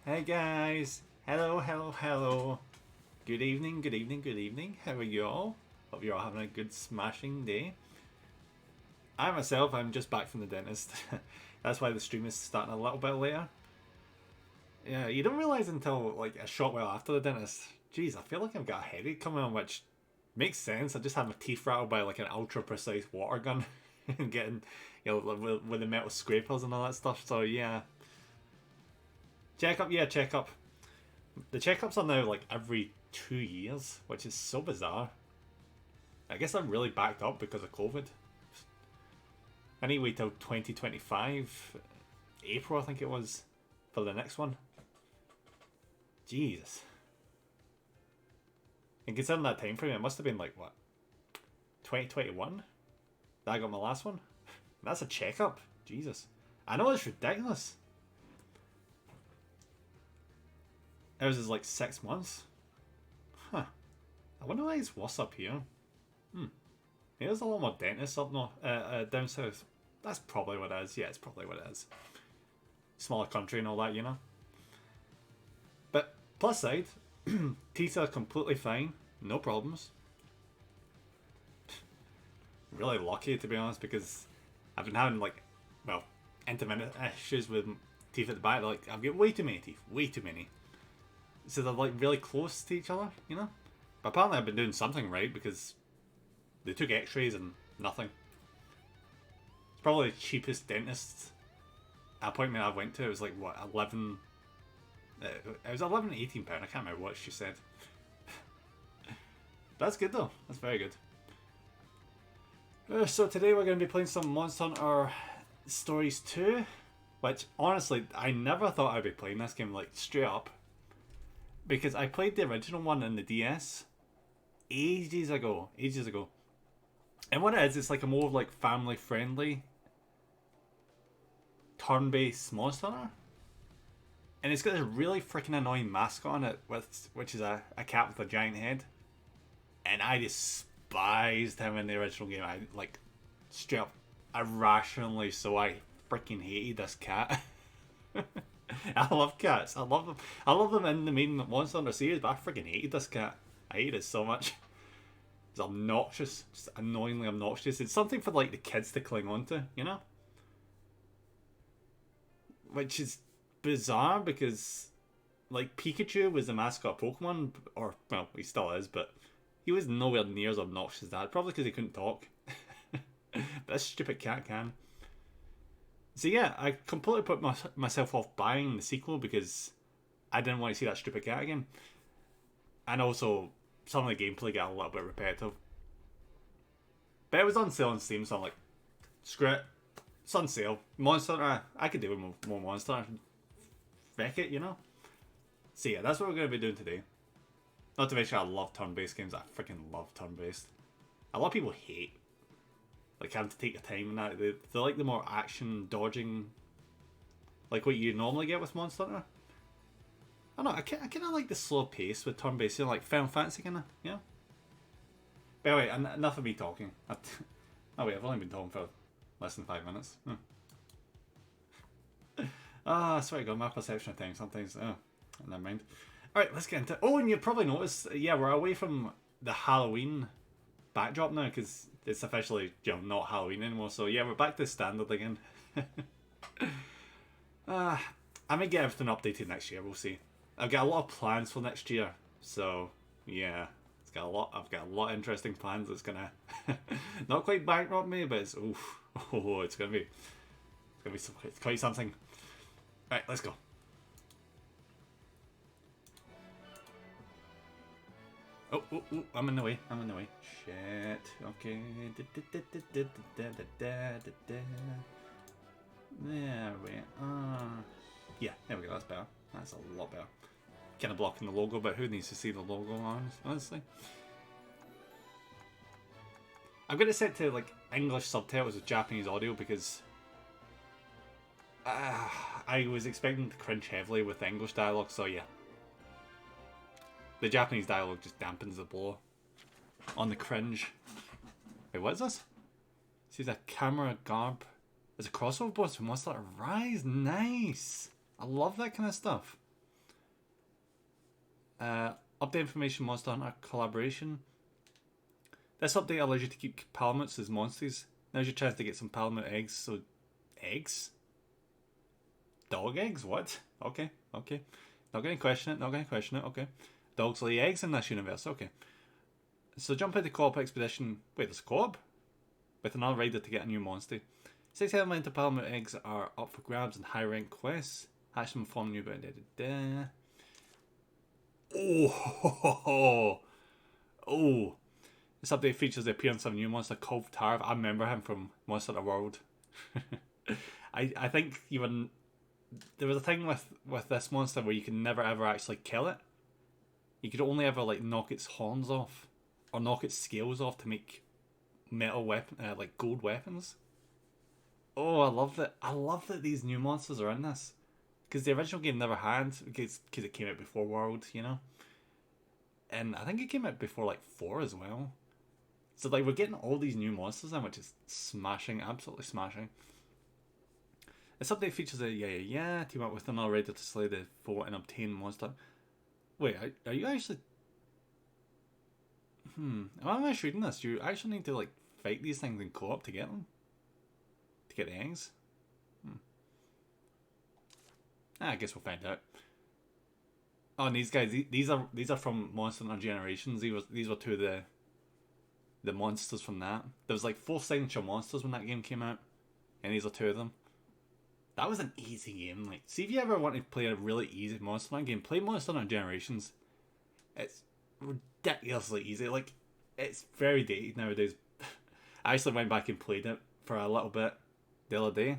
Hey guys! Hello, hello, hello. Good evening, good evening, good evening. How are you all? Hope you're all having a good smashing day. I myself, I'm just back from the dentist. That's why the stream is starting a little bit later. Yeah, you don't realise until like a short while after the dentist. Jeez, I feel like I've got a headache coming on, which makes sense. I just had my teeth rattled by like an ultra precise water gun and getting, with the metal scrapers and all that stuff. So yeah, checkup, yeah, checkup. The checkups are now like every 2 years, which is so bizarre. I guess I'm really backed up because of COVID. I need to wait till 2025, April, I think it was, for the next one. Jesus. And considering that time frame, it must have been like, what, 2021? That I got my last one? That's a checkup. Jesus. I know it's ridiculous. Ours is like 6 months. Huh. I wonder why it's worse up here. Hmm. Yeah, there's a lot more dentists up north, down south. That's probably what it is. Yeah, it's probably what it is. Smaller country and all that, you know. But plus side, teeth are completely fine, no problems. Really lucky to be honest, because I've been having like, well, intermittent issues with teeth at the back. Like I've got way too many teeth, way too many. So they're like really close to each other, you know. But apparently I've been doing something right because they took X-rays and nothing. It's probably the cheapest dentist appointment I went to. It was like what 11. It was 11 and 18 pound. I can't remember what she said. That's good though. That's very good. So today we're going to be playing some Monster Hunter Stories 2, which honestly I never thought I'd be playing this game like straight up, because I played the original one in the DS ages ago, And what it is, it's like a more like family friendly turn-based Monster Hunter. And it's got this really freaking annoying mascot on it, which is a cat with a giant head. And I despised him in the original game. I like straight up irrationally so I freaking hated this cat. I love cats. I love them. I love them in the main Monster Hunter series, but I freaking hated this cat. I hated it so much. It's obnoxious, just annoyingly obnoxious. It's something for like the kids to cling on to, you know? Which is bizarre because like Pikachu was the mascot Pokemon, or well, he still is, but he was nowhere near as obnoxious as that. Probably because he couldn't talk. But this stupid cat can. So yeah, I completely put myself off buying the sequel because I didn't want to see that stupid cat again. And also, some of the gameplay got a little bit repetitive. But it was on sale on Steam, so I'm like, screw it. It's on sale. Monster, I could do with more Monster. Wreck it, you know? So yeah, that's what we're going to be doing today. Not to mention I love turn-based games. I freaking love turn-based. A lot of people hate like having to take your time and that. They like the more action dodging, like what you normally get with Monster Hunter. I don't know, I kind of like the slow pace with turn-based, you know, like Final Fantasy kind of, you know? But anyway, enough of me talking. Oh wait, I've only been talking for less than 5 minutes. I swear to God, my perception of time sometimes, never mind. Alright, let's get into it. Oh, and you probably noticed, yeah, we're away from the Halloween backdrop now, because it's officially, not Halloween anymore. So yeah, we're back to standard again. I may get everything updated next year, we'll see. I've got a lot of plans for next year, so yeah, I've got a lot of interesting plans that's gonna not quite bankrupt me, but it's it's gonna be quite something. Right, let's go. Oh, I'm in the way. Shit. Okay. There we are. Yeah, there we go. That's better. That's a lot better. Kind of blocking the logo, but who needs to see the logo, honestly? I've got it set to like English subtitles with Japanese audio because I was expecting to cringe heavily with the English dialogue, so yeah. The Japanese dialogue just dampens the blow on the cringe. Wait, what is this? See the camera garb. There's a crossover boss from Monster Hunter Rise. Nice. I love that kind of stuff. Update information Monster Hunter collaboration. This update allows you to keep Palamutes as monsters. Now's your chance to get some Palamute eggs. So, eggs? Dog eggs? What? Okay, okay. Not gonna question it, not gonna question it, okay. Dogs lay eggs in this universe, okay. So jump into co-op expedition. Wait, there's co-op? With another rider to get a new monster. 6 elemental Palamute eggs are up for grabs in high rank quests. Hatch them form new Oh, oh. This update features the appearance of a new monster called Tarv. I remember him from Monster Hunter World. I think even there was a thing with this monster where you could never ever actually kill it. You could only ever like knock its horns off or knock its scales off to make metal weapon like gold weapons. Oh, I love that! I love that these new monsters are in this because the original game never had because it came out before World, you know. And I think it came out before like 4 as well. So like we're getting all these new monsters in, which is smashing, absolutely smashing. This update features a team up with another raider to slay the foe and obtain monster. Wait, are you actually? Am I actually reading this? Do you actually need to like fight these things in co-op to get them? To get the eggs? I guess we'll find out. Oh, and these guys, these are from Monster Hunter Generations. These were two of the monsters from that. There was like 4 signature monsters when that game came out, and these are 2 of them. That was an easy game. Like, see if you ever want to play a really easy Monster Hunter game, play Monster Hunter Generations. It's ridiculously easy. Like, it's very dated nowadays. I actually went back and played it for a little bit the other day,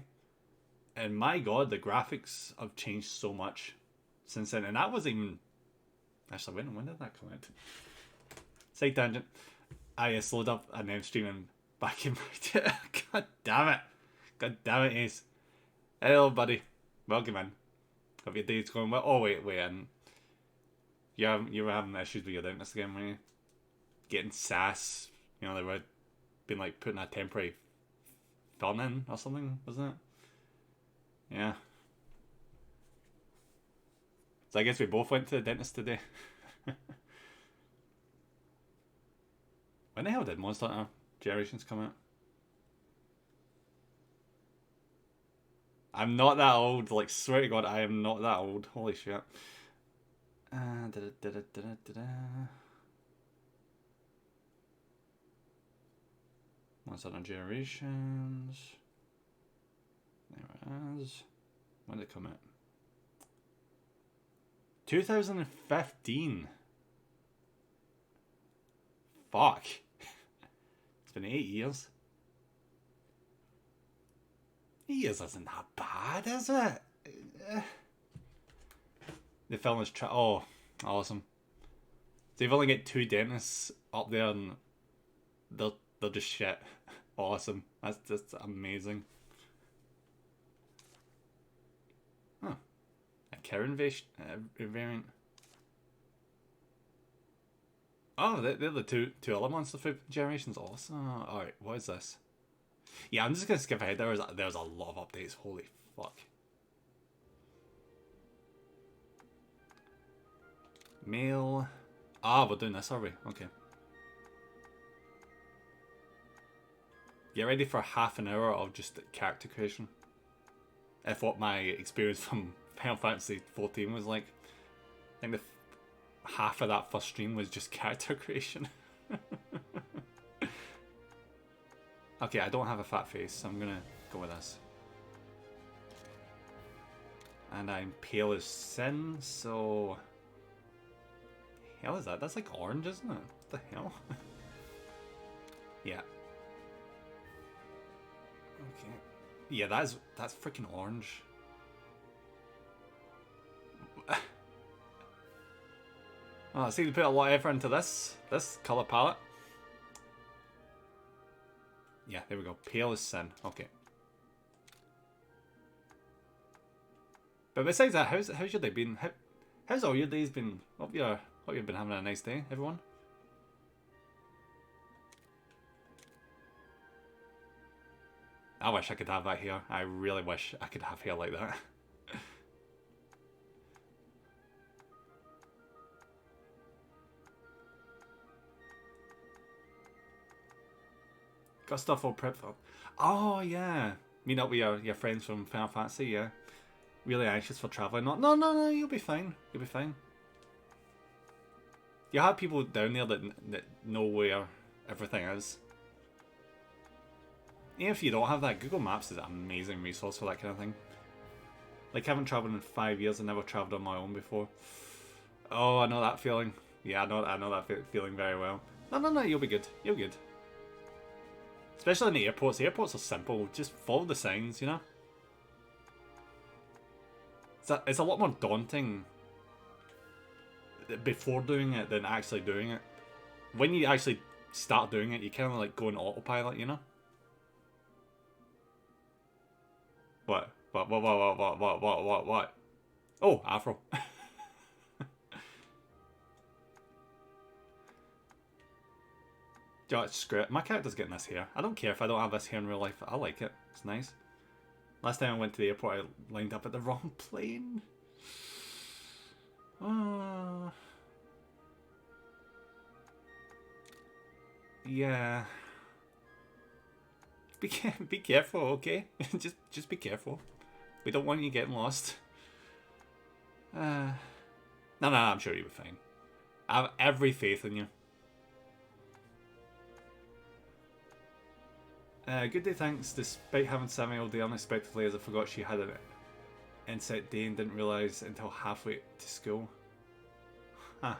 and my god, the graphics have changed so much since then. And that was even actually when did that come out? Side tangent. I slowed up and then streaming back in my God damn it, Ace. Hello, buddy. Welcome in. Hope your day's going well. Oh wait, and you were having issues with your internet again, were you? Getting sass. You know, they were being like putting a temporary fun in or something, wasn't it? Yeah. So I guess we both went to the dentist today. When the hell did Monster Hunter Generations come out? I'm not that old. Like, swear to God, I am not that old. Holy shit. Monster Hunter Generations. There it is. When did it come out? 2015. Fuck. It's been 8 years. 8 years isn't that bad, is it? The film is oh, awesome. So you've only got 2 dentists up there and they're just shit. Awesome. That's just amazing. Huh. A Karen variant. Oh, they're the two other Monster Food generations. Awesome. Alright, what is this? Yeah, I'm just gonna skip ahead. There's a lot of updates. Holy fuck. Mail. Ah, we're doing this, are we? Okay. Get ready for half an hour of just character creation. If what my experience from Final Fantasy 14 was like. I think half of that first stream was just character creation. Okay, I don't have a fat face, so I'm gonna go with this. And I'm pale as sin, so... The hell is that? That's like orange, isn't it? What the hell? Yeah. Okay. Yeah, that's freaking orange. Oh, see, they put a lot of effort into this color palette. Yeah, there we go. Pale as sin. Okay. But besides that, how's your day been? How's all your days been? Hope you've been having a nice day, everyone. I wish I could have that hair. I really wish I could have hair like that. Got stuff all prepped for. Oh yeah, meet up with your friends from Final Fantasy. Yeah, really anxious for traveling. No, no, no, no. You'll be fine. You'll be fine. You have people down there that know where everything is. Even if you don't have that, Google Maps is an amazing resource for that kind of thing. Like, I haven't travelled in 5 years. I never travelled on my own before. Oh, I know that feeling. Yeah, I know that feeling very well. No, no, no, you'll be good. You'll be good. Especially in the airports. The airports are simple. Just follow the signs, you know? It's a lot more daunting before doing it than actually doing it. When you actually start doing it, you kind of like go on autopilot, you know? What? What? Oh, Afro. Screw it. My character's getting this hair. I don't care if I don't have this hair in real life. I like it. It's nice. Last time I went to the airport, I lined up at the wrong plane. Yeah. Be careful, okay? just be careful. We don't want you getting lost. No, I'm sure you'll be fine. I have every faith in you. Good day, thanks. Despite having Sammy all day unexpectedly, as I forgot she had an inset day and didn't realise until halfway to school. Huh.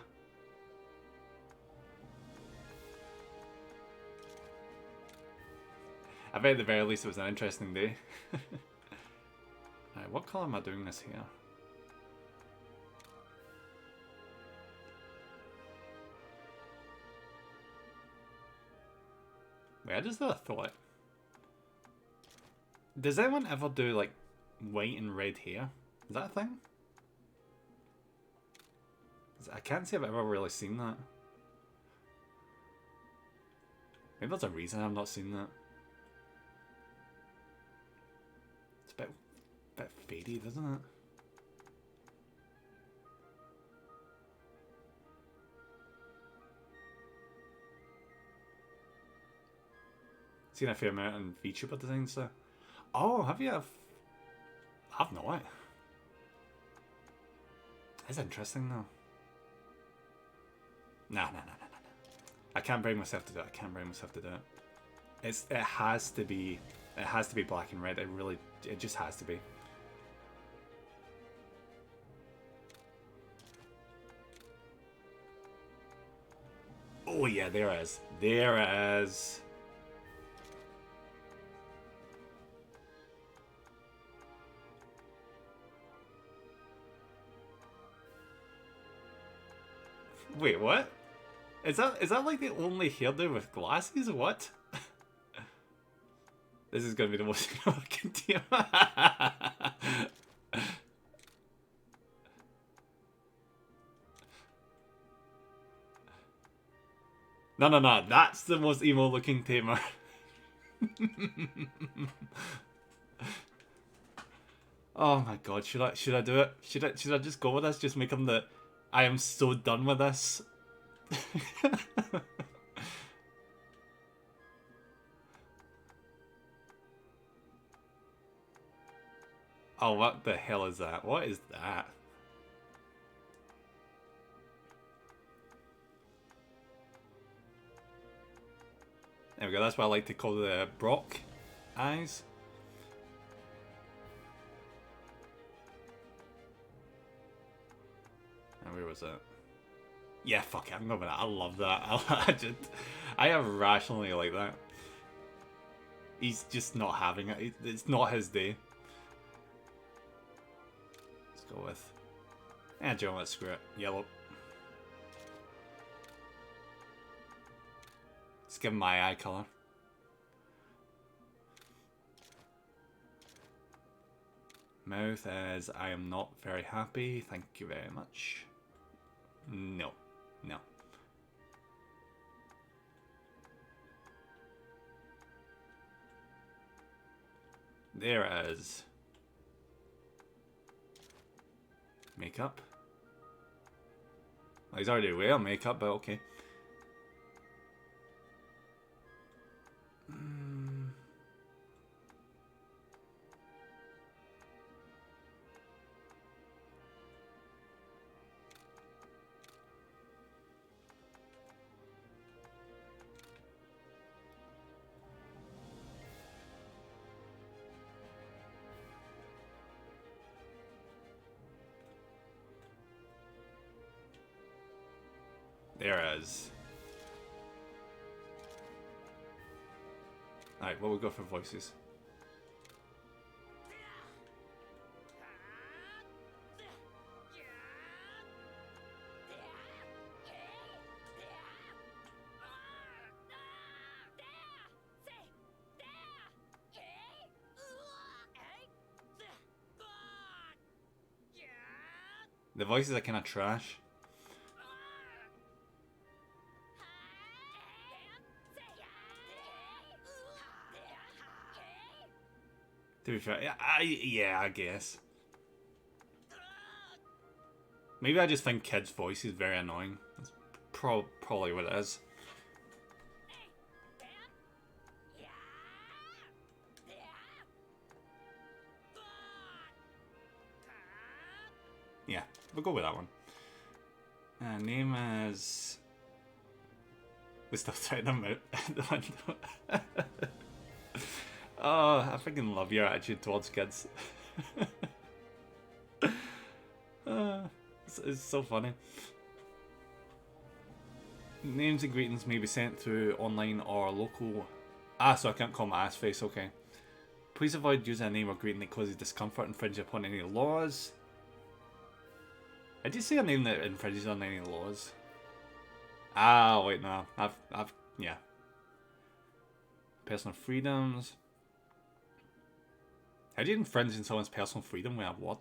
I bet at the very least it was an interesting day. Alright, what colour am I doing this here? Where does that thought? Does anyone ever do like white and red hair? Is that a thing? I can't say I've ever really seen that. Maybe there's a reason I've not seen that. It's a bit faded, isn't it? Seen a fair amount in VTuber designs, so. Oh, have you? I've not. It's interesting though. Nah. I can't bring myself to do it. It has to be black and red. It just has to be. Oh yeah, there it is. There it is. Wait, what? Is that like the only hairdo with glasses? What? This is gonna be the most fucking team. No. That's the most emo looking tamer. Oh my god, should I do it? Should I just go with this? Just make him the I am so done with this. Oh, what the hell is that? What is that? There we go, that's what I like to call the Brock eyes. And where was that? Yeah, fuck it, I'm going with that. I love that. I irrationally like that. He's just not having it. It's not his day. Let's go with... Joe, let's screw it. Yellow. Let's give him my eye colour. Mouth as I am not very happy. Thank you very much. No. There it is. Makeup. Well, he's already wearing makeup, but okay. There it is. Alright, what we go for voices? The voices are kind of trash. To be fair, yeah, I guess. Maybe I just think kids' voice is very annoying. That's probably what it is. Yeah, we'll go with that one. Name is... We're still trying them out the window. Oh, I freaking love your attitude towards kids. It's so funny. Names and greetings may be sent through online or local... so I can't call my ass face, okay. Please avoid using a name or greeting that causes discomfort, infringe upon any laws. Did you say a name that infringes on any laws? Wait, no. Yeah. Personal freedoms. How do you infringe on someone's personal freedom with a word?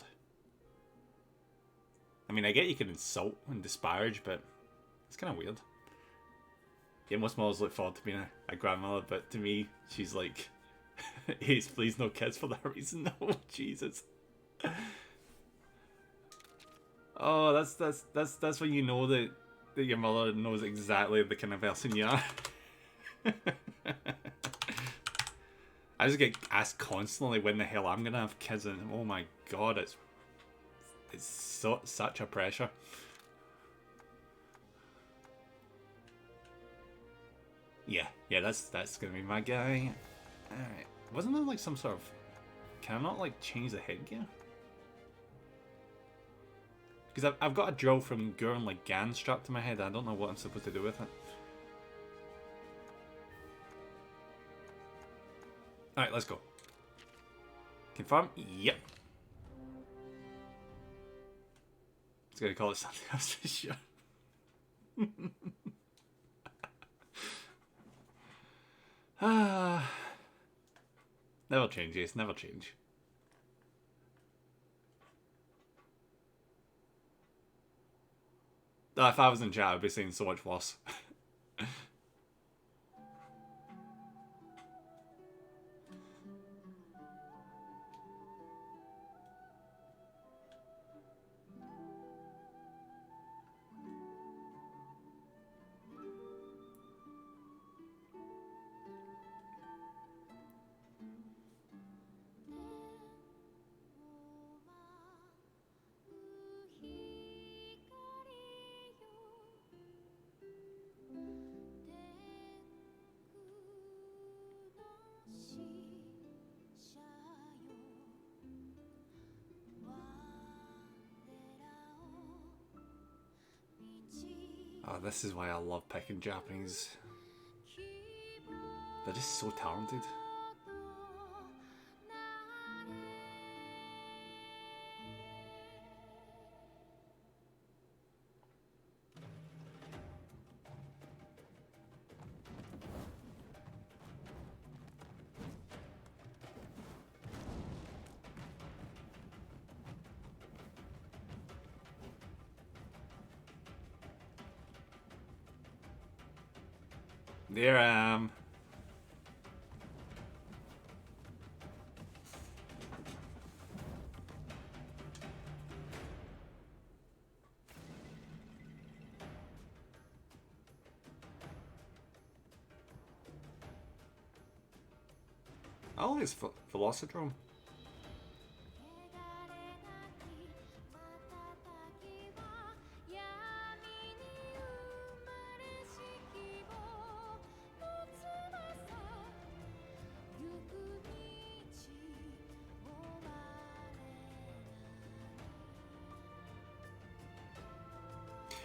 I mean, I get you can insult and disparage, but it's kind of weird. Yeah, most mothers look forward to being a grandmother, but to me, she's like, Ace, please no kids for that reason. Oh, Jesus. Oh, that's when you know that your mother knows exactly the kind of person you are. I just get asked constantly when the hell I'm gonna have kids, and oh my god, it's such a pressure. Yeah, that's gonna be my guy. Alright. Wasn't there like some sort of... Can I not like change the headgear? Because I've got a drill from Gurren Lagann strapped to my head. I don't know what I'm supposed to do with it. Alright, let's go. Confirm? Yep. It's gonna call it something else for sure. Never change, Ace. Never change. If I was in chat, I'd be saying so much worse. Oh, this is why I love picking Japanese. They're just so talented. There I am. Oh, it's Velocidrome.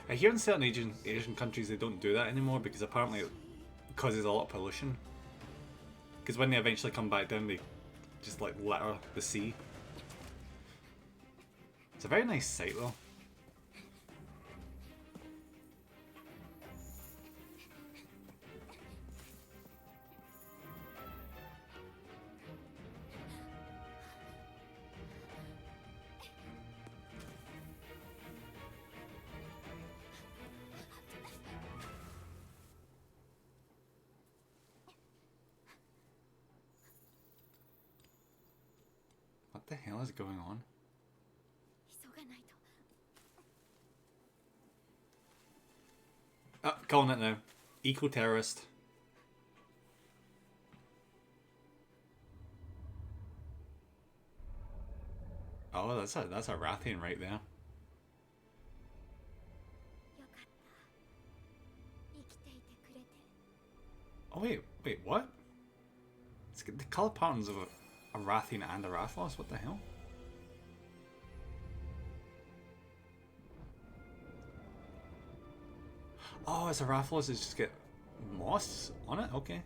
I hear in certain Asian countries they don't do that anymore because apparently it causes a lot of pollution. Because when they eventually come back down, they just like litter the sea. It's a very nice sight though. What the hell is going on? Oh, calling it now. Eco-terrorist. Oh, that's a Rathian right there. Oh wait, what? It's the color patterns of a Rathian and a Rathalos. What the hell? Oh, it's a Rathalos. It's just get moss on it. Okay.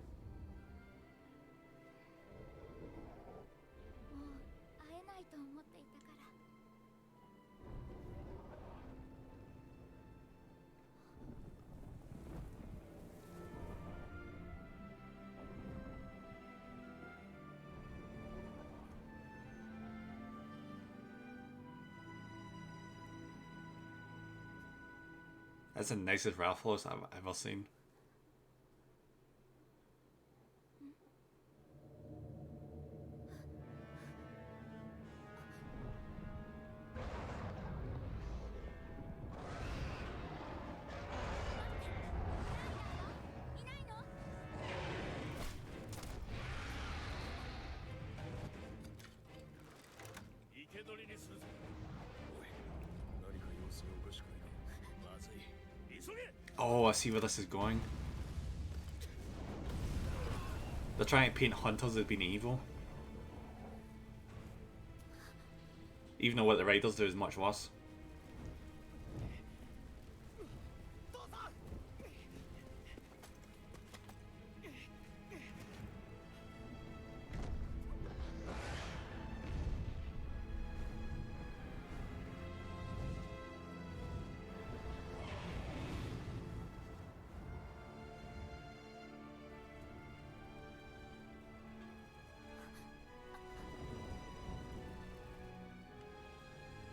That's the nicest Rathalos I've ever seen. Oh, I see where this is going. They're trying to paint hunters as being evil. Even though what the riders do is much worse.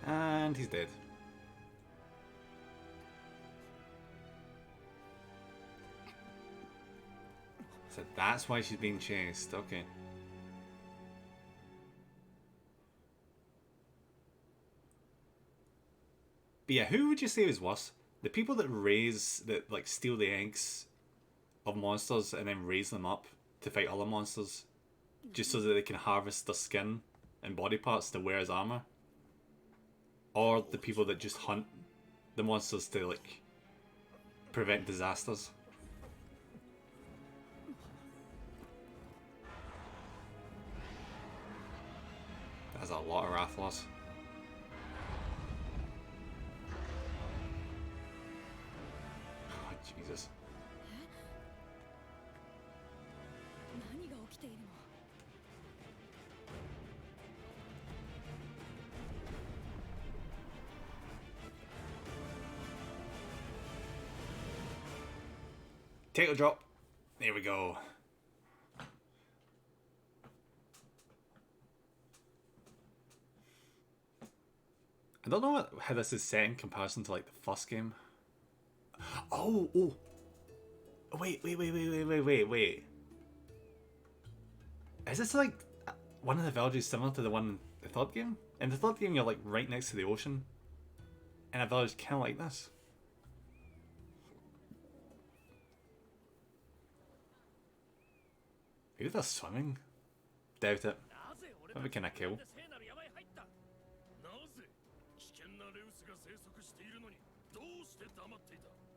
And he's dead. So that's why she's being chased. Okay. But yeah, who would you say is worse? The people that like steal the eggs of monsters and then raise them up to fight other monsters, just so that they can harvest their skin and body parts to wear as armor? Or the people that just hunt the monsters to like prevent disasters? That's a lot of Rathalos. Oh, Jesus. Take a drop. There we go. I don't know how this is set in comparison to like the first game. Oh. Wait. Is this like one of the villages similar to the one in the third game? In the third game, you're like right next to the ocean, and a village kind of like this. Maybe they're swimming? Doubt it. Maybe can I kill?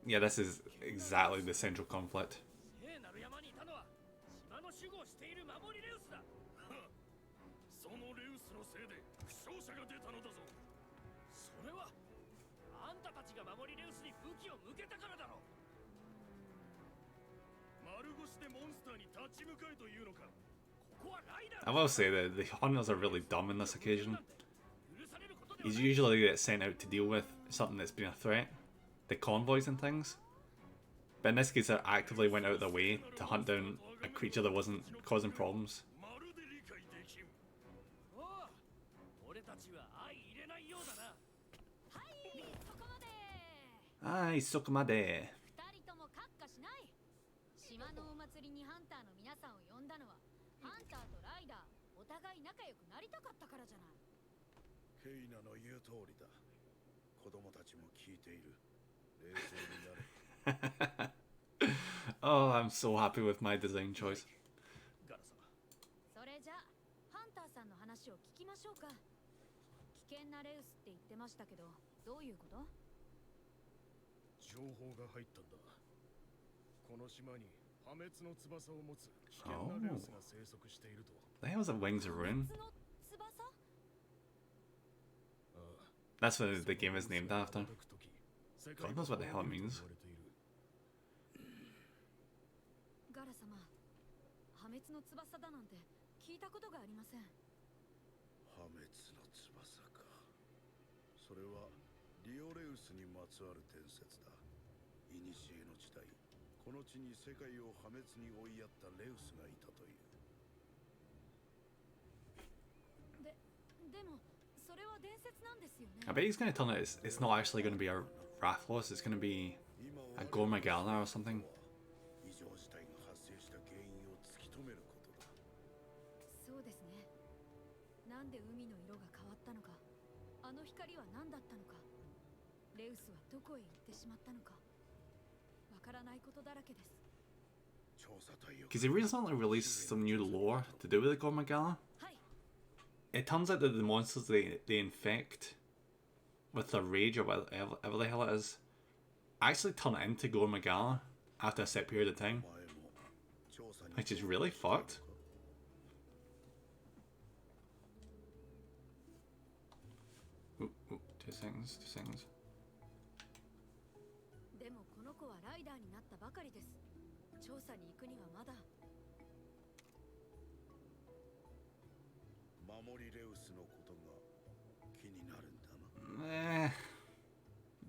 Yeah, this is exactly the central conflict. ちが守りレウスに武器を向けたからだろう。丸腰でモンスターに立ち向かえというのか。ここはライダー。 I will say that the hunters are really dumb in this occasion. 許されることでは He's ない。 usually get sent out to deal with something that's been a threat, the convoys and things. But in this case, they actively went out of their way to hunt down a creature that wasn't causing problems. まるで理解できん。おう、俺たちは相入れないようだな。はい、そこまで。 Aye, Sukumade. 二人とも閣下しない。島のお祭りにハンターの皆さんを呼んだのは、ハンターとライダーお互い仲良くなりたかったからじゃない。ケイナの言う通りだ。子供たちも聞いている。冷静になれ。Oh, I'm so happy with my design choice. ガラ様。それじゃハンターさんの話を聞きましょうか。危険なレウスって言ってましたけど、どういうこと？情報が入ったんだ。この島に破滅の翼を持つ危険なレウスが生息していると。 The hell's a Wings of Ruin? 別の翼？ああ、 That's what the game is named after. 時 God knows what the hell it means. ガラ様、破滅の翼だなんて聞いたことがありません。破滅の翼か。それはリオレウスにまつわる伝説だ。古の時代、この地に世界を破滅に追いやったレウスがいたという。でもそれは伝説なんですよね。 I bet he's going to tell it it's not actually going to be a Rathlos, it's going to be a Gormagala or something. 異常事態が発生した原因を突き止めることだ。そうですね。なんで海の色が変わったのか、あの光は何だったのか、レウスはどこへ行ってしまったのか、わからないことだらけです。調査隊を Because they recently released some new lore to do with the Gormagala. はい。 It turns out that the monsters they infect with their rage or whatever the hell it is actually turn into Gormagala after a set period of time, 前も調査に which is really fucked. Ooh, two seconds. でもこの子はライダーになったばかりです。調査に行くにはまだ。守りレウスのことが気になるんだな。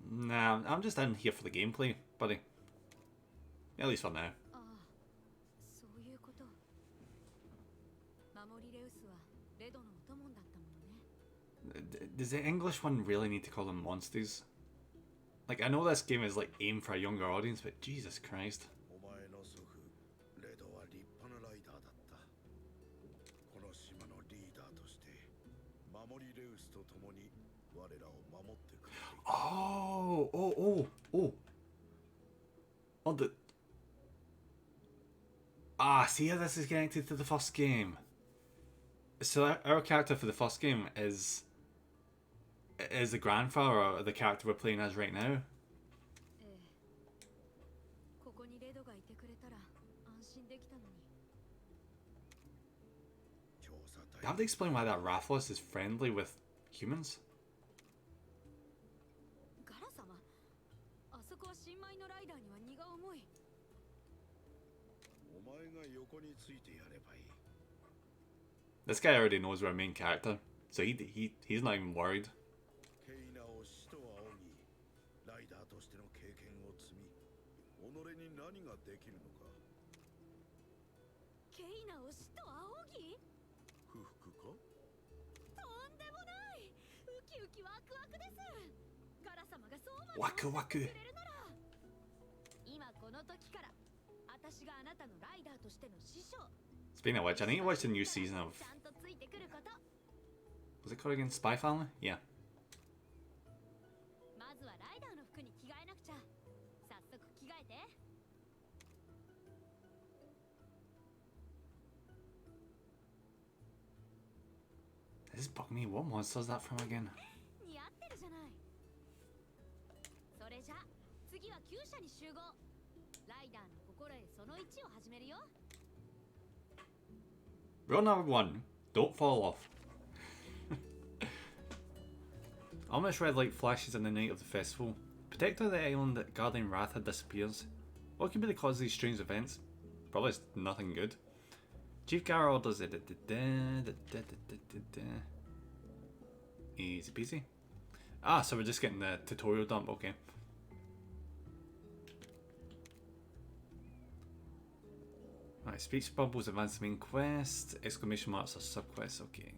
Nah, I'm just in here for the gameplay, buddy. At least for now. ああ、そういうこと。守りレウスはレドのお供だったものね。 Does the English one really need to call them monsters? Like, I know this game is like aimed for a younger audience, but Jesus Christ. お前の祖父レドは立派なライダーだった。この島のリーダーとして守りレウスと共に我らを守ってくれていた。 Oh, the... Ah, see how this is connected to the first game. So our character for the first game is the grandfather or the character we're playing as right now. ええ。ここにレドがいてくれたら安心できたのに。調査隊 You have to explain why that Rathlos is friendly with humans. ガラ様、あそこは新米のライダーには荷が重い。お前が横についてやればいい。 This guy already knows we're a main character, so he's not even worried. ケイナを死と仰ぎ、ライダーとしての経験を積み、己に何ができるのか。ケイナを死と仰ぎ？不服か？とんでもない。ウキウキワクワクです。ガラ様がそうまでワクワク。おっしゃってくれるなら、今この時から私があなたのライダーとしての師匠。 Speaking of which, I need to watch the new season of... ちゃんとついてくること。 Was it called again? Spy Family? Yeah. まずはライダーの服に着替えなくちゃ。早速着替えて。 This is bugging me. What monster is that from again? 似合ってるじゃない。それじゃ次は厩舎に集合。ライダーの心得その1を始めるよ。 Rule number 1. Don't fall off. Ominous red light flashes in the night of the festival, Protector of the island, Guardian Ratha disappears. What could be the cause of these strange events? Probably nothing good. Chief Gar orders easy peasy. Ah, so we're just getting the tutorial dump, okay. Alright, speech bubbles advance the main quest. Exclamation marks are subquests, okay.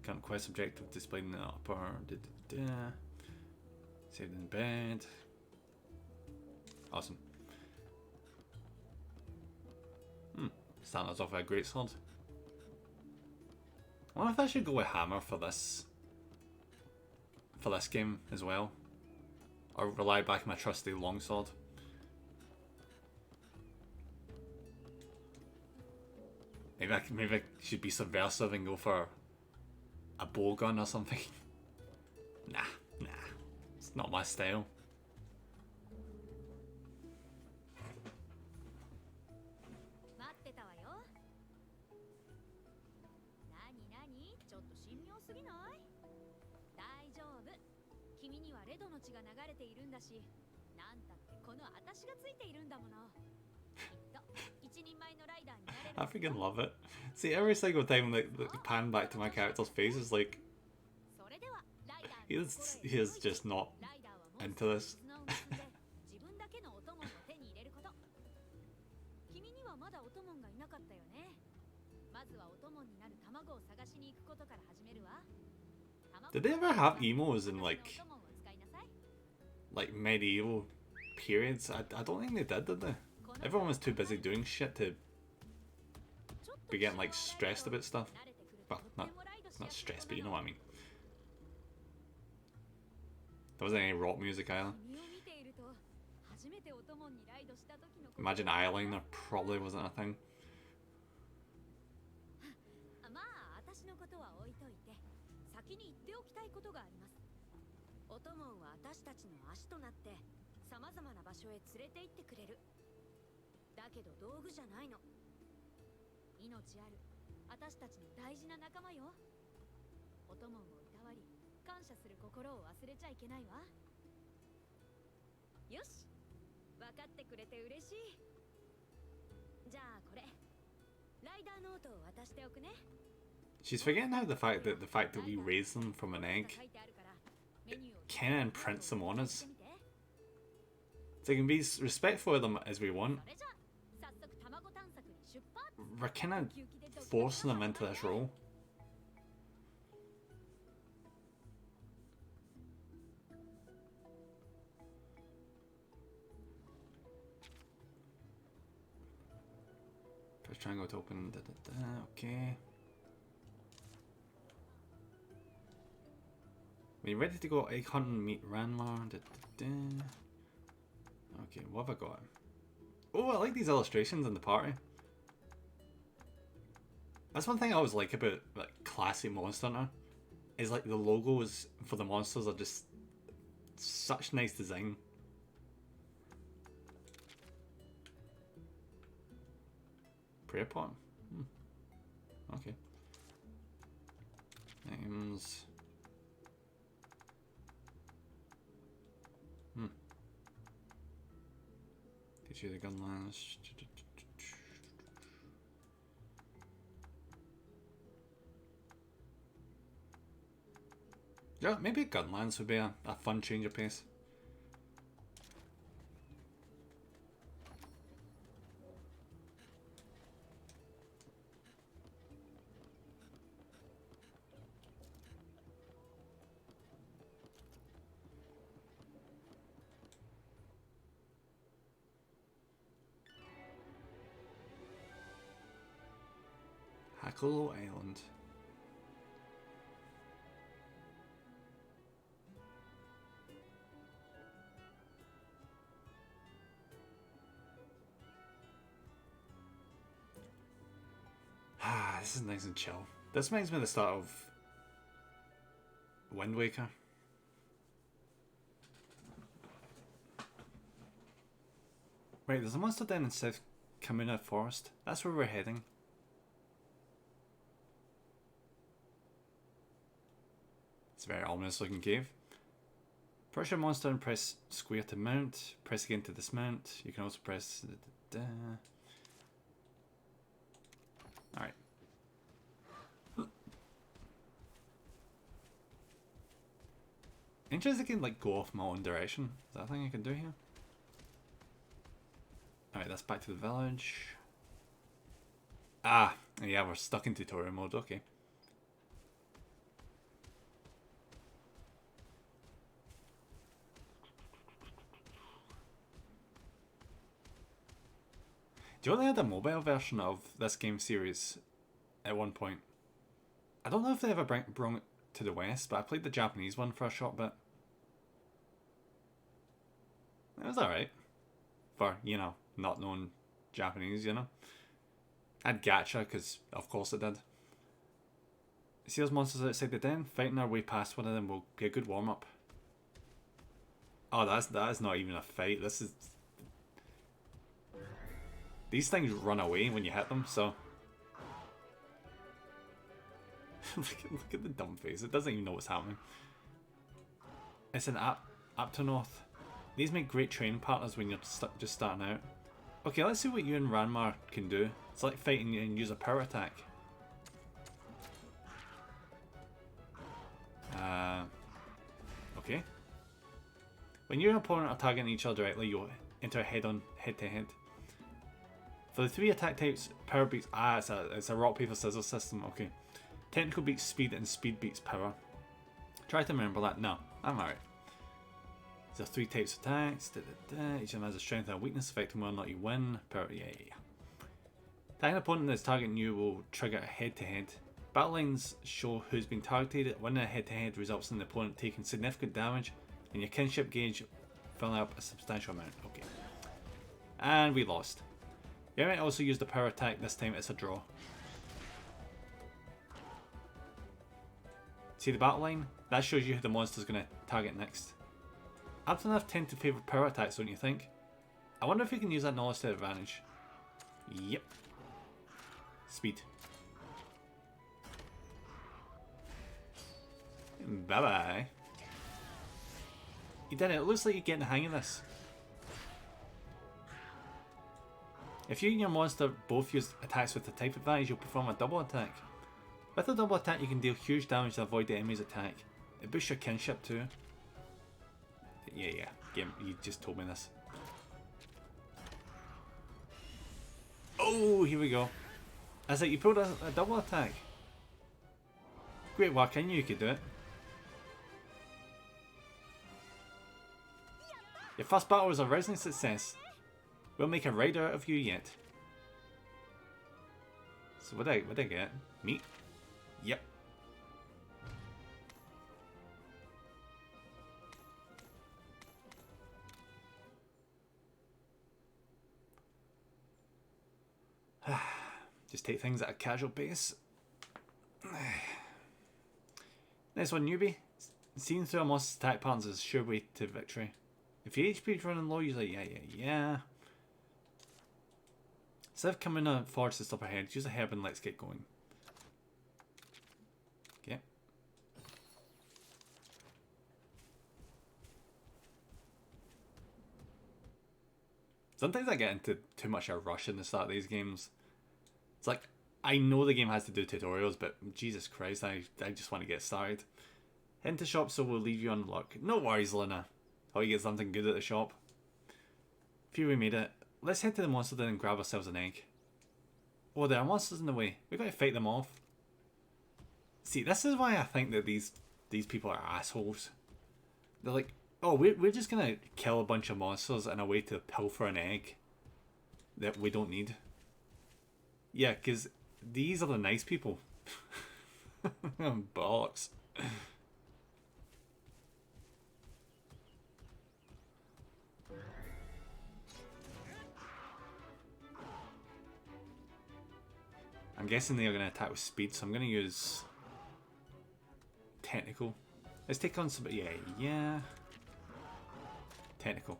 Current quest objective displayed in the upper. Saved in bed. Awesome. Starting us off with a great sword. I wonder if I should go with hammer for this game as well, or rely back on my trusty longsword. Maybe I should be subversive and go for a bow gun or something. Nah, it's not my style. I freaking love it. See, every single time like pan back to my character's face is like he is just not into this. Did they ever have emos in like medieval periods? I don't think they did they? Everyone was too busy doing shit to be getting like stressed about stuff. Well, not stressed, but you know what I mean. There wasn't any rock music either. Imagine eyeliner probably wasn't a thing. She's forgetting how the fact that we raised them from an egg kind of imprints them on us. So we can be as respectful of them as we want. We're kind of forcing them into this role. Press triangle to open. Okay. When you're ready to go egg hunting, meet Ranmar. Okay, what have I got? Oh, I like these illustrations in the party. That's one thing I always like about like classic Monster Hunter, is like the logos for the monsters are just such nice design. Prayer pot. Okay. Names. Teach you the gun lines. Yeah, maybe Gunlands would be a fun change of pace. Hackle Island. This is nice and chill. This reminds me of the start of Wind Waker. Right, there's a monster down in South Kamuna Forest. That's where we're heading. It's a very ominous looking cave. Press your monster and press square to mount. Press again to dismount. You can also press... Alright. Interesting, I can like go off my own direction. Is that a thing I can do here? Alright, that's back to the village. Ah, yeah, we're stuck in tutorial mode, okay. Do you know they had a mobile version of this game series at one point? I don't know if they ever brought it to the West, but I played the Japanese one for a short bit. It was alright. For, you know, not knowing Japanese, you know. I had gacha, because of course it did. See those monsters outside the den? Fighting our way past one of them will be a good warm-up. Oh, that is not even a fight. This is... These things run away when you hit them, so... look at the dumb face. It doesn't even know what's happening. It's an Aptonoth. These make great training partners when you're just starting out. Okay, let's see what you and Ranma can do. It's like fighting and use a power attack. Okay. When you and your opponent are targeting each other directly, you'll enter head-to-head. For the 3 attack types, power beats... Ah, it's a rock, paper, scissors system. Okay. Technical beats speed and speed beats power. Try to remember that. No, I'm alright. There are 3 types of attacks. Each of them has a strength and a weakness affecting whether or not you win. Power, yeah. Attacking an opponent that's targeting you will trigger a head-to-head. Battle lines show who's been targeted. Winning a head-to-head results in the opponent taking significant damage and your kinship gauge filling up a substantial amount. Okay. And we lost. You might also use the power attack. This time it's a draw. See the battle line? That shows you who the monster's going to target next. Aptonoth tend to favour power attacks, don't you think? I wonder if we can use that knowledge to advantage. Yep. Speed. Bye bye. You did it. It looks like you're getting the hang of this. If you and your monster both use attacks with the type advantage, you'll perform a double attack. With a double attack, you can deal huge damage to avoid the enemy's attack. It boosts your kinship too. Yeah. Game, you just told me this. Oh, here we go. As like you pulled a double attack. Great work, I knew you could do it. Your first battle was a resounding success. We'll make a rider out of you yet. So what did I get? Meat? Yep. Just take things at a casual pace. Next one, newbie. Seeing through a monster's attack patterns is a sure way to victory. If your HP is running low, you're like, yeah. Instead of coming forward to stop ahead, use a herb and let's get going. Okay. Sometimes I get into too much of a rush in the start of these games. It's like, I know the game has to do tutorials, but Jesus Christ, I just want to get started. Head into shop so we'll leave you on luck. No worries, Luna. I'll get something good at the shop. Phew, we made it. Let's head to the monster den and grab ourselves an egg. Oh, there are monsters in the way. We've got to fight them off. See, this is why I think that these people are assholes. They're like, oh, we're just going to kill a bunch of monsters in a way to pilfer an egg that we don't need. Yeah, because these are the nice people. Bollocks. I'm guessing they are going to attack with speed, so I'm going to use technical. Let's take on some... Yeah. Technical.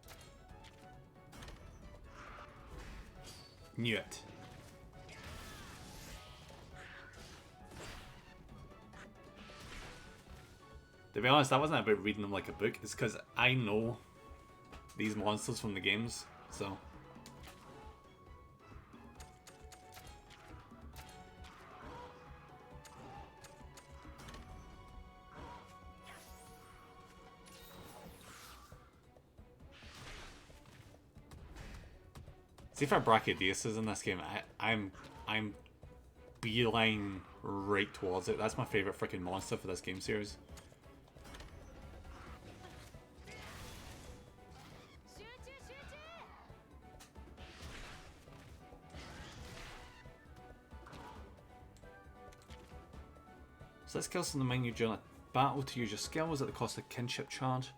Knew it. To be honest, that wasn't about reading them like a book. It's because I know these monsters from the games, so. See if our Brachiodeus is in this game. I'm beeline right towards it. That's my favorite freaking monster for this game series. Set skills on the menu during a battle to use your skills at the cost of kinship charge.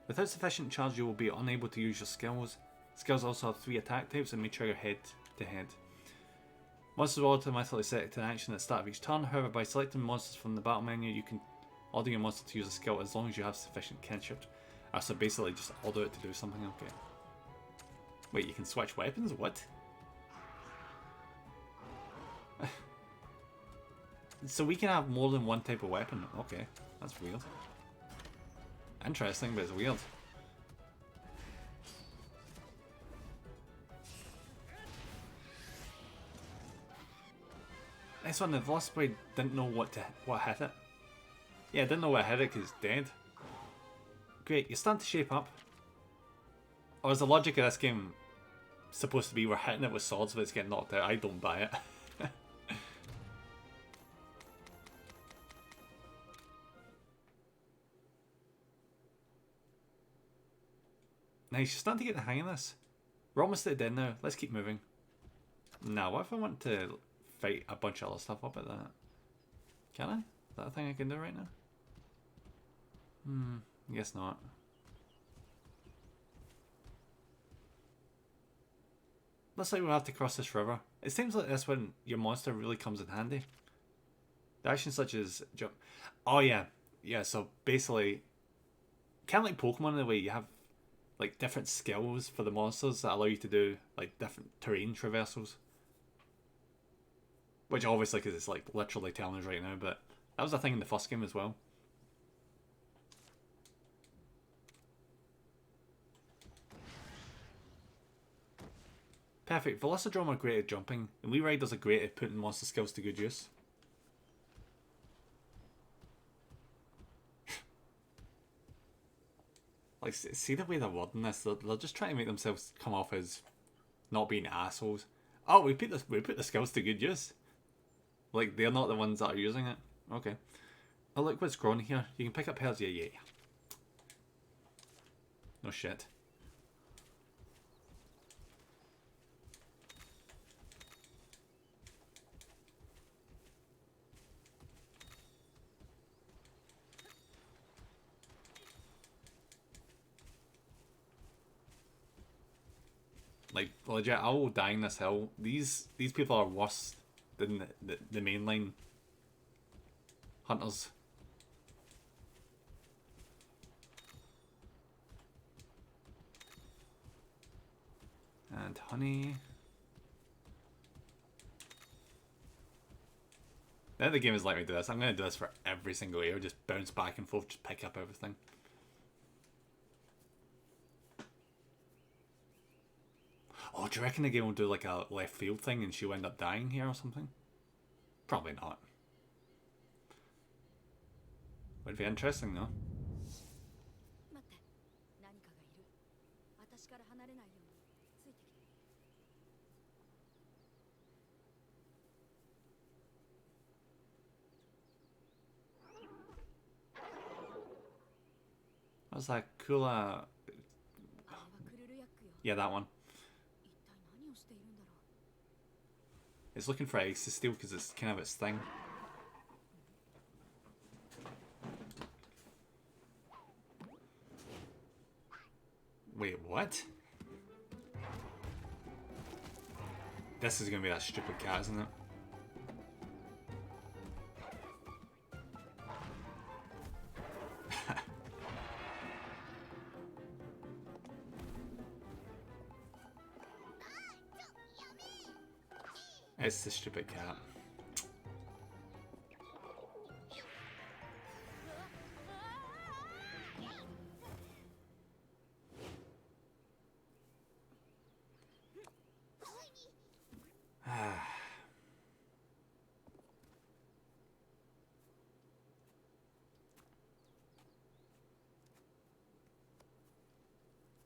Without sufficient charge, you will be unable to use your skills. Skills also have 3 attack types and may trigger head to head. Monsters will automatically set to action at the start of each turn. However, by selecting monsters from the battle menu, you can order your monster to use a skill as long as you have sufficient kinship. So basically, just order it to do something. Okay. Wait, you can switch weapons? What? So we can have more than one type of weapon. Okay, that's weird. Interesting, but it's weird. This one, the Velocipede didn't know what hit it. Yeah, didn't know what hit it because it's dead. Great, you're starting to shape up. Or is the logic of this game supposed to be we're hitting it with swords but it's getting knocked out? I don't buy it. Nice, you're starting to get the hang of this. We're almost at the end now. Let's keep moving. Now, what if I want to fight a bunch of other stuff up at that? Can I? Is that a thing I can do right now? I guess not. Looks like we'll have to cross this river. It seems like this when your monster really comes in handy. The actions such as jump. Oh yeah. Yeah, so basically, kind of like Pokemon in the way you have like different skills for the monsters that allow you to do like different terrain traversals. Which obviously, because it's like literally telling us right now, but that was a thing in the first game as well. Perfect. Velocidrome are great at jumping, and Wii Riders are great at putting monster skills to good use. Like, see the way they're wording this? They're just trying to make themselves come off as not being assholes. Oh, we put the skills to good use. Like, they're not the ones that are using it. Okay. Oh, look what's grown here. You can pick up herbs. Yeah. No shit. Like, legit, I will die in this hill. These people are worse than the mainline hunters. And honey. Now the game is letting me do this. I'm going to do this for every single area. Just bounce back and forth, just pick up everything. Oh, do you reckon the game will do like a left field thing and she'll end up dying here or something? Probably not. Would be interesting though. What's that? Kula... Yeah, that one. It's looking for eggs to steal because it's kind of its thing. Wait, what? This is going to be that stupid cat, isn't it? It's the stupid cat.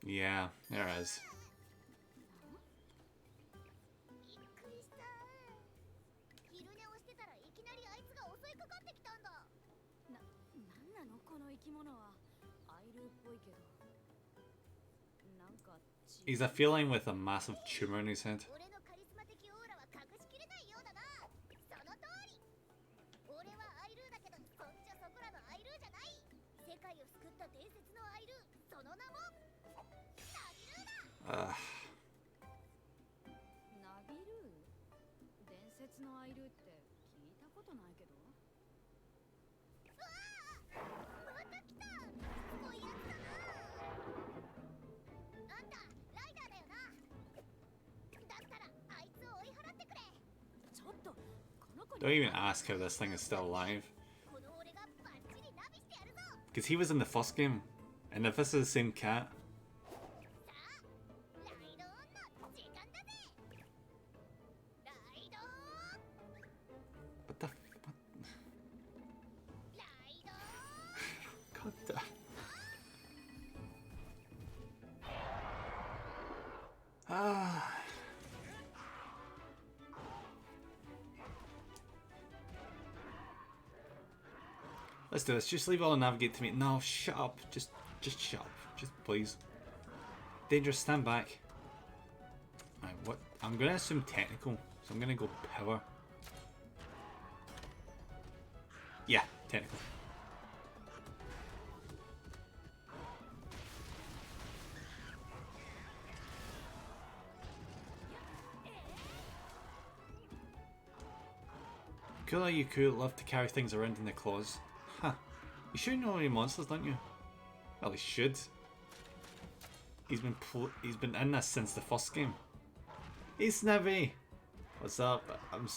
Yeah, there is. びっくりした。昼寝をしてたらいきなりあいつが襲いかかってきたんだ。なんなのこの生き物は。アイルっぽいけど。なんか He's a feline with a massive tumor in his head. 俺のカリスマ的オーラは隠しきれないようだな。その通り。俺はアイルーだけど、そんじゃそこらのアイルーじゃない。世界を救った伝説のアイルー、その名もナビルーだ。ナビルー？伝説のアイルーって聞いたことないけど。また来た。すごいやつだな。あんたライダーだよな。だったらあいつを追い払ってくれ。ちょっとこの子 Don't even ask how this thing is still alive. この俺がバッチリナビしてやるぞ。 Because he was in the first game. And if this is the same cat. さあ、ライドオンの時間だぜ。ライドオン。 What the f- what? ライドオン。 God damn. Ah. Let's do this. Just leave all the navigate to me. No, shut up. Just shut up. Just please. Dangerous, stand back. Right, what? I'm gonna assume technical, so I'm gonna go power. Yeah, technical. Cool how you could love to carry things around in the claws. Huh. You should know any monsters, don't you? Well, he should. He's been in this since the first game. Hey Snivy! What's up? I'm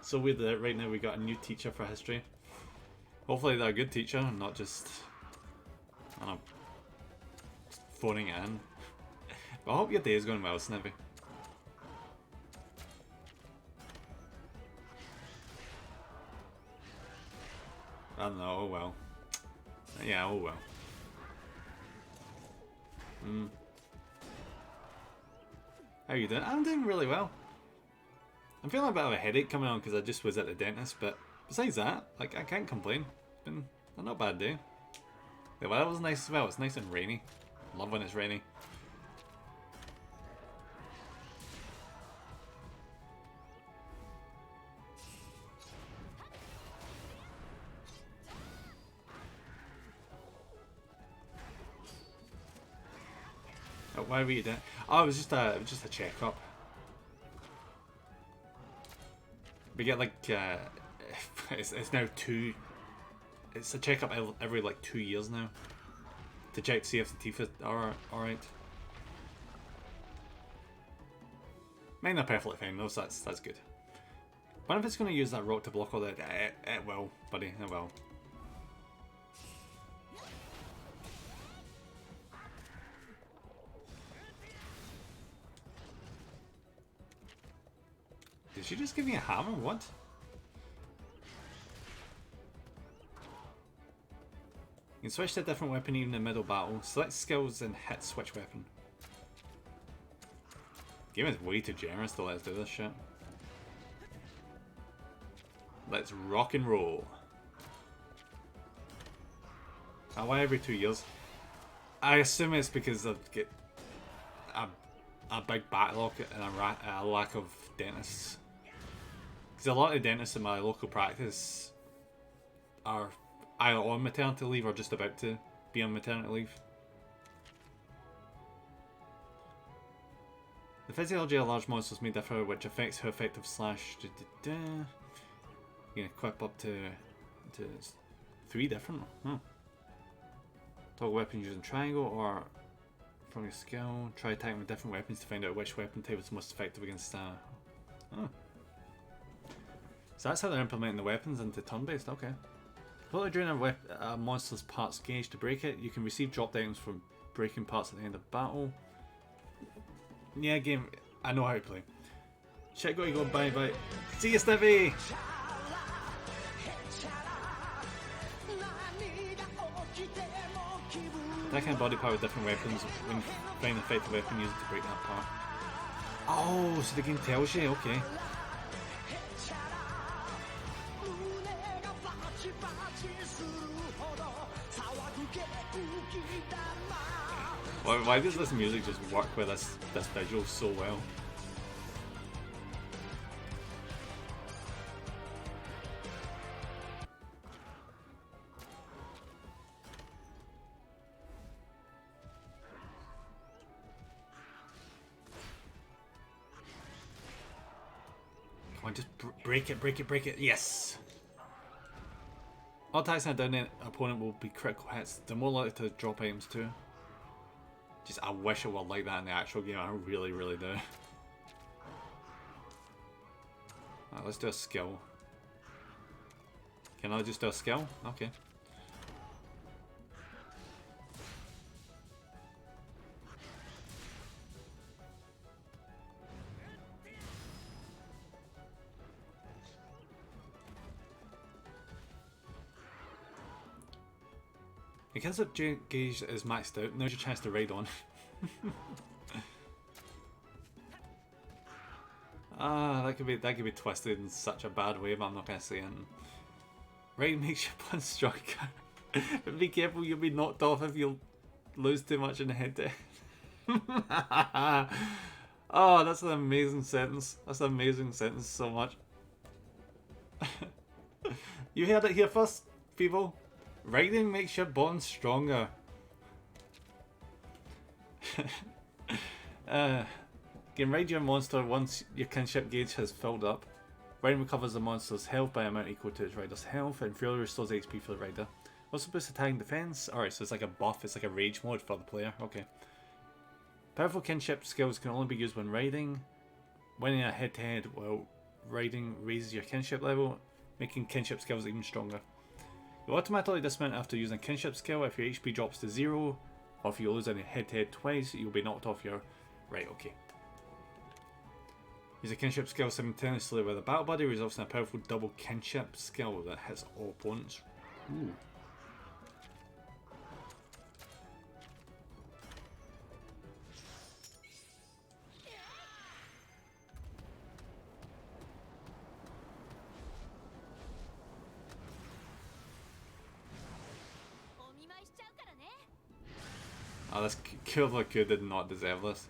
so weird that right now we got a new teacher for history. Hopefully they're a good teacher, not just, I don't know, just phoning it in. But I hope your day is going well, Snivy. I don't know, oh well. Yeah, oh well. How are you doing? I'm doing really well. I'm feeling a bit of a headache coming on because I just was at the dentist, but besides that, like, I can't complain. It's been a not bad day. The weather was nice as well. It's nice and rainy. Love when it's rainy. Oh, why were you doing? Oh, it was just a checkup. We get like it's now two. It's a checkup every like 2 years now to check to see if the teeth are alright. Mine are perfectly fine though, so that's good. But if it's going to use that rock to block all that, it will, buddy. It will. Did she just give me a hammer? What? You can switch to a different weapon even in middle battle. Select skills and hit switch weapon. Game is way too generous to let us do this shit. Let's rock and roll. Why every 2 years? I assume it's because I get a big backlog and a lack of dentists. Because a lot of dentists in my local practice are either on maternity leave or just about to be on maternity leave. The physiology of large monsters may differ, which affects how effective slash. You can equip up to 3 different. Toggle weapons using triangle or from your skill. Try attacking with different weapons to find out which weapon type is most effective against. So that's how they're implementing the weapons into turn-based. Okay. While drain a monster's parts gauge to break it, you can receive dropped items from breaking parts at the end of battle. Yeah, game. I know how to play. Check what you go. Bye bye. See you, Stevie. Attacking a body part with different weapons when find an effective weapon used to break that part. Oh, so the game tells you, okay. Why does this music just work with this visual so well? Come on, just break it, break it, break it. Yes! All attacks on a down opponent will be critical hits. They're more likely to drop items too. Just, I wish it were like that in the actual game. I really, really do. Alright, let's do a skill. Can I just do a skill? Okay. Your Kinship gauge is maxed out. Now's your chance to raid on. That could be twisted in such a bad way, but I'm not gonna say it. Raid makes your pun stronger. But be careful, you'll be knocked off if you lose too much in the head to Oh, that's an amazing sentence. That's an amazing sentence so much. You heard it here first, people. Raiding makes your bond stronger. Can raid your monster once your kinship gauge has filled up. Raiding recovers the monster's health by an amount equal to its rider's health, and failure restores HP for the rider. Also boosts attack and defense. Alright, so it's like a buff, it's like a rage mode for the player. Okay. Powerful kinship skills can only be used when raiding. Winning a head-to-head while raiding raises your kinship level, making kinship skills even stronger. You automatically dismount after using a kinship skill if your HP drops to 0, or if you lose any head-to-head twice, you'll be knocked off your... Right, okay. Use a kinship skill simultaneously with a battle buddy, results in a powerful double kinship skill that hits all opponents. Ooh. Oh, this Kyoto did not deserve this.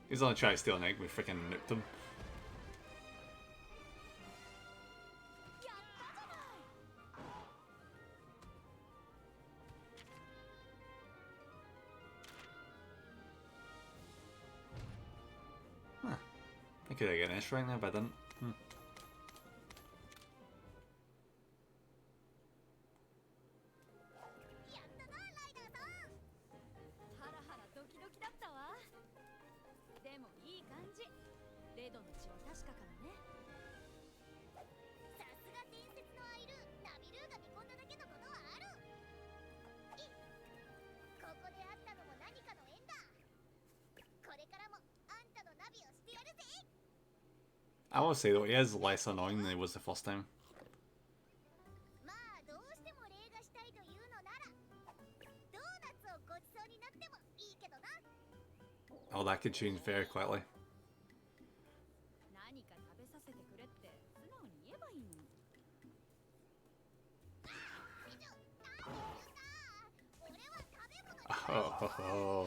He's only trying to steal an egg, we freaking nuked him. Huh. I could have got an S right now, but I didn't. I will say though, he is less annoying than he was the first time. Oh, that could change very quickly. Oh.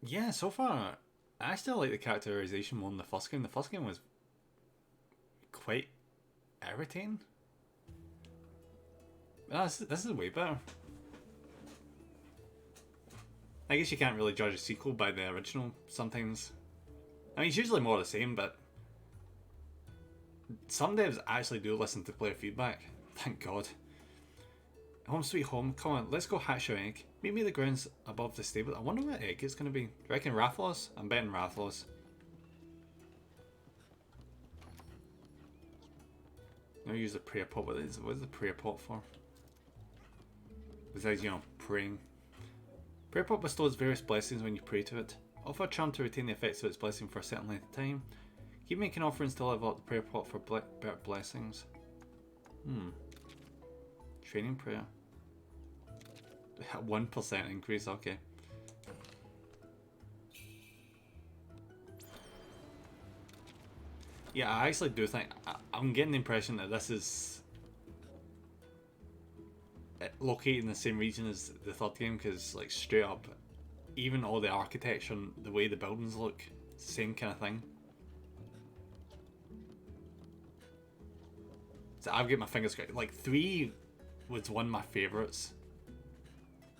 Yeah, so far, I still like the characterization more than the first game. The first game was quite irritating. This is way better. I guess you can't really judge a sequel by the original sometimes. I mean, it's usually more the same, but some devs actually do listen to player feedback. Thank God. Home sweet home. Come on, let's go hatch your egg. Meet me at the grounds above the stable. I wonder what egg it's going to be. Do you reckon Rathalos? I'm betting Rathalos. I'll use the prayer pot. What is the prayer pot for? Besides, you know, praying. Prayer pot bestows various blessings when you pray to it. Offer a charm to retain the effects of its blessing for a certain length of time. Keep making offerings to level up the prayer pot for better blessings. Training prayer. 1% increase, okay. Yeah, I actually do think... I'm getting the impression that this is located in the same region as the third game, because, like, straight up, even all the architecture and the way the buildings look, same kind of thing. So I've got my fingers crossed. Like, 3 was one of my favourites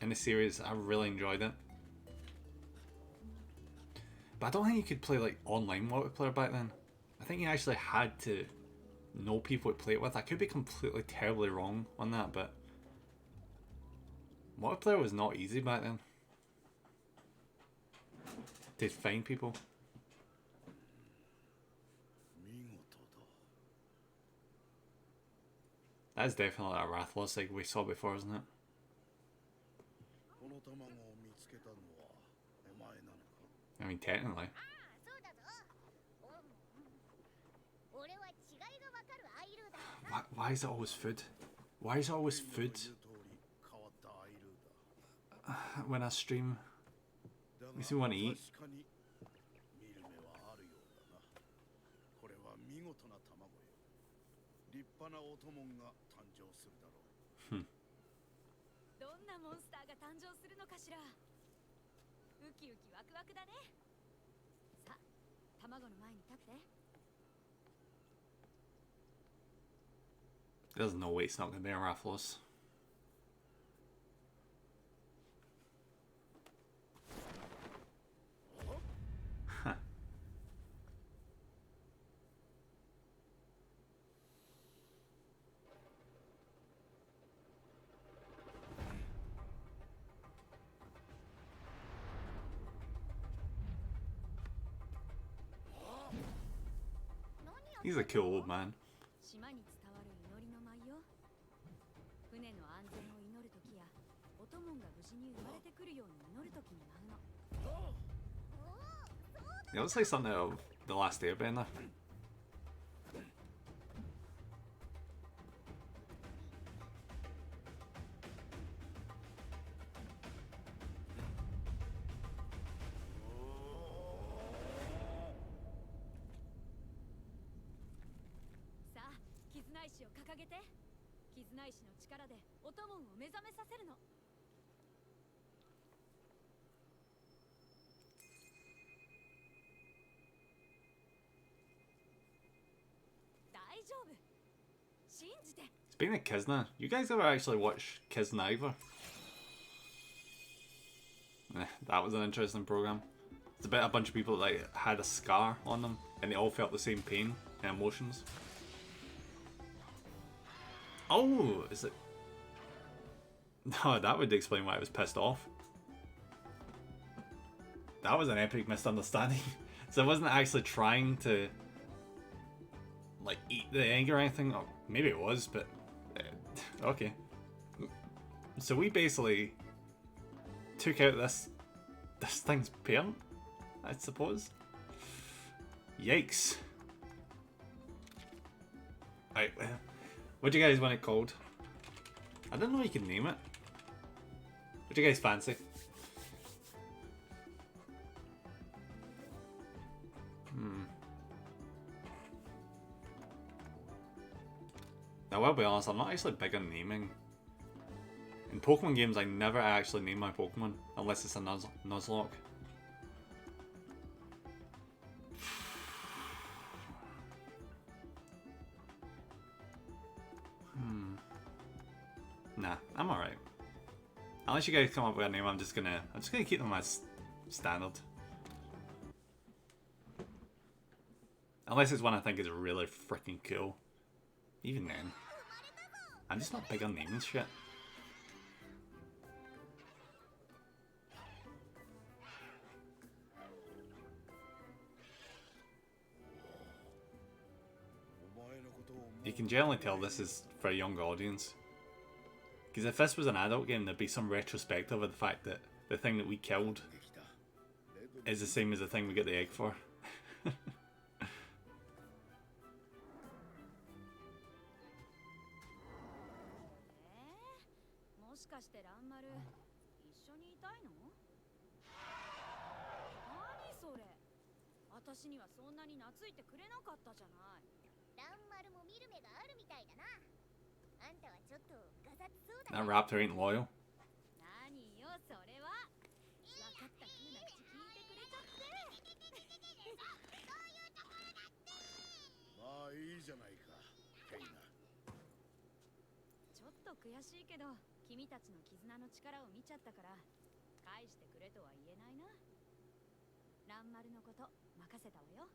in the series. I really enjoyed it. But I don't think you could play, like, online multiplayer back then. I think you actually had to know people to play it with. I could be completely terribly wrong on that, but multiplayer was not easy back then. To find people. That's definitely a Rathalos like we saw before, isn't it? I mean, technically. Why is it always food? Why is it always food when I stream? Makes me want to eat. There's no way it's not going to be a Rathalos. Huh. He's a cool old man. It looks like something out of The Last Airbender. Speaking of Kizna, you guys ever actually watch Kizna either? That was an interesting program. It's about a bunch of people that like, had a scar on them and they all felt the same pain and emotions. Oh, is it? No, that would explain why I was pissed off. That was an epic misunderstanding. So I wasn't actually trying to like eat the egg or anything. Or maybe it was, but okay. So we basically took out this thing's parent, I suppose. Yikes. Right, what do you guys want it called? I don't know you can name it. What do you guys fancy? Now, I'll be honest, I'm not actually big on naming. In Pokemon games, I never actually name my Pokemon, unless it's a Nuzlocke. Nah, I'm alright. Unless you guys come up with a name, I'm just gonna keep them as standard. Unless it's one I think is really freaking cool. Even then, I'm just not big on naming shit. you can generally tell this is for a younger audience. Because if this was an adult game, there'd be some retrospective of the fact that the thing that we killed is the same as the thing we get the egg for. もしかしてランマル一緒にいたいの？何それ？私にはそんなに懐いてくれなかったじゃない。ランマルも見る目があるみたいだな。あんたはちょっとガサツそうだ That ね。 raptor ain't loyal. 何よそれは。分かった風な口聞いてくれちゃって。まあいいじゃないか、ケイナ。ちょっと悔しいけど、君たちの絆の力を見ちゃったから、返してくれとは言えないな。ランマルのこと任せたわよ。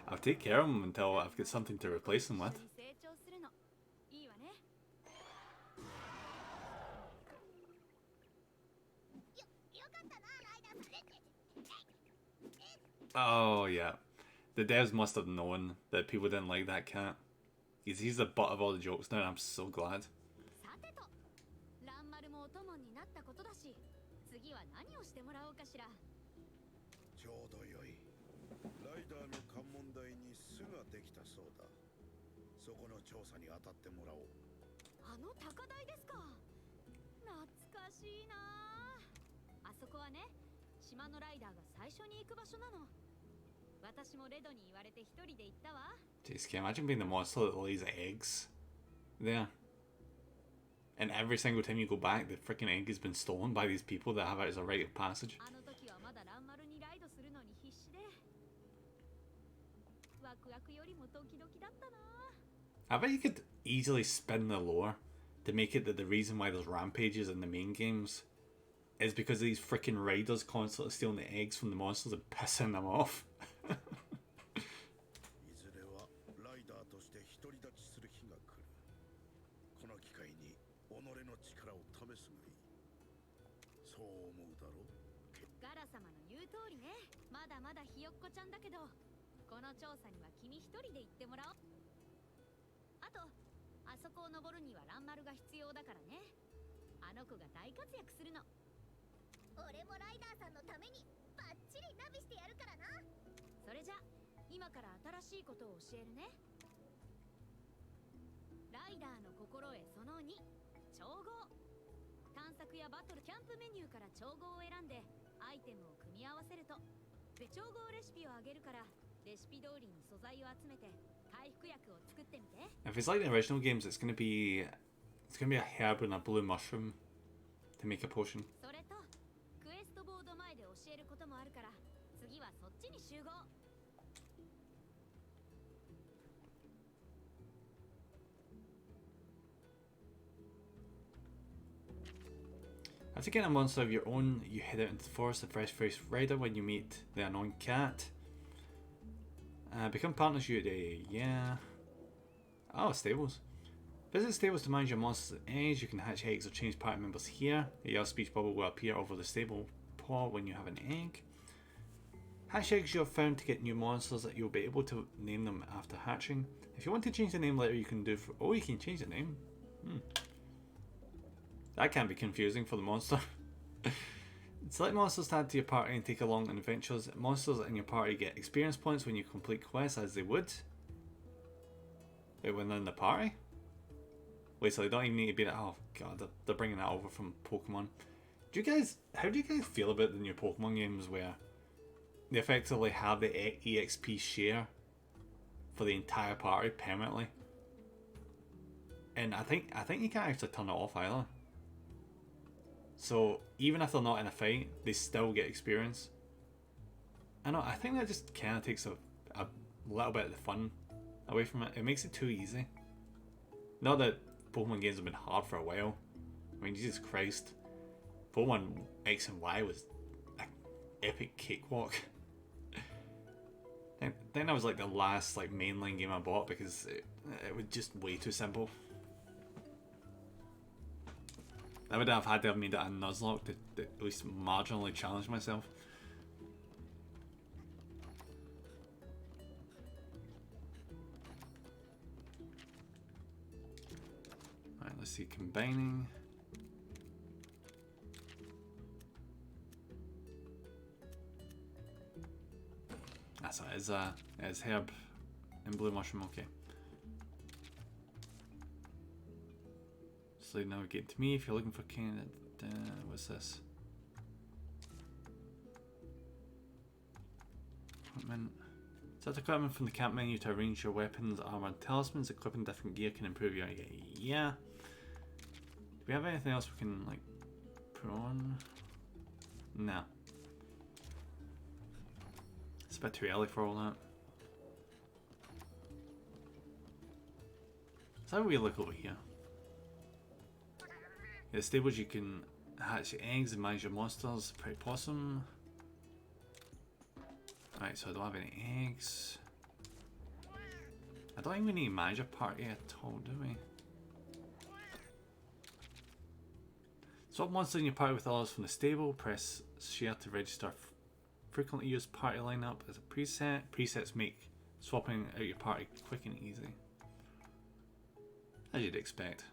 I'll take care of him until I've got something to replace him with. 一緒に成長するの。いいわね。よかったな、ライダーさん。 Oh, yeah. The devs must have known that people didn't like that cat. He's the butt of all the jokes now, and I'm so glad. さてと、ランマルもお供になったことだし、次は何をしてもらおうかしら。ちょうどよい。ライダーの関門台に巣ができたそうだ。そこの調査に当たってもらおう。あの高台ですか。懐かしいなあ。あそこはね、島のライダーが最初に行く場所なの。私もレドに言われて一人で行ったわ。Jeez, can you imagine being the monster that lays eggs there? And every single time you go back, the freaking egg has been stolen by these people that have it as a rite of passage. あの時はまだランマルにライドするのに必死で、ワクワクよりもドキドキだったな。 I bet you could easily spin the lore to make it that the reason why there's rampages in the main games is because of these freaking riders constantly stealing the eggs from the monsters and pissing them off. いずれはライダーとして独り立ちする日が来る。この機会に己の力を試すがいい。そう思うだろう。ガラ様の言う通りね。まだまだひよっこちゃんだけど、この調査には君一人で行ってもらおう。あと、あそこを登るにはランマルが必要だからね。あの子が大活躍するの。俺もライダーさんのためにバッチリナビしてやるからな。それじゃ、今から新しいことを教えるね。ライダーの心得その2、調合。探索やバトル、キャンプメニューから調合を選んでアイテムを組み合わせると調合レシピをあげるから、レシピ通りに素材を集めて回復薬を作ってみて。 If it's like the original games, it's gonna be a herb and a blue mushroom to make a potion. それとクエストボード前で教えることもあるから、次はそっちに集合。 After getting a monster of your own, you head out into the forest of fresh-faced rider when you meet the annoying cat. Become partners you today, yeah. Oh, stables. Visit stables to manage your monsters' eggs. You can hatch eggs or change party members here. A yellow speech bubble will appear over the stable paw when you have an egg. Hatch eggs you have found to get new monsters that you'll be able to name them after hatching. If you want to change the name later, you can do for... Oh, you can change the name. That can be confusing for the monster. Select monsters to add to your party and take along on adventures. Monsters in your party get experience points when you complete quests, as they would. Wait, when they're in the party? Wait, so they don't even need to be like, oh god, they're bringing that over from Pokemon. How do you guys feel about the new Pokemon games where they effectively have the EXP share for the entire party permanently? And I think you can't actually turn it off either. So even if they're not in a fight, they still get experience. I think that just kind of takes a little bit of the fun away from it. It makes it too easy. Not that Pokemon games have been hard for a while. I mean, Jesus Christ. Pokemon X and Y was an epic cakewalk. I think that was like the last like mainline game I bought because it was just way too simple. I would have had to have made it a Nuzlocke to at least marginally challenge myself. obviously combining. That's it, is herb and blue mushroom, okay. So navigate to me if you're looking for candidate. What's this? Equipment. Set equipment from the camp menu to arrange your weapons, armor, and talismans. Equipping different gear can improve your. Yeah. Do we have anything else we can like put on? No. It's a bit too early for all that. Let's have a wee look over here. Yeah, the stables you can hatch your eggs and manage your monsters. Pretty possum. Right, so I don't have any eggs. I don't think we need to manage a party at all, do we? Swap monsters in your party with others from the stable. Press share to register frequently used party lineup as a preset. Presets make swapping out your party quick and easy. As you'd expect.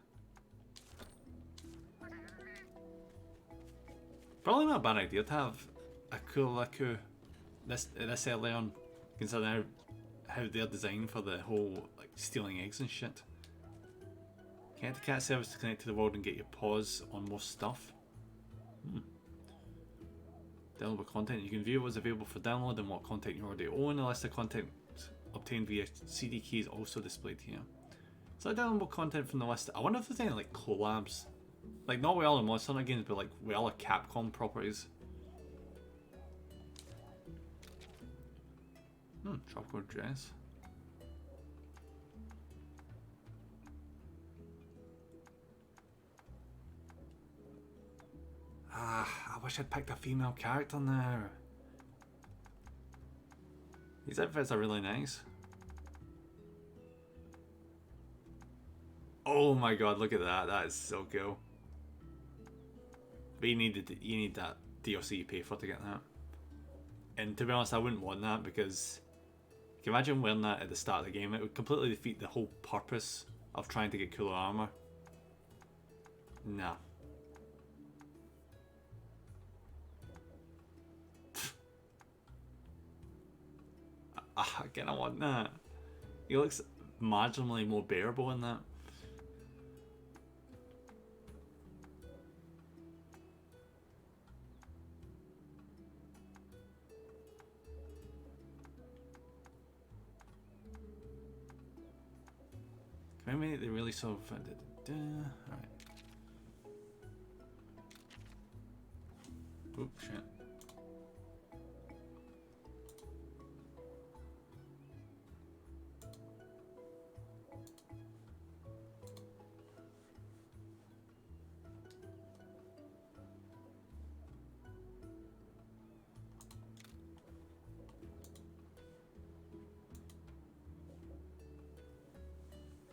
Probably not a bad idea to have a Kulaku this early on, considering how they're designed for the whole like stealing eggs and shit. Connect the cat service to connect to the world and get your paws on most stuff. Downloadable content. You can view what's available for download and what content you already own. A list of content obtained via CD key is also displayed here. So downloadable content from the list. I wonder if there's any like collabs. Like not with all the Monster Hunter games, but like with all the Capcom properties. Tropical dress. I wish I'd picked a female character now. These outfits are really nice. Oh my god, look at that. That is so cool. But you need that DLC you pay for to get that. And to be honest, I wouldn't want that because can you imagine wearing that at the start of the game? It would completely defeat the whole purpose of trying to get cooler armor. Nah. Again, I want that. He looks marginally more bearable in that. Can we make the really so alright. Oop, shit.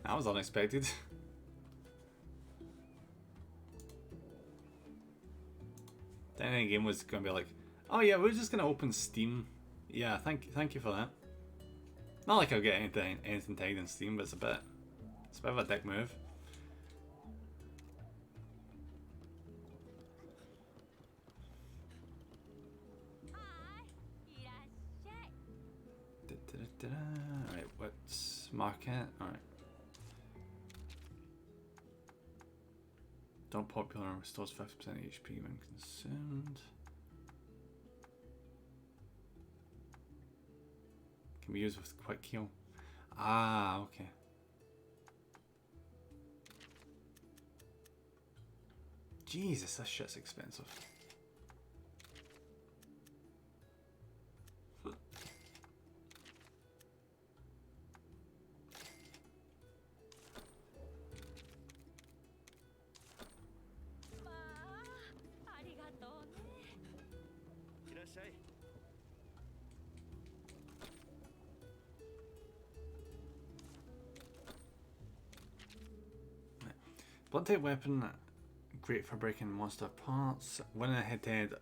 That was unexpected. Then the game was gonna be like, oh yeah, we're just gonna open Steam. Yeah, thank you for that. Not like I'll get anything tagged in Steam, but it's a bit of a dick move. Alright, what's market? Alright. Don't popular and restores 50% HP when consumed. Can be used with quick heal. Ah, okay. Jesus, that shit's expensive. Blunt type weapon, great for breaking monster parts. Winning a head-to-head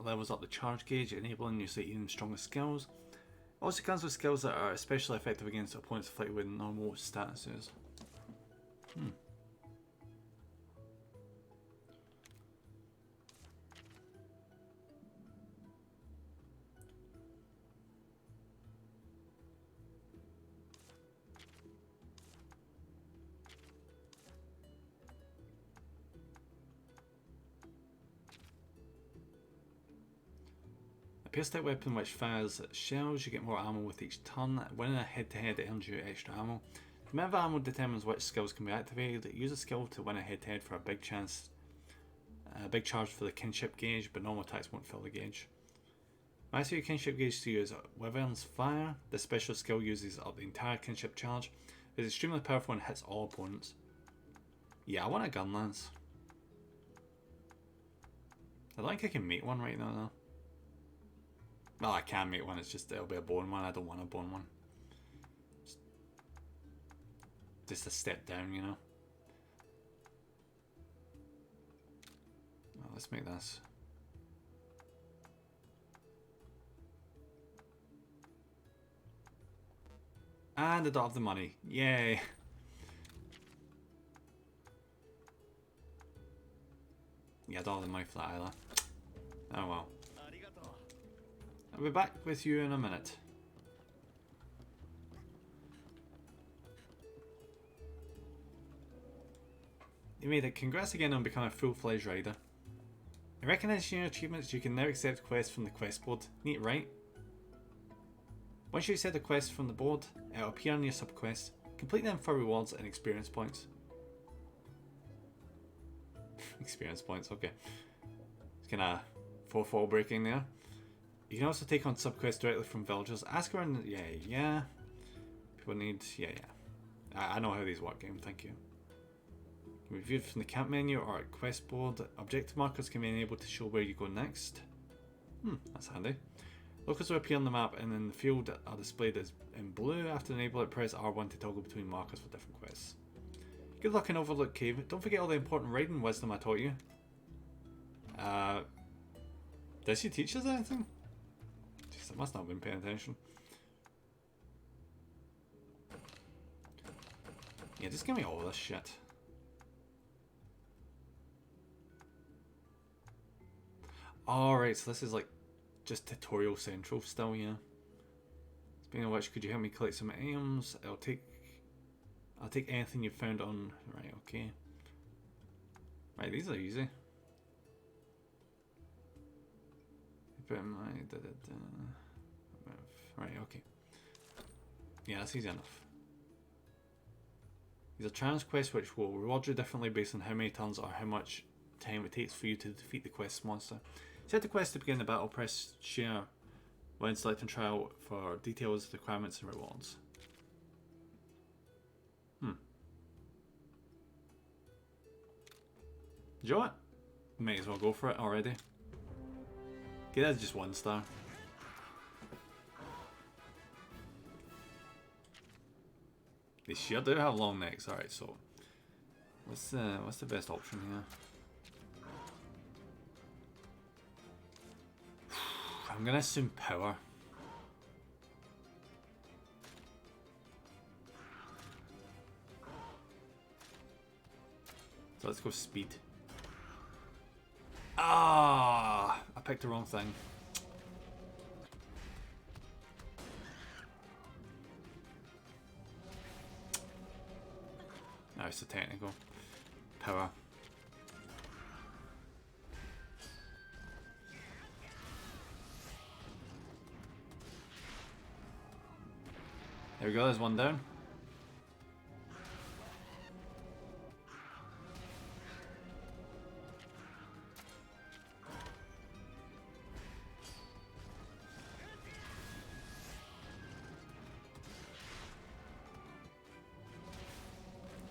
levels up the charge gauge, enabling you to even stronger skills. Also comes with skills that are especially effective against opponents afflicted with normal statuses. Pierce-type weapon which fires shells. You get more ammo with each turn. Winning a head-to-head earns you extra ammo. The amount of ammo determines which skills can be activated. Use a skill to win a head-to-head for a big chance. A big charge for the kinship gauge, but normal attacks won't fill the gauge. Max your kinship gauge to use Wyvern's Fire. This special skill uses up the entire kinship charge. It is extremely powerful and hits all opponents. Yeah, I want a gun lance. I don't think I can make one right now though. Well, I can make one, it's just it'll be a bone one. I don't want a bone one. Just a step down, you know. Well, let's make this. And I don't have the money. Yay. Yeah, I don't have the money for that either. Oh well. I'll be back with you in a minute. You made it. Congrats again on becoming a full-fledged rider. In recognition of your achievements, you can now accept quests from the quest board. Neat, right? Once you accept a quest from the board, it will appear on your subquest. Complete them for rewards and experience points. Experience points, okay. It's kind of fourth-wall breaking there. You can also take on subquests directly from villagers. Ask around, yeah. People need, yeah. I know how these work, game, thank you. Can be viewed from the camp menu or at quest board. Objective markers can be enabled to show where you go next. That's handy. Locals will appear on the map and in the field are displayed as in blue. After enable it, press R1 to toggle between markers for different quests. Good luck in Overlook Cave. Don't forget all the important riding wisdom I taught you. Did she teach us anything? Jeez, I must not have been paying attention. Yeah, just give me all this shit. Alright, so this is like just tutorial central still, yeah. Speaking of which, could you help me collect some items? I'll take anything you found on. Right, okay. Right, these are easy. Put in my right, okay. Yeah, that's easy enough. These are challenge quests which will reward you differently based on how many turns or how much time it takes for you to defeat the quest monster. Set the quest to begin the battle, press share when selecting trial for details, requirements and rewards. Do you know what? May as well go for it already. Okay, that's just 1 star. They sure do have long necks. Alright, so what's the best option here? I'm gonna assume power. So let's go speed. Ah, I picked the wrong thing. No, it's the technical. Power. There we go, there's one down.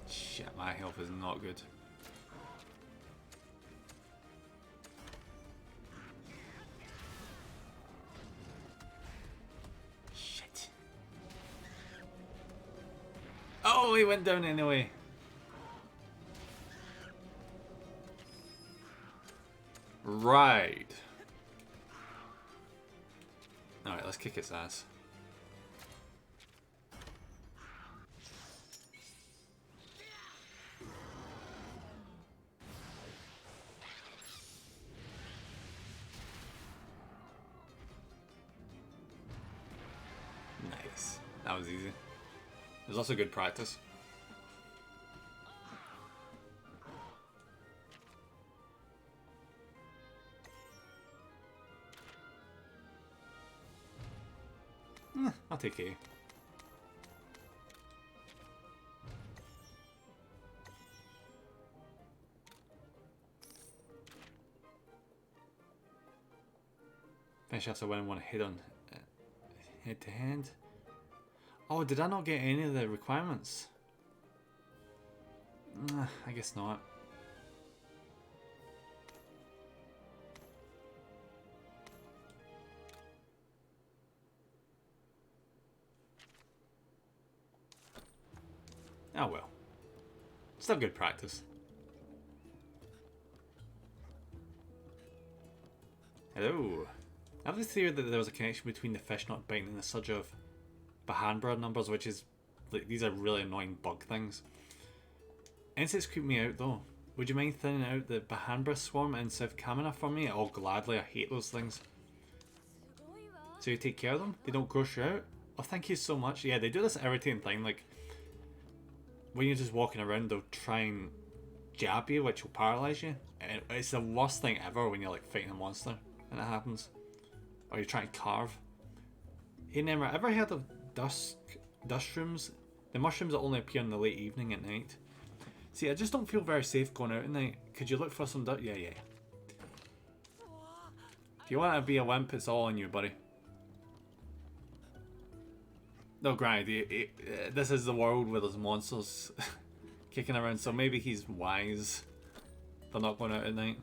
Shit, my health is not good. Shit. Oh, he went down anyway. Right. Alright, let's kick its ass. Nice. That was easy. It was also good practice. I'll take A. Finish after winning one head on head to head. Oh, did I not get any of the requirements? I guess not. Oh well. Still good practice. Hello. I have the theory that there was a connection between the fish not biting and the surge of Bahanbra numbers, which is like these are really annoying bug things. Insects creep me out though. Would you mind thinning out the Bahanbra swarm in South Kamina for me? Oh, gladly. I hate those things. So you take care of them? They don't gross you out? Oh, thank you so much. Yeah, they do this irritating thing. Like, when you're just walking around, they'll try and jab you, which will paralyze you. And it's the worst thing ever when you're like fighting a monster and it happens. Or you're trying to carve. Hey Nemra, ever heard of dust shrooms? The mushrooms that only appear in the late evening at night. See, I just don't feel very safe going out at night. Could you look for some dust? Yeah. If you want to be a wimp, it's all on you, buddy. No, granted, this is the world where there's monsters kicking around, so maybe he's wise for not going out at night.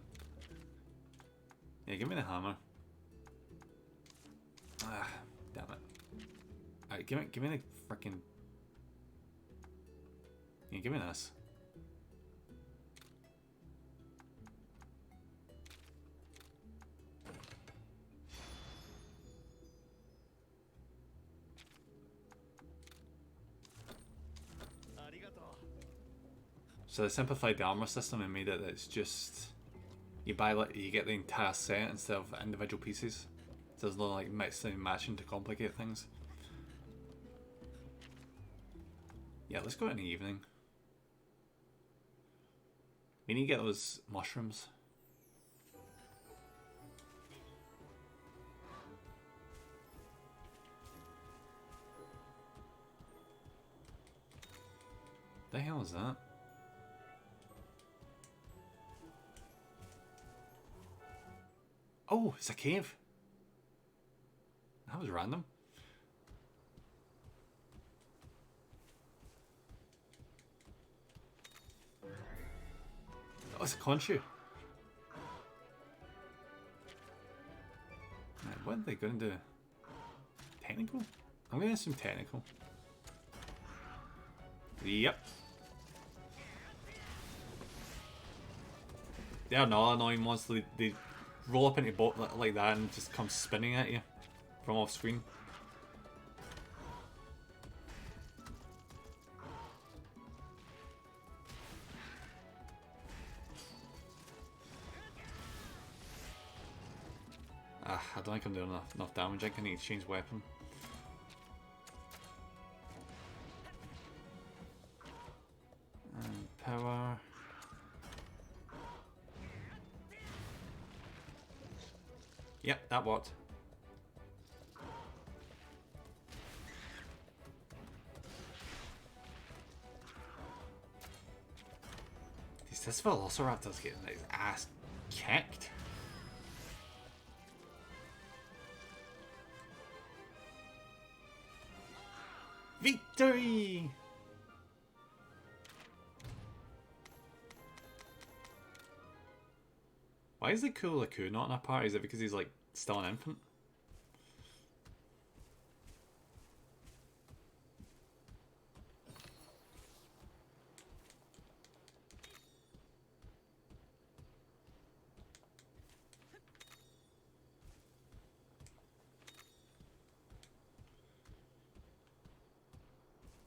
Yeah, give me the hammer. Ah, damn it. Alright, give me the freaking. Yeah, give me this. So they simplified the armor system and made it that it's just you get the entire set instead of individual pieces. So there's no like mixing and matching to complicate things. Yeah, let's go out in the evening. We need to get those mushrooms. The hell is that? Oh, it's a cave. That was random. Oh, it's a Khonshu. Man, what are they going to do? Technical? I'm going to assume technical. Yep. They're not annoying monsters. They roll up into a boat like that and just come spinning at you from off screen. I don't think I'm doing enough damage. I think I need to change weapon. And power. Yep, that worked. This Velociraptor's getting his ass kicked. Victory! Why is the Cool Laku not in a party? Is it because he's like still an infant?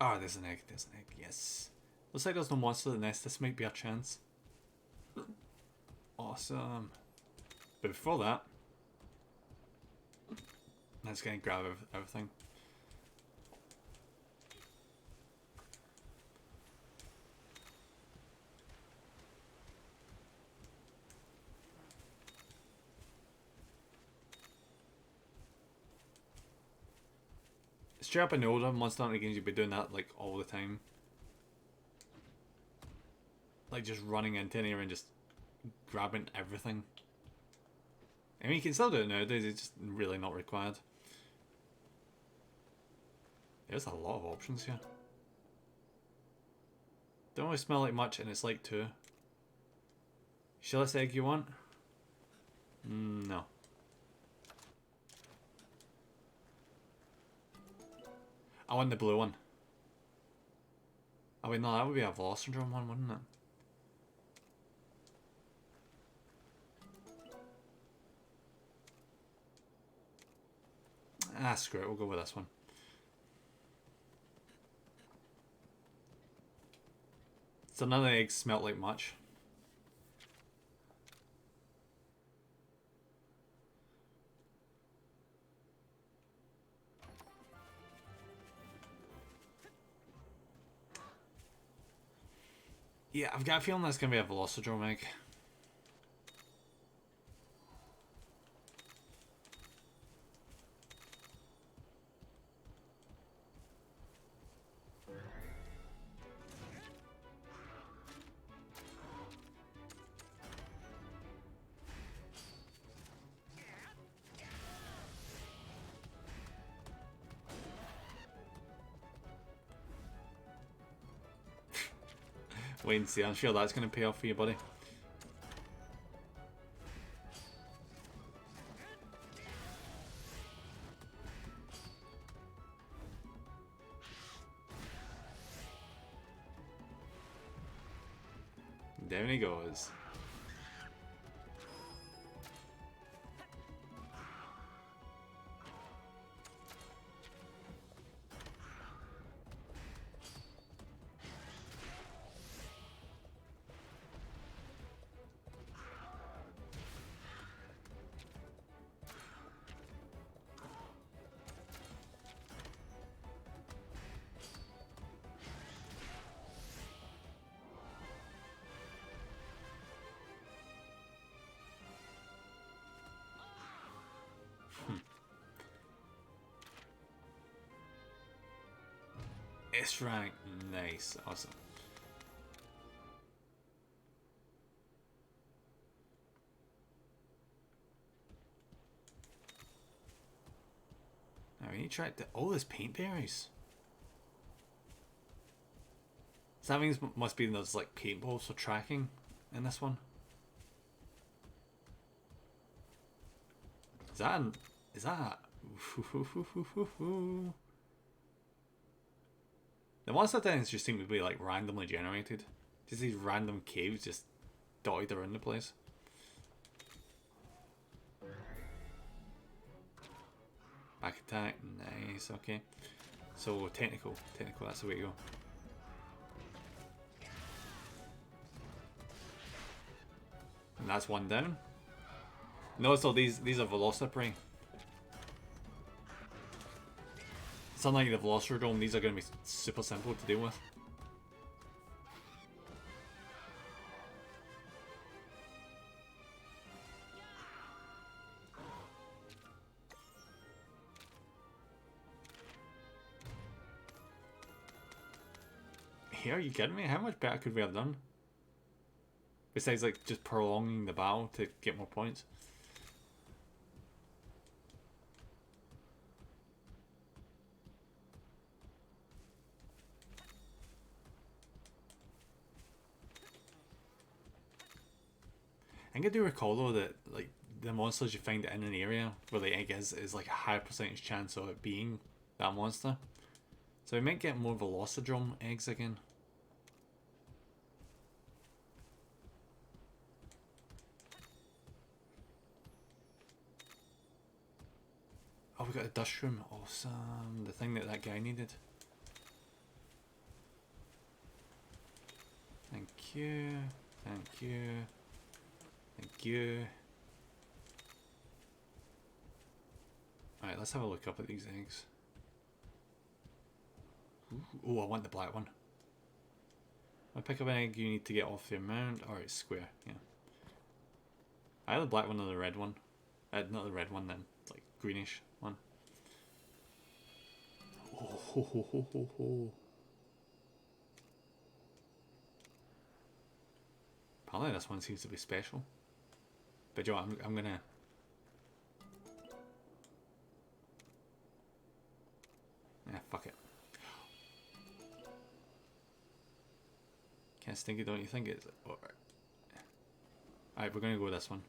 Ah, there's an egg, yes. Looks like there's no monster in the nest, this might be our chance. Awesome. But before that, let's go and grab everything. straight up in the older Monster Hunter games, you'd be doing that like all the time. Like just running into an area and just grabbing everything. I mean, you can still do it nowadays, it's just really not required. There's a lot of options here. Don't really smell like much, and it's like 2. Shillus egg you want? No. I want the blue one. Oh wait, no, that would be a Velocidrome one, wouldn't it? Ah, screw it, we'll go with this one. So none of the eggs smelt like much. Yeah, I've got a feeling that's going to be a Velocidrome egg. Wait and see, I'm sure that's going to pay off for you, buddy. Down he goes. S rank, nice, awesome. Now we need to try to. Oh, there's paint berries. So that means must be those like paintballs for tracking in this one. Is that? Is that? The monster things just seem to be like randomly generated. Just these random caves just dotted around the place. Back attack, nice, okay. So technical, that's the way to go. And that's one down. No, so these are Velocipray. It's unlike the Velocidrome, these are going to be super simple to deal with. Here, are you kidding me? How much better could we have done? Besides, like, just prolonging the battle to get more points. I think I do recall though that like the monsters you find in an area where the egg is like a high percentage chance of it being that monster. So we might get more Velocidrome eggs again. Oh, we got a dust room. Awesome. The thing that guy needed. Thank you. Thank you. Thank you. Alright, let's have a look up at these eggs. Oh, I want the black one. When I pick up an egg, you need to get off the mount. Or it's square, yeah. Either the black one or the red one. Not the red one then. It's like greenish one. ho, ho, ho, ho, ho. Apparently this one seems to be special. But you know what, I'm gonna... Yeah, fuck it. Kinda stinky, don't you think it's... Alright, we're gonna go with this one.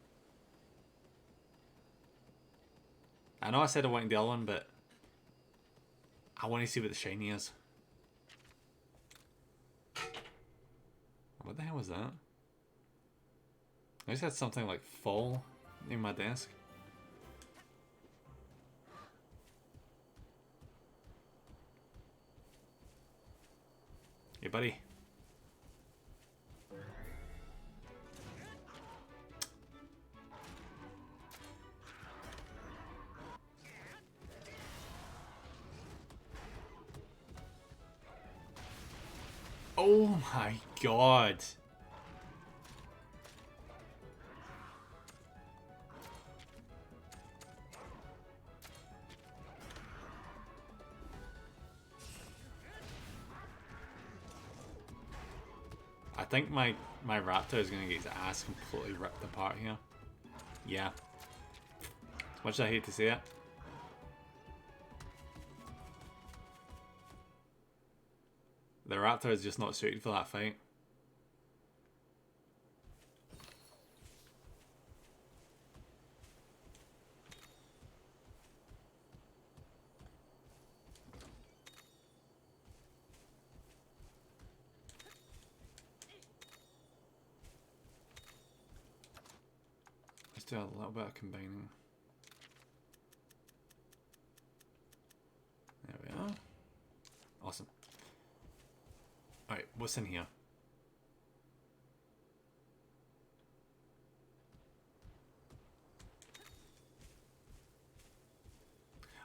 I know I said I wanted the other one, but I want to see what the shiny is. What the hell was that? I just had something like fall in my desk. Hey, buddy. Oh my god. I think my raptor is gonna get his ass completely ripped apart here. Yeah. As much as I hate to say it. The raptor is just not suited for that fight. Let's do a little bit of combining. There we are. Awesome. Alright, what's in here?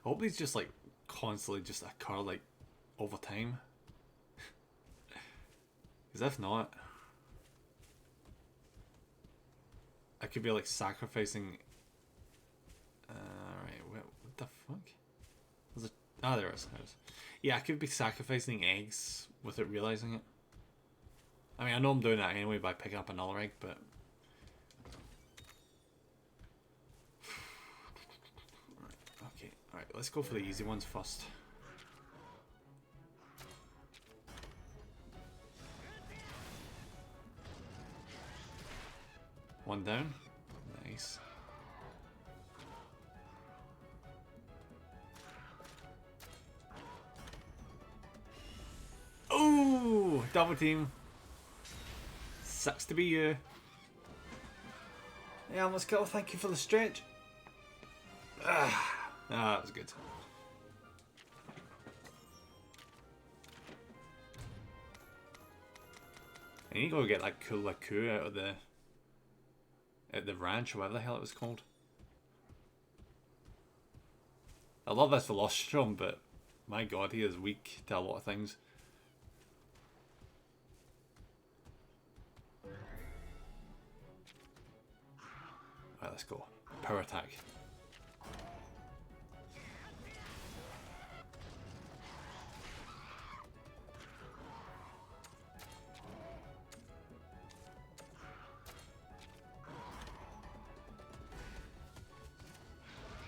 I hope these just like constantly just occur like over time. Because if not, I could be like sacrificing. Right, what the fuck? There's a, ah, there is. Yeah, I could be sacrificing eggs without realizing it. I mean, I know I'm doing that anyway by picking up another egg, but... Okay, alright, let's go for the easy ones first. One down. Nice. Oh, double team. Sucks to be you. Yeah, let's go. Thank you for the stretch. That was good. I need to go get that cool Laku out of the ranch or whatever the hell it was called. I love this Velocitron, but my god, he is weak to a lot of things. Alright, let's go. Power attack.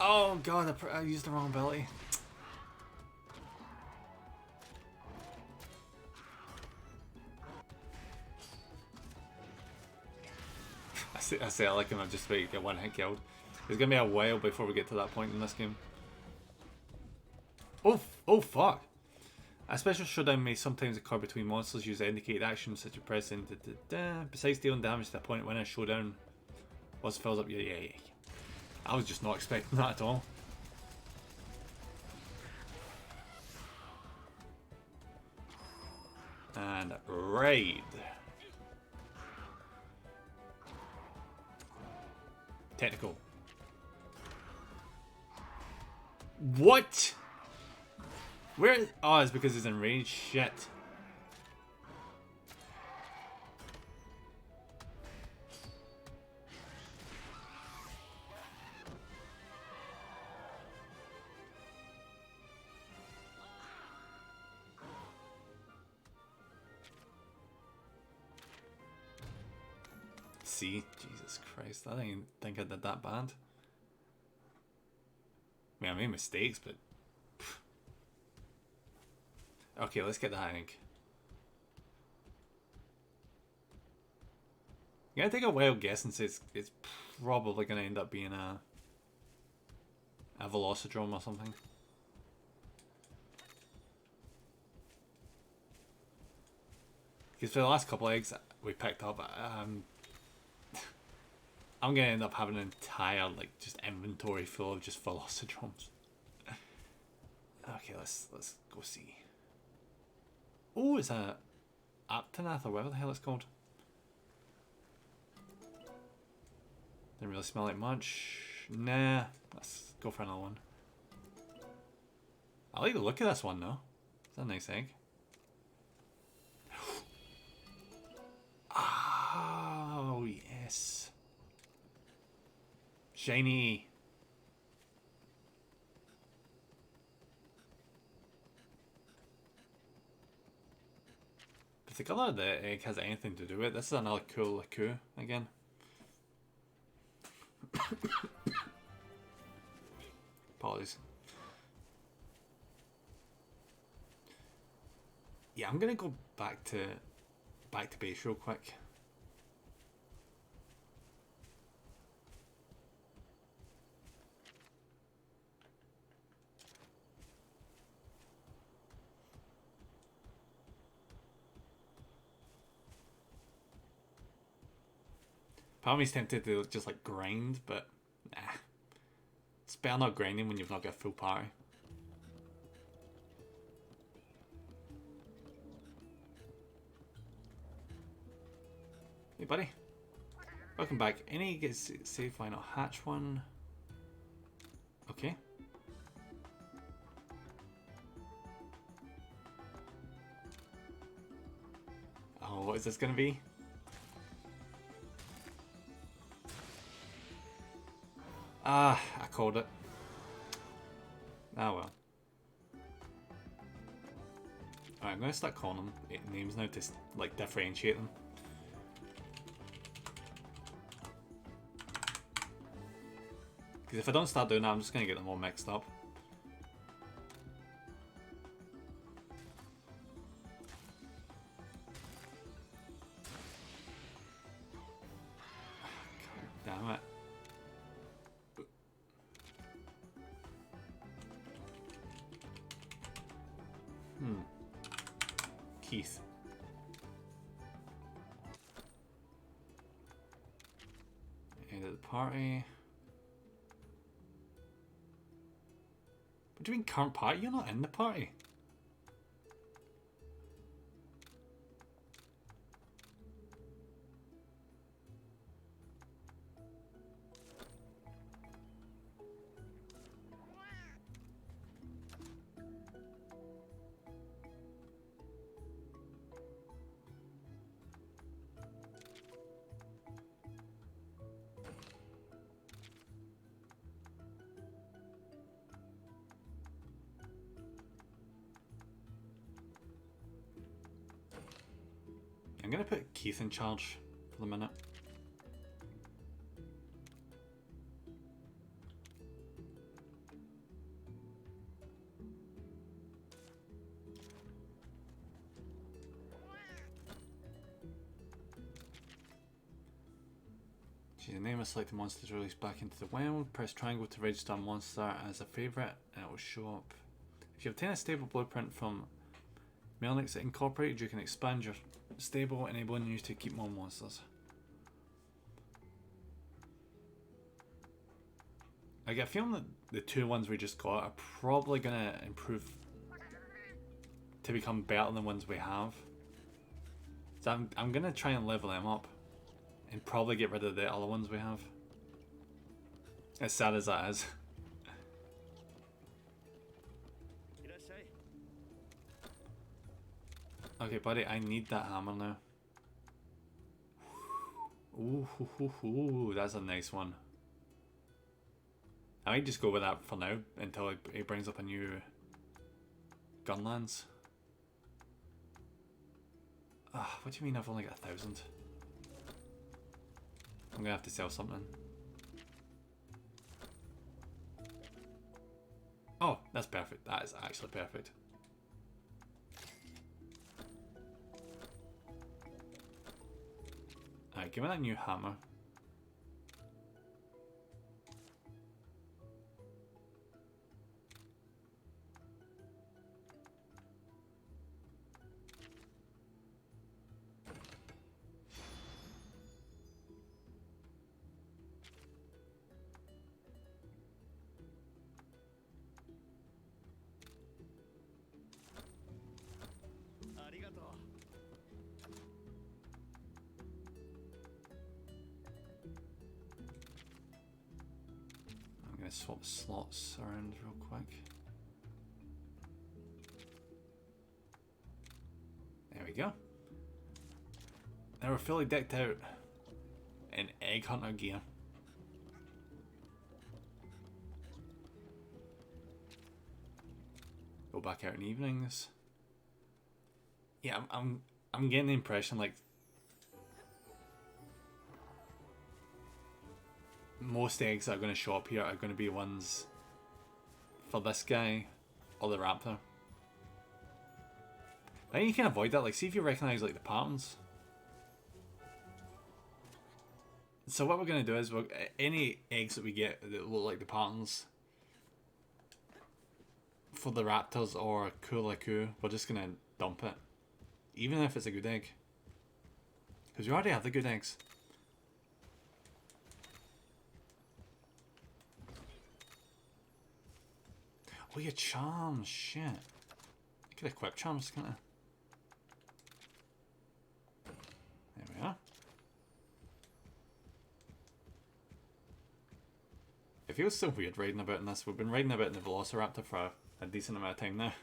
Oh god, I used the wrong ability. I say I like him, I'm just about to get one hit killed. It's gonna be a while before we get to that point in this game. Oh fuck! A special showdown may sometimes occur between monsters. Use indicated actions such as pressing besides dealing damage to the opponent when a showdown once fills up your yeah. I was just not expecting that at all. And raid. Technical. What? Where? Oh, it's because he's in range. Shit. C. Jesus Christ, I didn't think I did that bad. I mean, I made mistakes, but... Okay, let's get that, I think. I'm gonna take a wild guess and say it's probably gonna end up being a Velocidrome or something. Because for the last couple eggs we picked up, I'm gonna end up having an entire like just inventory full of just Velocidromes. Okay, let's go see. Oh, it's a Aptonath or whatever the hell it's called. Didn't really smell like much. Nah, let's go for another one. I like the look of this one though. It's a nice egg. Oh, yes. Shiny. If the colour of the egg has anything to do with it, this is another cool Laku again. Apologies. Yeah, I'm gonna go back to base real quick. Part of me's tempted to just like grind, but nah. It's better not grinding when you've not got a full party. Hey buddy, welcome back. Any gets safe, why not hatch one? Okay. Oh, what is this gonna be? Ah, I called it. Ah well. Alright, I'm gonna start calling them names now to like differentiate them. Because if I don't start doing that, I'm just gonna get them all mixed up. God damn it. Keith. End of the party. What do you mean current party? You're not in the party. I'm gonna put Keith in charge for the minute. Choose a name of selected monsters released back into the wild. Press triangle to register a monster as a favourite and it will show up. If you obtain a stable blueprint from Melnix Incorporated, you can expand your stable, enabling you to keep more monsters. I get a feeling that the two ones we just got are probably going to improve to become better than the ones we have. So I'm going to try and level them up and probably get rid of the other ones we have. As sad as that is. Okay, buddy, I need that hammer now. Ooh, that's a nice one. I might just go with that for now until it brings up a new Gunlands. What do you mean I've only got 1,000? I'm gonna have to sell something. Oh, that's perfect. That is actually perfect. Alright, give me that new hammer. I'm gonna swap the slots around real quick. There we go. Now we're fully decked out in Egg Hunter gear. Go back out in evenings. Yeah, I'm getting the impression like most eggs that are going to show up here are going to be ones for this guy or the raptor. I think you can avoid that. Like, see if you recognize like the patterns. So what we're going to do is any eggs that we get that look like the patterns for the raptors or Kulaku, we're just going to dump it. Even if it's a good egg. Because we already have the good eggs. Oh, your charms, shit. I could equip charms, can't I? There we are. It feels so weird riding about in this. We've been riding about in the Velociraptor for a decent amount of time now.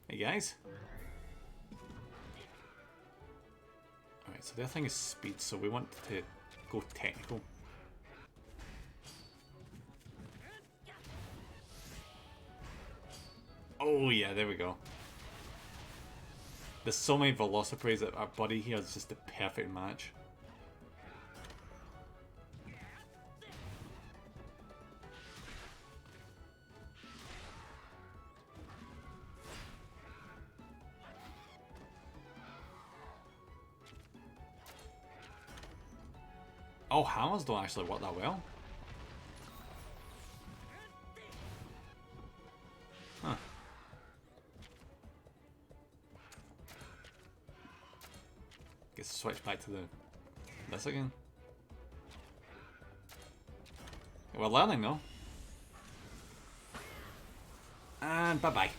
Hey guys. Alright, so their thing is speed, so we want to go technical. Oh yeah, there we go. There's so many Velociprays that our buddy here is just the perfect match. Oh, hammers don't actually work that well. Huh. Guess switch back to this again. We're learning though. And bye-bye.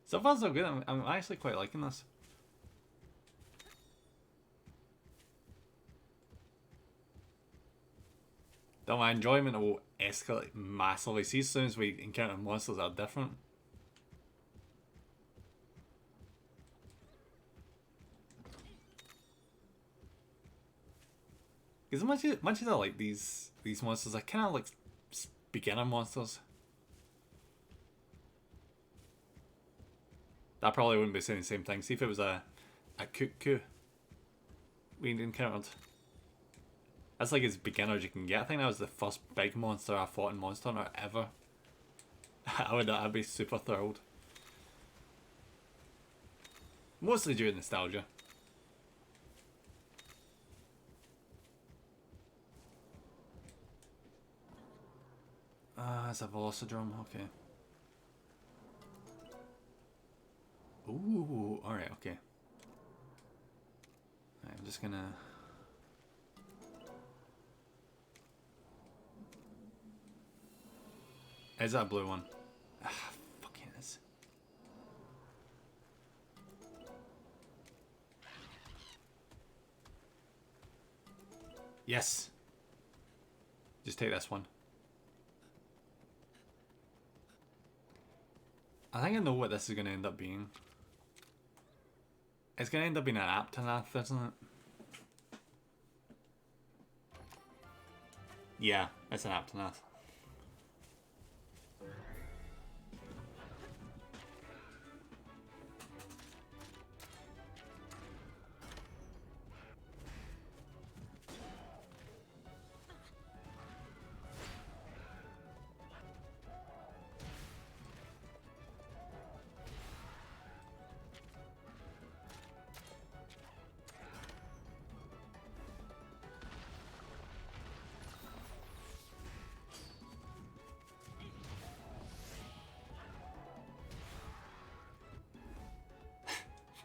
So far so good. I'm actually quite liking this. Though my enjoyment will escalate massively. See, as soon as we encounter monsters that are different. Because much as I like these monsters, I kind of like beginner monsters. That probably wouldn't be saying the same thing. See if it was a cuckoo we encountered. That's like as beginner as you can get. I think that was the first big monster I fought in Monster Hunter ever. I'd be super thrilled. Mostly due to nostalgia. It's a Velocidrome, okay. Ooh, alright, okay. Right, I'm just gonna... Is that a blue one? Ah, fucking is. Yes! Just take this one. I think I know what this is going to end up being. It's going to end up being an Aptonath, isn't it? Yeah, it's an Aptonath.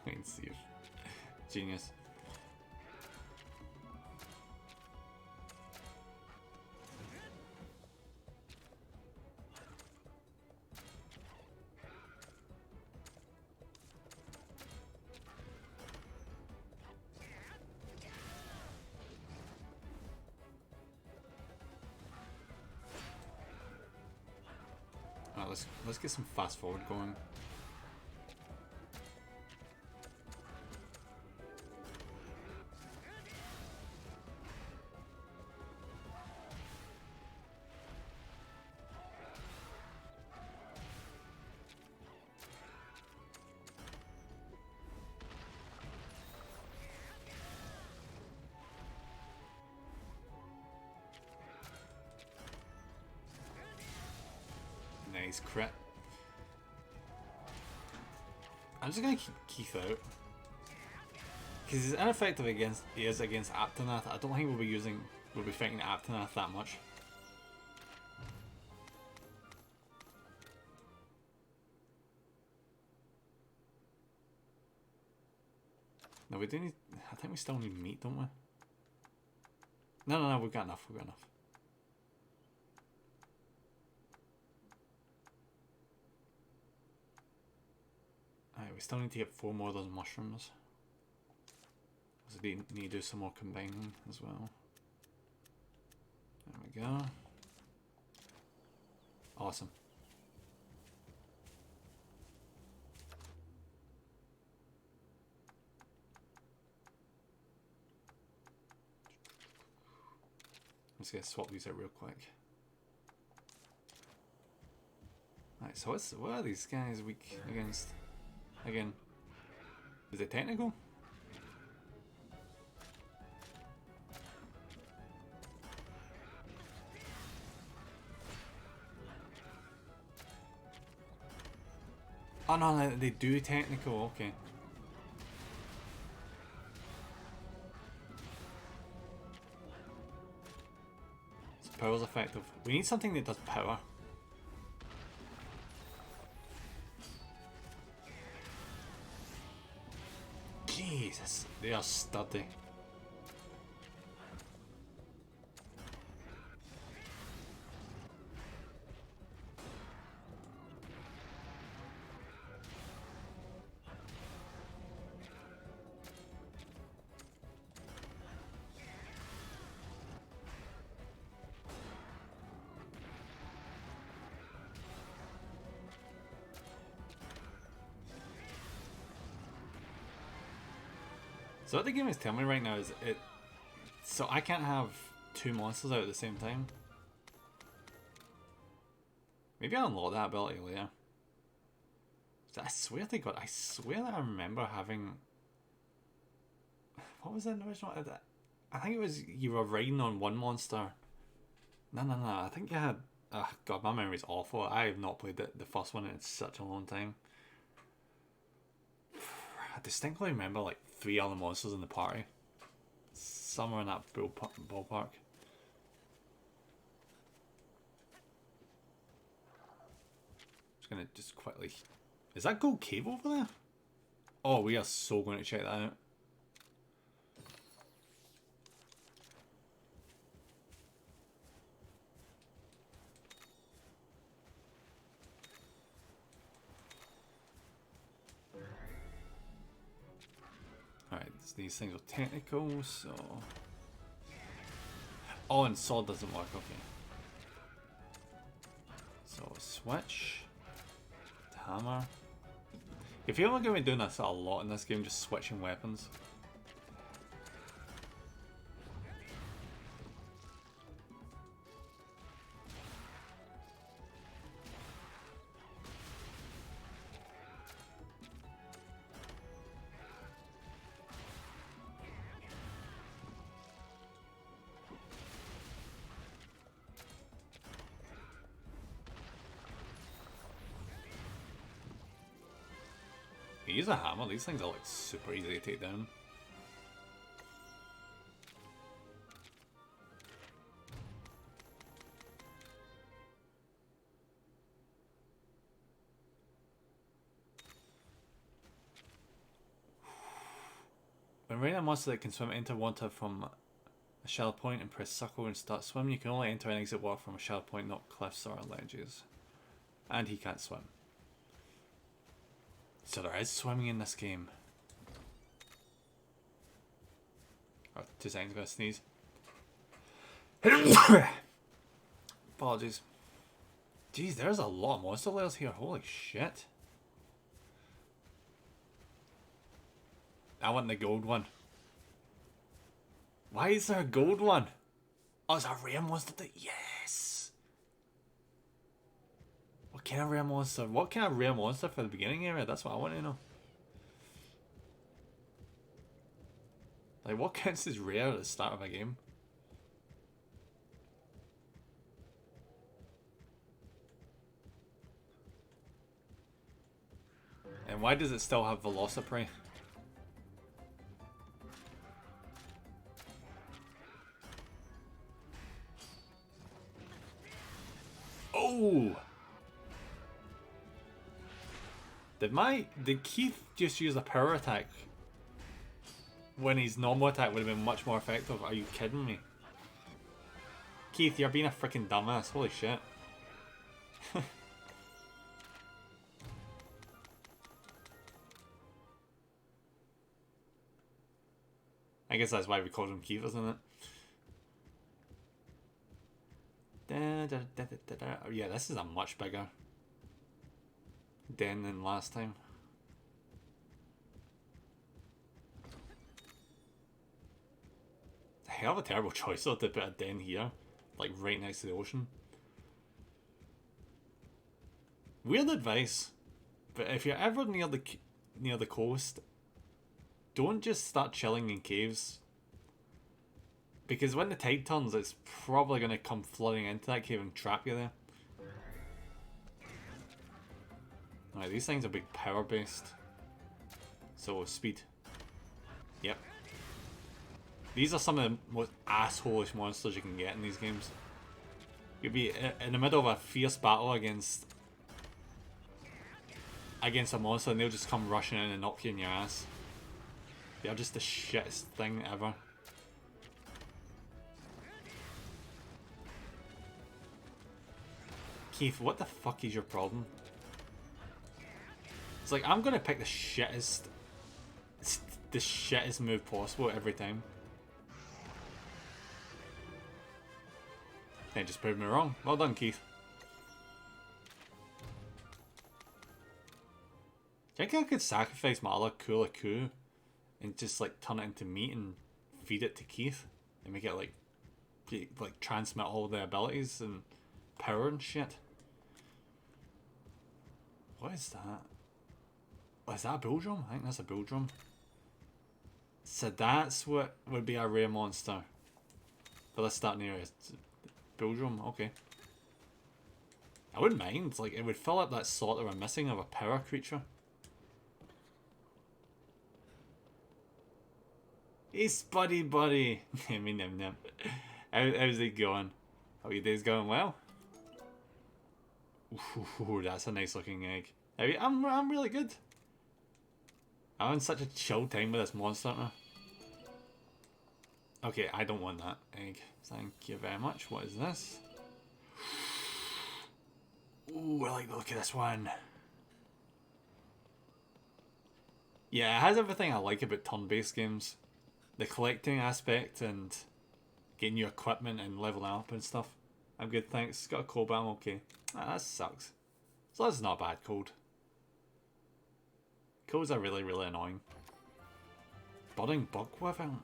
Wait and see. Genius. Alright, let's get some fast forward going. Nice crit. I'm just gonna keep Keith out because he's ineffective against Aptonath. I don't think we'll be fighting Aptonath that much. No, we do need. I think we still need meat, don't we? No, we've got enough. We've got enough. Alright, we still need to get 4 more of those mushrooms. So we need to do some more combining as well. There we go. Awesome. Let's get swap these out real quick. Right, so what are these guys weak against? Again, is it technical? Oh no, they do technical, okay. So power's effective. We need something that does power. Jesus, they are sturdy. So what the game is telling me right now is so I can't have 2 monsters out at the same time. Maybe I'll unlock that ability later. So I swear to God, I swear that I remember having... What was that original? I think it was you were riding on one monster. No. I think you had... Oh God, my memory's awful. I have not played the first one in such a long time. I distinctly remember like 3 other monsters in the party. Somewhere in that ballpark. Just gonna quickly... Is that gold cave over there? Oh, we are so going to check that out. Alright, these things are technical, so... Oh, and sword doesn't work, okay. So, switch. hammer. I feel like I'm going to be doing this a lot in this game, just switching weapons. Use a hammer, these things are like super easy to take down. When raiding a monster that can swim, enter water from a shallow point and press circle and start swimming. You can only enter and exit water from a shallow point, not cliffs or ledges. And he can't swim. So there is swimming in this game. Oh, 2 seconds, I'm gonna sneeze. Apologies. Jeez, there's a lot of monster layers here. Holy shit. I want the gold one. Why is there a gold one? Oh, it's a rare monster. Yes! What kind of rare monster? What kind of rare monster for the beginning area? That's what I want to know. Like, what counts as rare at the start of a game? And why does it still have Velocipray? Oh! Did Keith just use a power attack when his normal attack would have been much more effective? Are you kidding me? Keith, you're being a freaking dumbass. Holy shit. I guess that's why we called him Keith, isn't it? Oh, yeah, this is a much bigger den than last time. It's a hell of a terrible choice though to put a den here, like right next to the ocean. Weird advice, but if you're ever near the coast, don't just start chilling in caves. Because when the tide turns, it's probably going to come flooding into that cave and trap you there. Alright, these things are big power based. So, speed. Yep. These are some of the most assholish monsters you can get in these games. You'll be in the middle of a fierce battle against a monster and they'll just come rushing in and knock you in your ass. They're just the shittest thing ever. Keith, what the fuck is your problem? It's like, I'm gonna pick the shittest move possible every time. They just proved me wrong. Well done, Keith. Do you think I could sacrifice my other Kula and just like turn it into meat and feed it to Keith and make it like transmit all the abilities and power and shit? What is that? Oh, is that a bull drum? I think that's a bull drum. So that's what would be a rare monster for this starting area. Bull drum, okay. I wouldn't mind. Like, it would fill up that slot that we're missing of a power creature. Hey, buddy. How's it going? How your day's going well? Ooh, that's a nice looking egg. I'm really good. I'm having such a chill time with this monster now. Okay, I don't want that egg. Thank you very much. What is this? Ooh, I like the look of this one. Yeah, it has everything I like about turn-based games. The collecting aspect and getting new equipment and leveling up and stuff. I'm good, thanks. Got a cold, but I'm okay. Ah, that sucks. So that's not a bad cold. Codes are really, really annoying. Budding Buckweaving.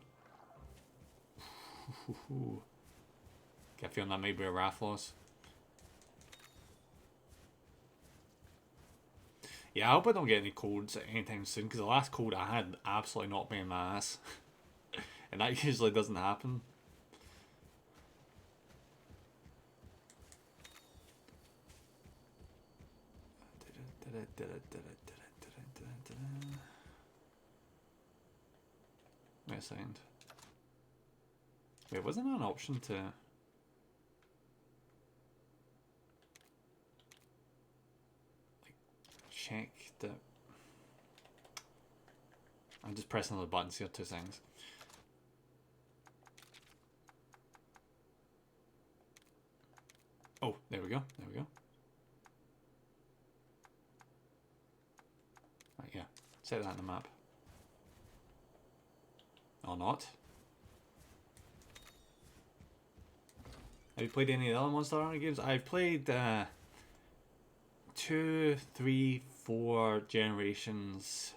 Get a feeling that might be a Rathlos. Yeah, I hope I don't get any codes anytime soon, because the last code I had absolutely knocked me in my ass. And that usually doesn't happen. Wait a second. Wait, wasn't there an option to... check the... I'm just pressing the buttons here, 2 seconds. Oh, there we go, there we go. Right, yeah, set that on the map. Or not. Have you played any of the other Monster Hunter games? I've played 2, 3, 4 Generations,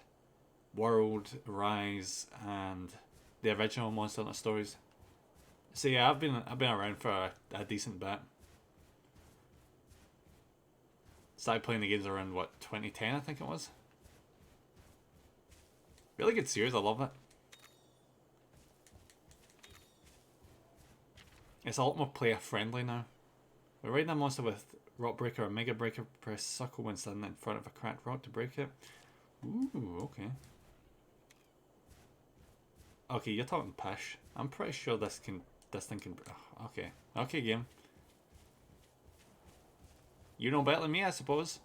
World, Rise, and the original Monster Hunter stories. So yeah, I've been around for a decent bit. Started playing the games around what, 2010 I think it was. Really good series, I love it. It's a lot more player friendly now. We're riding a monster with Rock Breaker or Mega Breaker. Press circle when standing in front of a cracked rock to break it. Ooh, okay. Okay, you're talking pish. I'm pretty sure this thing can. Oh, okay, okay, game. You know better than me, I suppose.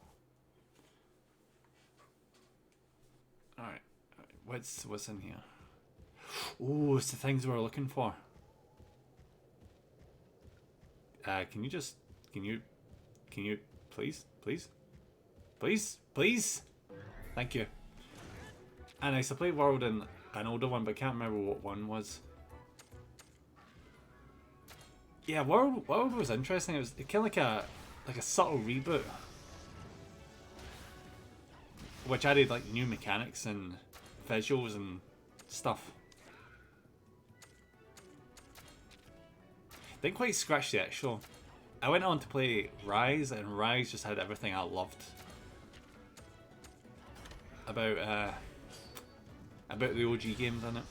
All right, what's in here? Oh, it's the things we're looking for. Can you please? Thank you. And I used to play World in an older one, but I can't remember what one was. Yeah, World was interesting. It was kind of like a subtle reboot, which added like new mechanics and visuals and stuff. Didn't quite scratch the itch though. I went on to play Rise, and Rise just had everything I loved about the OG games in it.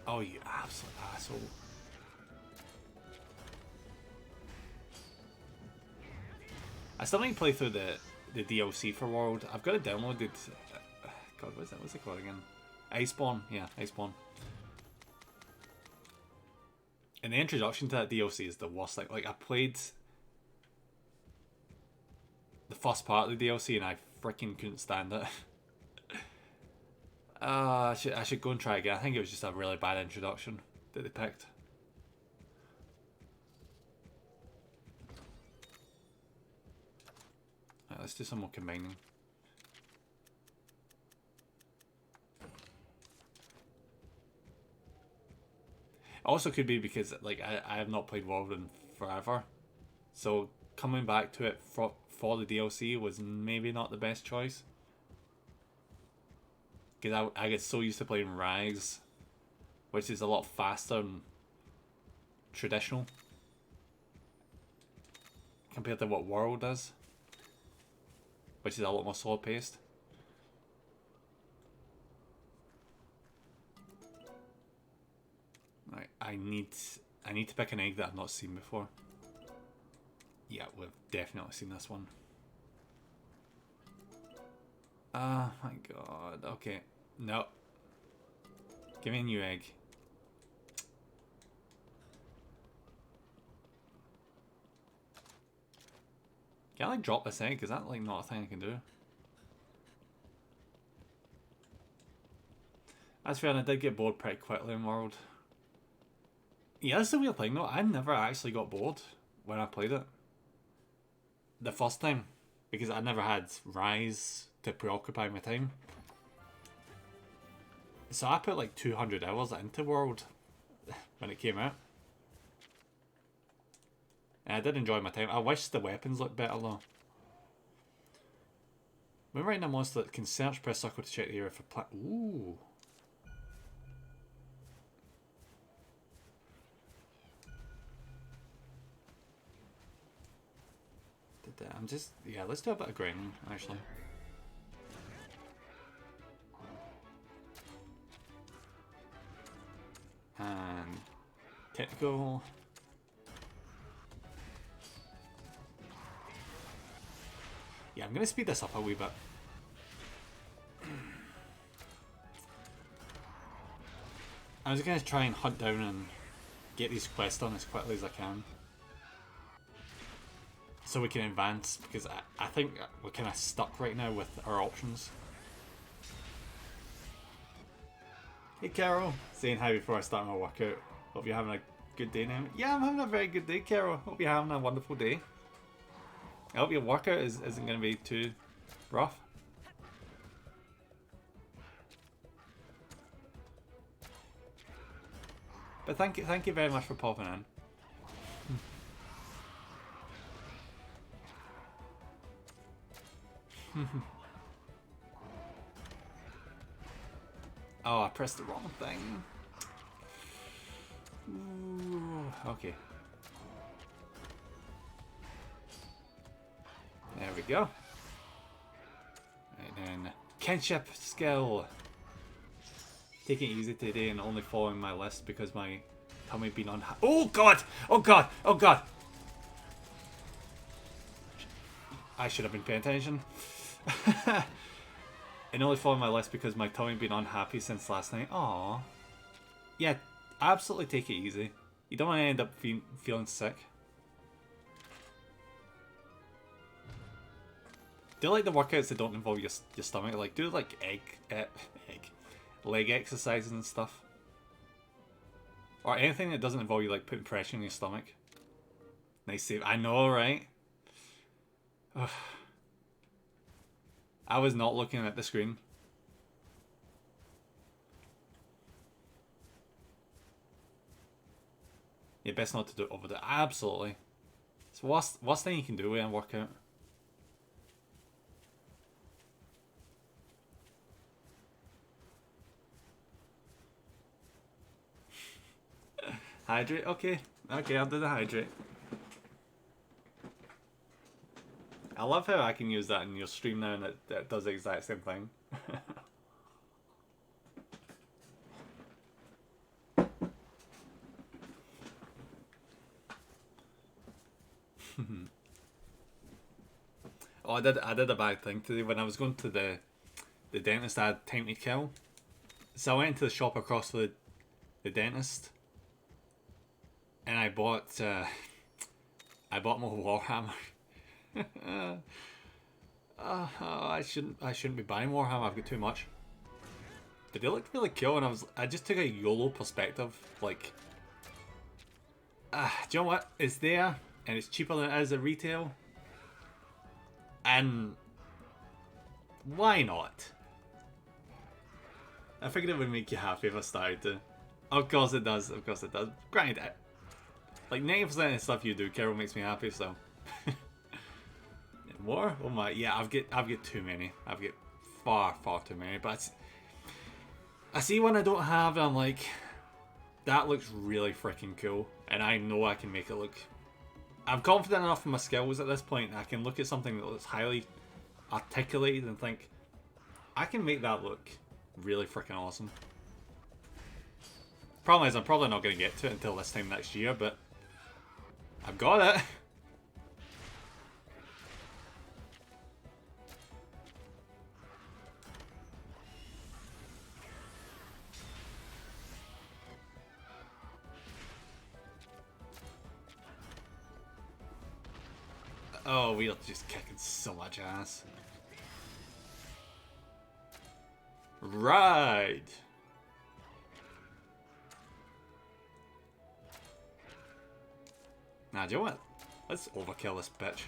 Oh, you absolute asshole. I still need to play through the DLC for World. I've got it downloaded. God, what's it called again? Iceborne, yeah, Iceborne. And the introduction to that DLC is the worst. Like I played the first part of the DLC and I freaking couldn't stand it. I should go and try again. I think it was just a really bad introduction that they picked. Right, let's do some more combining. Also could be because like I have not played World in forever, so coming back to it for the DLC was maybe not the best choice. Because I get so used to playing Rise, which is a lot faster and traditional compared to what World is, which is a lot more slow paced. Right, I need to pick an egg that I've not seen before. Yeah, we've definitely seen this one. Oh my god. Okay. No. Give me a new egg. Can I like drop this egg? Is that like not a thing I can do? That's fair, and I did get bored pretty quickly in World. Yeah, that's the weird thing though. I never actually got bored when I played it. The first time. Because I never had Rise to preoccupy my time. So I put like 200 hours into World when it came out. And I did enjoy my time. I wish the weapons looked better though. When riding a monster that can search, press circle to check the area for Ooh. I'm just, yeah, let's do a bit of grinding, actually. And technical. Yeah, I'm going to speed this up a wee bit. I'm just going to try and hunt down and get these quests done as quickly as I can. So we can advance, because I think we're kind of stuck right now with our options. Hey Carol, saying hi before I start my workout. Hope you're having a good day now. Yeah, I'm having a very good day, Carol. Hope you're having a wonderful day. I hope your workout isn't going to be too rough. But thank you very much for popping in. Oh, I pressed the wrong thing. Ooh, okay. There we go. Right then, kinship skill. Taking it easy today and only following my list because my tummy been on. Oh god! Oh god! Oh god! I should have been paying attention. And only following my list because my tummy been unhappy since last night. Aww. Yeah, absolutely take it easy. You don't want to end up feeling sick. Do like the workouts that don't involve your stomach. Like do like leg exercises and stuff. Or anything that doesn't involve you like putting pressure on your stomach. Nice save. I know, right? Ugh. I was not looking at the screen. Yeah, best not to do it over there. Absolutely. It's the worst thing you can do with a workout. Hydrate? Okay. Okay, I'll do the hydrate. I love how I can use that in your stream now and it does the exact same thing. Oh, I did a bad thing today. When I was going to the dentist, I had time to kill. So I went to the shop across the dentist. And I bought my Warhammer. I shouldn't be buying Warhammer. I've got too much. But they looked really cool, and I just took a YOLO perspective. Like, do you know what? It's there, and it's cheaper than it is at retail. And why not? I figured it would make you happy if I started to. Of course it does. Of course it does. Granted, like 90% of the stuff you do, Carol, makes me happy. So. More? Oh my, yeah, I've got too many. I've got far too many. But I see one I don't have, and I'm like, that looks really freaking cool, and I know I can make it look. I'm confident enough in my skills at this point. I can look at something that looks highly articulated and think, I can make that look really freaking awesome. Problem is, I'm probably not going to get to it until this time next year, but I've got it. Oh, we are just kicking so much ass. Right. Nah, do you know what? Let's overkill this bitch.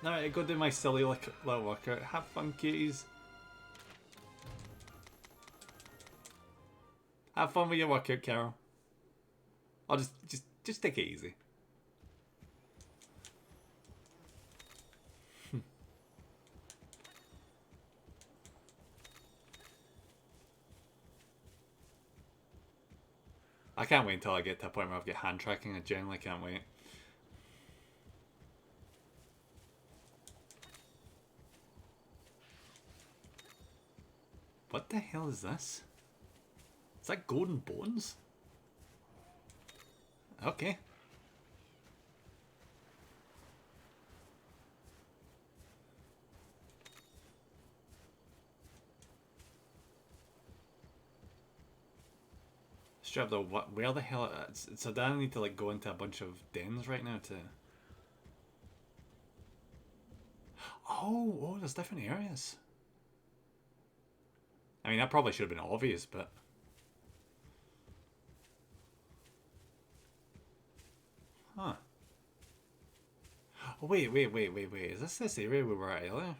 Alright, go do my silly little workout. Have fun, kitties. Have fun with your workout, Carol. I'll just take it easy. I can't wait until I get to a point where I've got hand tracking. I genuinely can't wait. What the hell is this? Is that golden bones? Okay. Strap though, what? Where the hell? So do I need to like go into a bunch of dens right now to? Oh, there's different areas. I mean, that probably should have been obvious, but. Huh. Oh, wait. Is this area we were at earlier?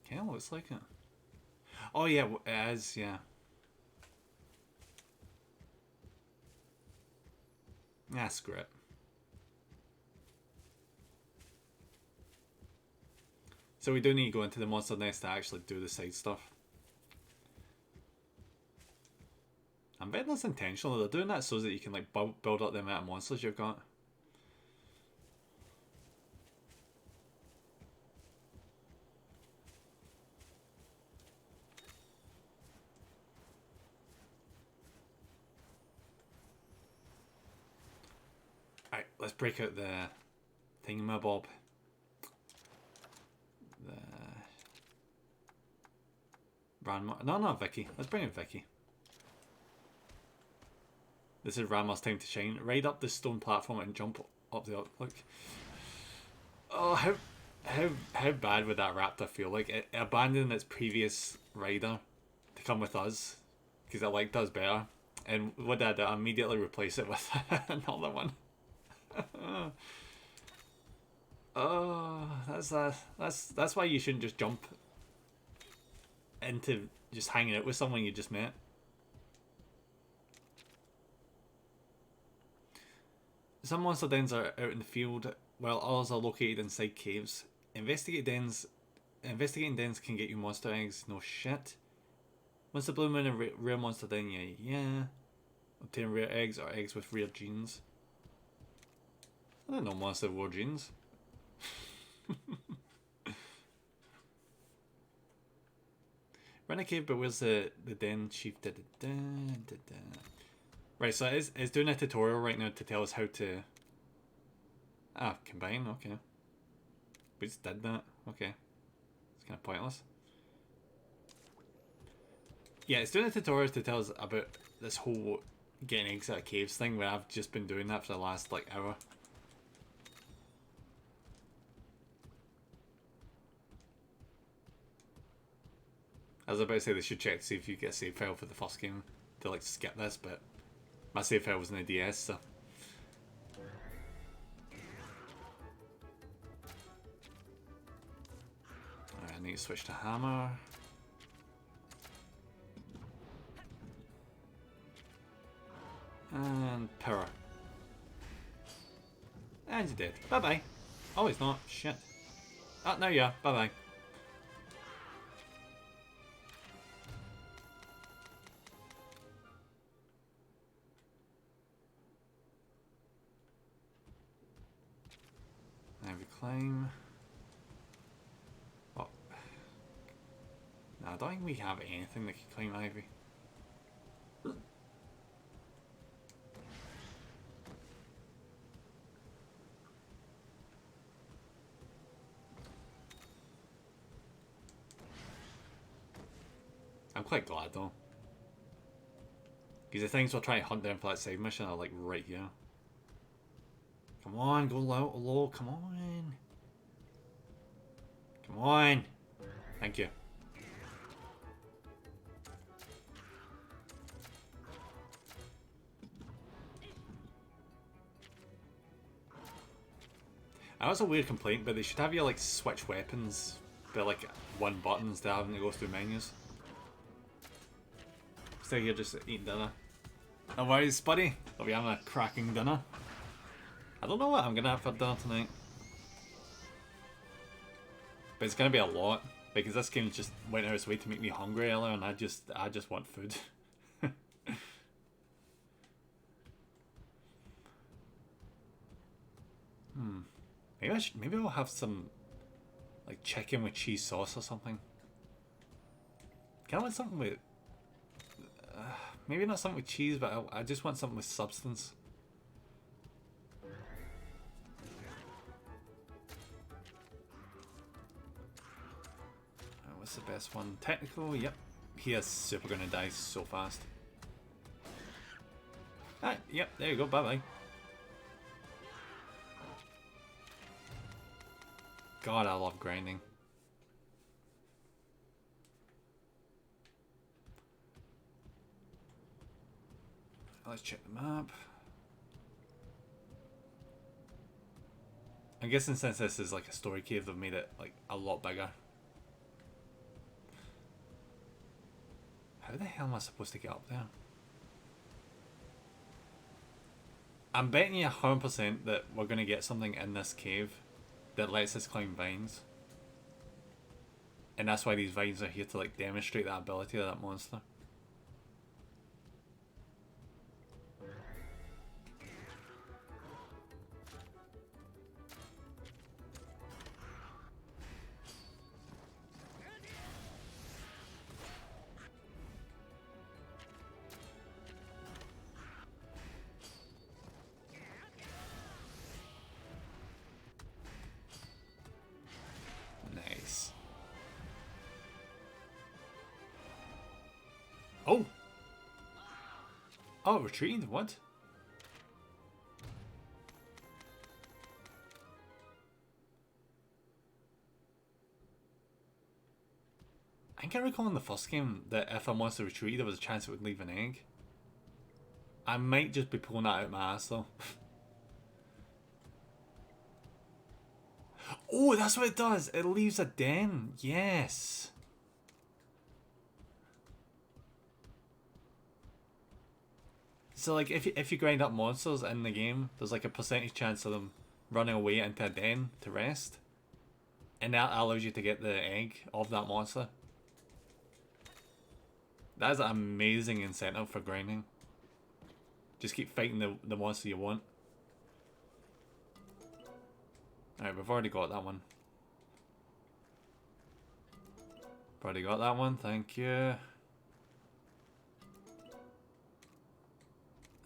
Kinda looks like it. Oh, yeah, it is, yeah. Ah, screw it. So we do need to go into the monster nest to actually do the side stuff. I'm betting that's intentional. They're doing that so that you can like build up the amount of monsters you've got. Alright, let's break out the thingamabob. No, Vicky. Let's bring in Vicky. This is Ranma's time to shine. Ride up the stone platform and jump up the look. Oh, how bad would that raptor feel? Like it abandoned its previous rider to come with us because it liked us better, and what did I immediately replace it with another one? Oh, that's why you shouldn't just jump into just hanging out with someone you just met. Some monster dens are out in the field, while others are located inside caves. Investigating dens can get you monster eggs. No shit. Monster bloom in a rare monster den. Yeah. Obtain rare eggs or eggs with rare genes. I don't know monster wore genes. Run a cave, but where's the den chief? Right, so it's doing a tutorial right now to tell us how to... combine, okay. We just did that, okay. It's kind of pointless. Yeah, it's doing a tutorial to tell us about this whole getting eggs out of caves thing, where I've just been doing that for the last, like, hour. I was about to say they should check to see if you get a save file for the first game to, like, skip this, but... my save file was in the DS, so... Alright, I need to switch to hammer. And power. And you're dead. Bye-bye. Oh, he's not. Shit. Oh, no, yeah. Bye-bye. Reclaim. Oh. No, I don't think we have anything that can claim Ivy. I'm quite glad though. Because the things we're trying to hunt down for that side mission are like right here. Come on, go low, come on. Come on. Thank you. That was a weird complaint, but they should have you like switch weapons by like one button instead of having to go through menus. Stay here just eating dinner. No worries, buddy. I'll be having a cracking dinner. I don't know what I'm gonna have for dinner tonight. But it's gonna be a lot. Because this game just went out of its way to make me hungry earlier and I just want food. Maybe I'll have some like chicken with cheese sauce or something. Can I want something with maybe not something with cheese, but I just want something with substance. What's the best one? Technical, yep. He is super gonna die so fast. Alright, yep, there you go, bye bye. God, I love grinding. Let's check the map. I'm guessing since this is like a story cave, they've made it like a lot bigger. How the hell am I supposed to get up there? I'm betting you 100% that we're going to get something in this cave that lets us climb vines. And that's why these vines are here to like demonstrate that ability of that monster. Nice. Oh! Oh, retreating? What? I think I recall in the first game that if a monster retreated, there was a chance it would leave an egg. I might just be pulling that out of my ass though. Oh, that's what it does. It leaves a den. Yes. So like if you grind up monsters in the game, there's like a percentage chance of them running away into a den to rest. And that allows you to get the egg of that monster. That is an amazing incentive for grinding. Just keep fighting the monster you want. Alright, we've already got that one. Already got that one, thank you.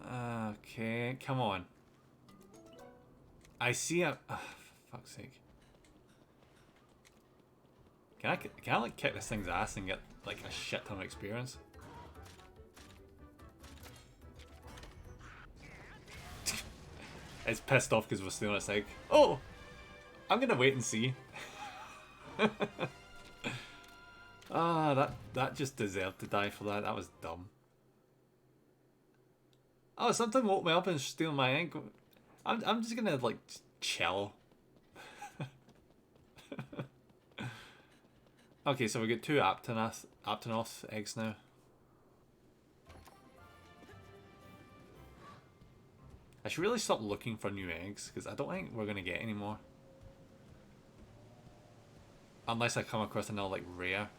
Okay, come on. I see a... Oh, for fuck's sake. Can I like kick this thing's ass and get like a shit ton of experience? It's pissed off because we're stealing its egg. Oh! I'm gonna wait and see. Ah, that just deserved to die for that. That was dumb. Oh, something woke me up and steal my egg. I'm just gonna like chill. Okay, so we get 2 Aptonoth eggs now. I should really stop looking for new eggs because I don't think we're gonna get any more. Unless I come across another like rare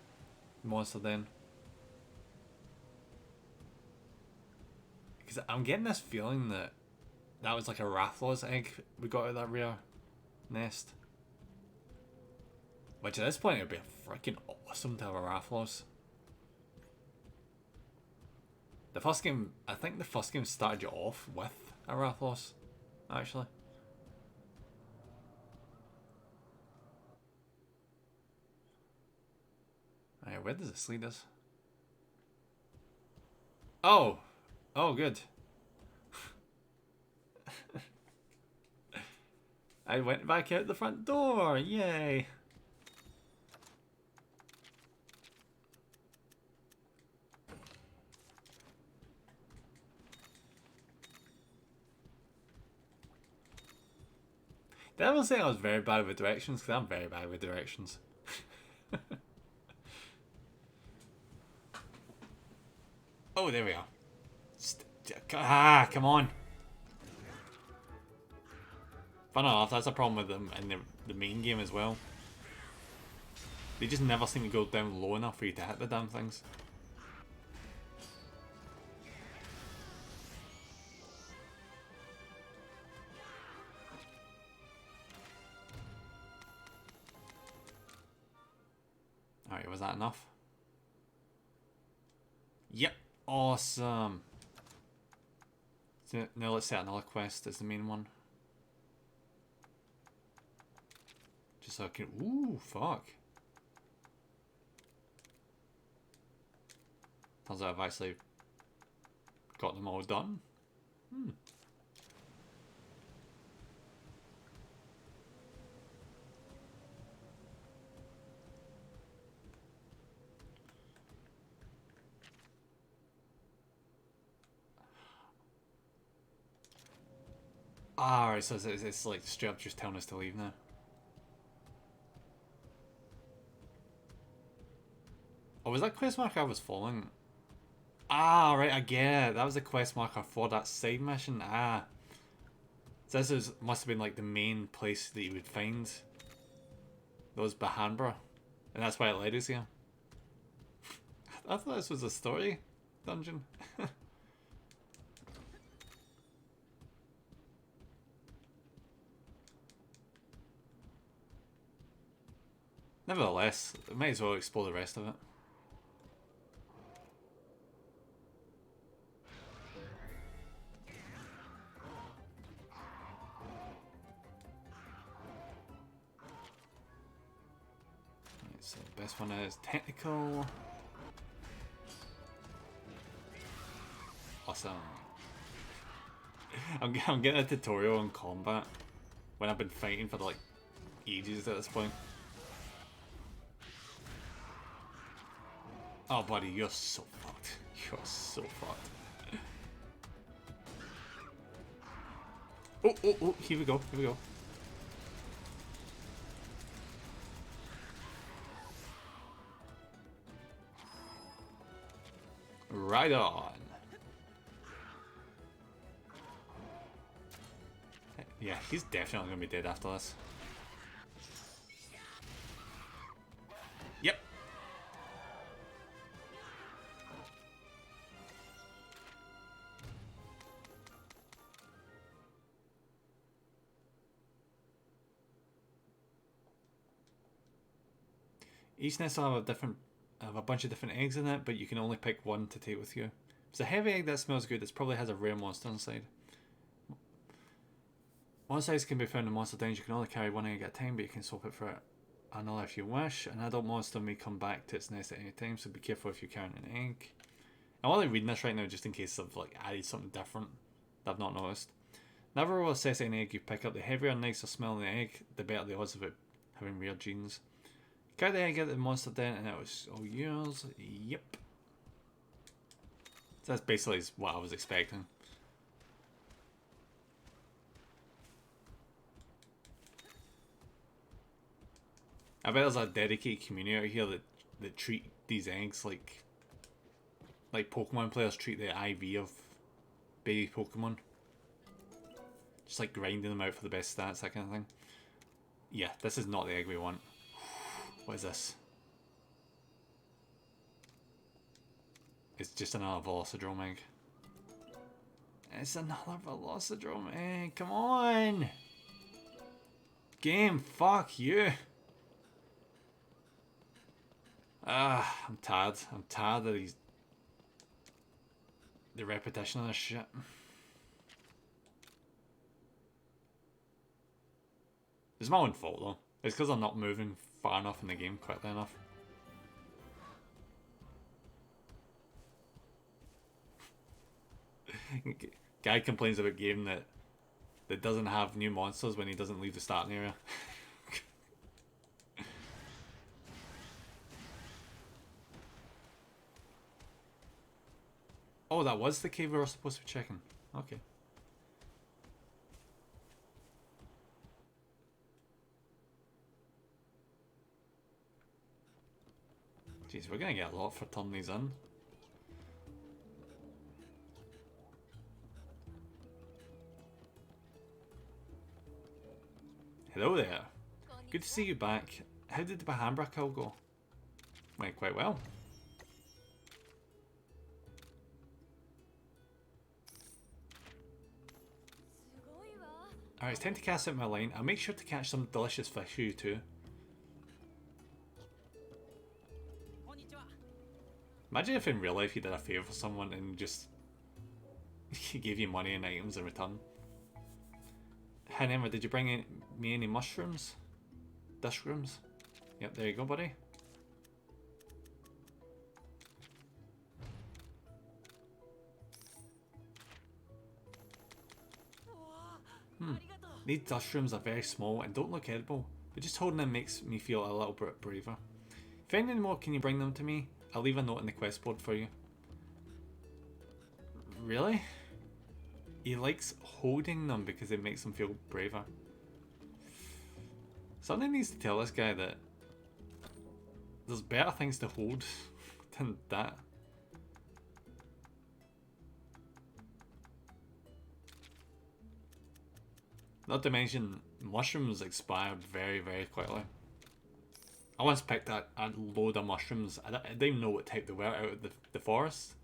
monster then. Because I'm getting this feeling that that was like a Rathalos egg we got out of that rare nest. Which at this point it would be freaking awesome to have a Rathalos. The first game, I think the first game started you off with a Rathalos, actually. Alright, where does this lead us? Oh! Oh, good. I went back out the front door, yay! Did I ever say I was very bad with directions? Because I'm very bad with directions. Oh, there we are. Come on. Fun enough, that's a problem with them in the main game as well. They just never seem to go down low enough for you to hit the damn things. is that enough? Yep. Awesome. So now let's set another quest as the main one. Just so I can... Ooh, fuck. Turns out I've actually got them all done. Alright, so it's like straight up just telling us to leave now. Oh, was that quest marker I was following? Ah, right, I get it. That was the quest marker for that side mission. Ah. So must have been like the main place that you would find those Bahanbra. And that's why it led us here. I thought this was a story dungeon. Nevertheless, I might as well explore the rest of it. So the best one is technical. Awesome. I'm getting a tutorial on combat when I've been fighting for like ages at this point. Oh buddy, you're so fucked. You're so fucked. Oh, here we go, here we go. Right on. Yeah, he's definitely gonna be dead after this. Yep. Each nest will have a bunch of different eggs in it, but you can only pick one to take with you. If it's a heavy egg that smells good, it probably has a rare monster inside. One size can be found in monster dens. You can only carry one egg at a time, but you can swap it for another if you wish. An adult monster may come back to its nest at any time, so be careful if you're carrying an egg. I'm only reading this right now just in case I've like added something different that I've not noticed. Never will assess any egg you pick up. The heavier and nicer smelling the egg, the better the odds of it having rare genes. Carry the egg out of the monster den and it was all yours. Yep. So that's basically what I was expecting. I bet there's a dedicated community out here that treat these eggs like Pokemon players treat the IV of baby Pokemon. Just like grinding them out for the best stats, that kind of thing. Yeah, this is not the egg we want. What is this? It's just another Velocidrome egg. It's another Velocidrome egg. Come on! Game, fuck you! I'm tired. I'm tired of the repetition of this shit. It's my own fault though. It's because I'm not moving far enough in the game quickly enough. Guy complains about a game that doesn't have new monsters when he doesn't leave the starting area. Oh, that was the cave we were supposed to be checking. Okay. Jeez, we're gonna get a lot for turning these in. Hello there. Good to see you back. How did the Bahanbra kill go? Went quite well. Alright, it's time to cast out my line. I'll make sure to catch some delicious fish for you too. Imagine if in real life you did a favour for someone and just he gave you money and items in return. Hey Emma, did you bring me any mushrooms? Dishrooms? Yep, there you go, buddy. These dishrooms are very small and don't look edible, but just holding them makes me feel a little bit braver. If any more, can you bring them to me? I'll leave a note on the quest board for you. Really? He likes holding them because it makes him feel braver. Something needs to tell this guy that there's better things to hold than that. Not to mention, mushrooms expired very, very quickly. I once picked a load of mushrooms. I didn't even know what type they were out of the forest.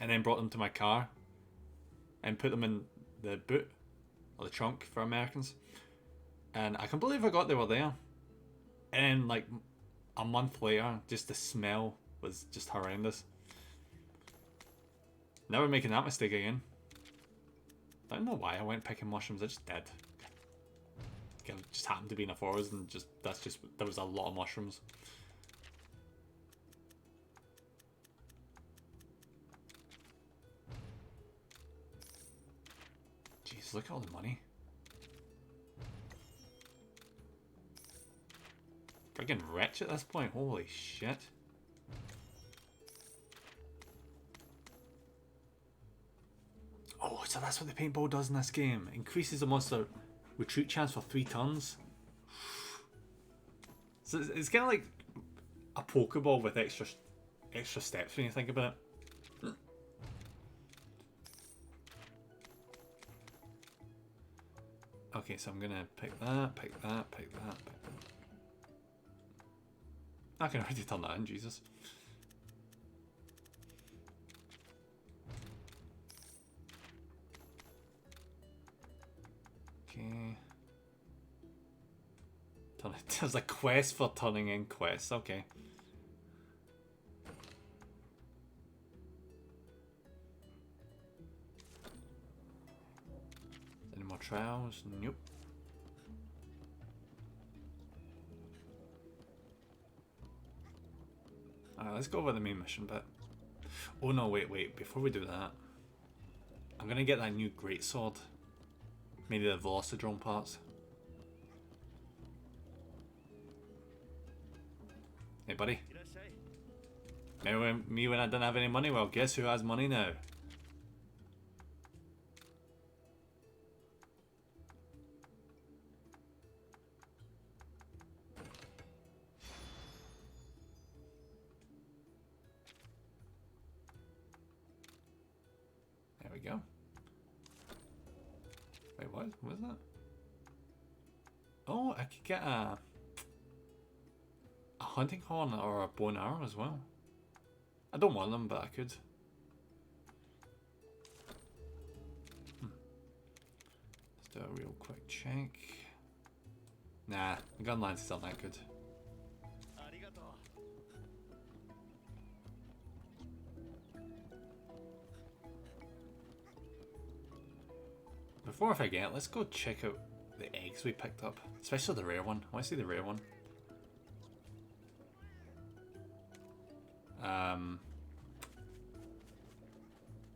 And then brought them to my car. And put them in the boot. Or the trunk for Americans. And I completely forgot they were there. And like a month later, just the smell was just horrendous. Never making that mistake again. I don't know why I went picking mushrooms, I just did. It just happened to be in a forest and there was a lot of mushrooms. Jeez, look at all the money. Friggin' rich at this point, holy shit. Oh, so that's what the paintball does in this game. Increases the monster retreat chance for 3 turns. So it's kind of like a Pokeball with extra steps when you think about it. Okay, so I'm gonna pick that, pick that, pick that, pick that. I can already turn that in, Jesus. Okay. There's a quest for turning in quests, okay. Any more trials? Nope. Alright, let's go over the main mission bit. Oh no, wait, before we do that, I'm gonna get that new greatsword. Maybe the Velocidrome parts. Hey buddy. Remember me when I didn't have any money? Well, guess who has money now? There we go. Wait, what? What is that? Oh, I could get a hunting horn or a bow and arrow as well. I don't want them, but I could. Let's do a real quick check. Nah, the gun lances aren't that good. Before I forget, let's go check out the eggs we picked up. Especially the rare one. I want to see the rare one.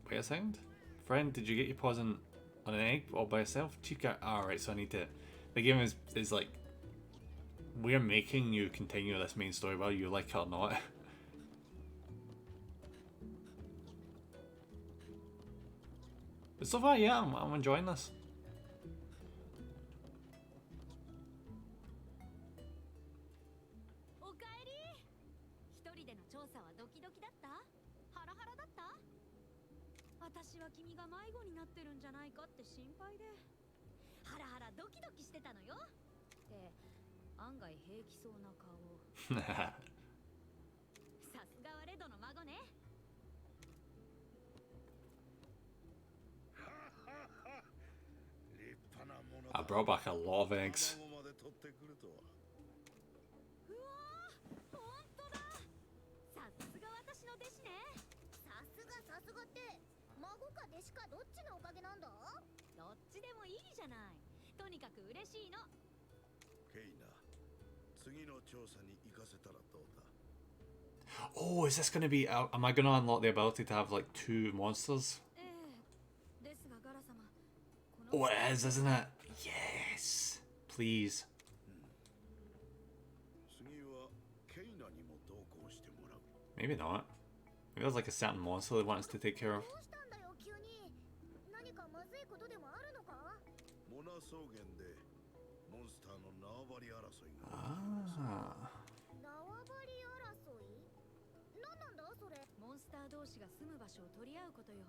Wait a second. Friend, did you get your paws on an egg all by yourself? Chica. Alright, so I need to... The game is like... We're making you continue this main story whether you like it or not. But so far, yeah, I'm enjoying this. I brought back a lot of eggs. 弟子ね。さすがさすがって孫か弟子かどっちのおかげなんだ？どっちでもいいじゃない。とにかく嬉しいの。ケイナ、次の調査に行かせたらどうだ？ Oh, is this going to be... am I going to unlock the ability to have, like, 2 monsters? ええ。ですがガラ様、この Oh, it is, isn't it? Yes. Please. 次はケイナにも同行してもらう。 Maybe not. Maybe there's, like, a certain monster they want us to take care of. どうしたんだよ急に。何かまずいことでもあるのか？モナ草原でモンスターの縄張り争いが。 Ah. 縄張り争い？何なんだそれ？モンスター同士が住む場所を取り合うことよ。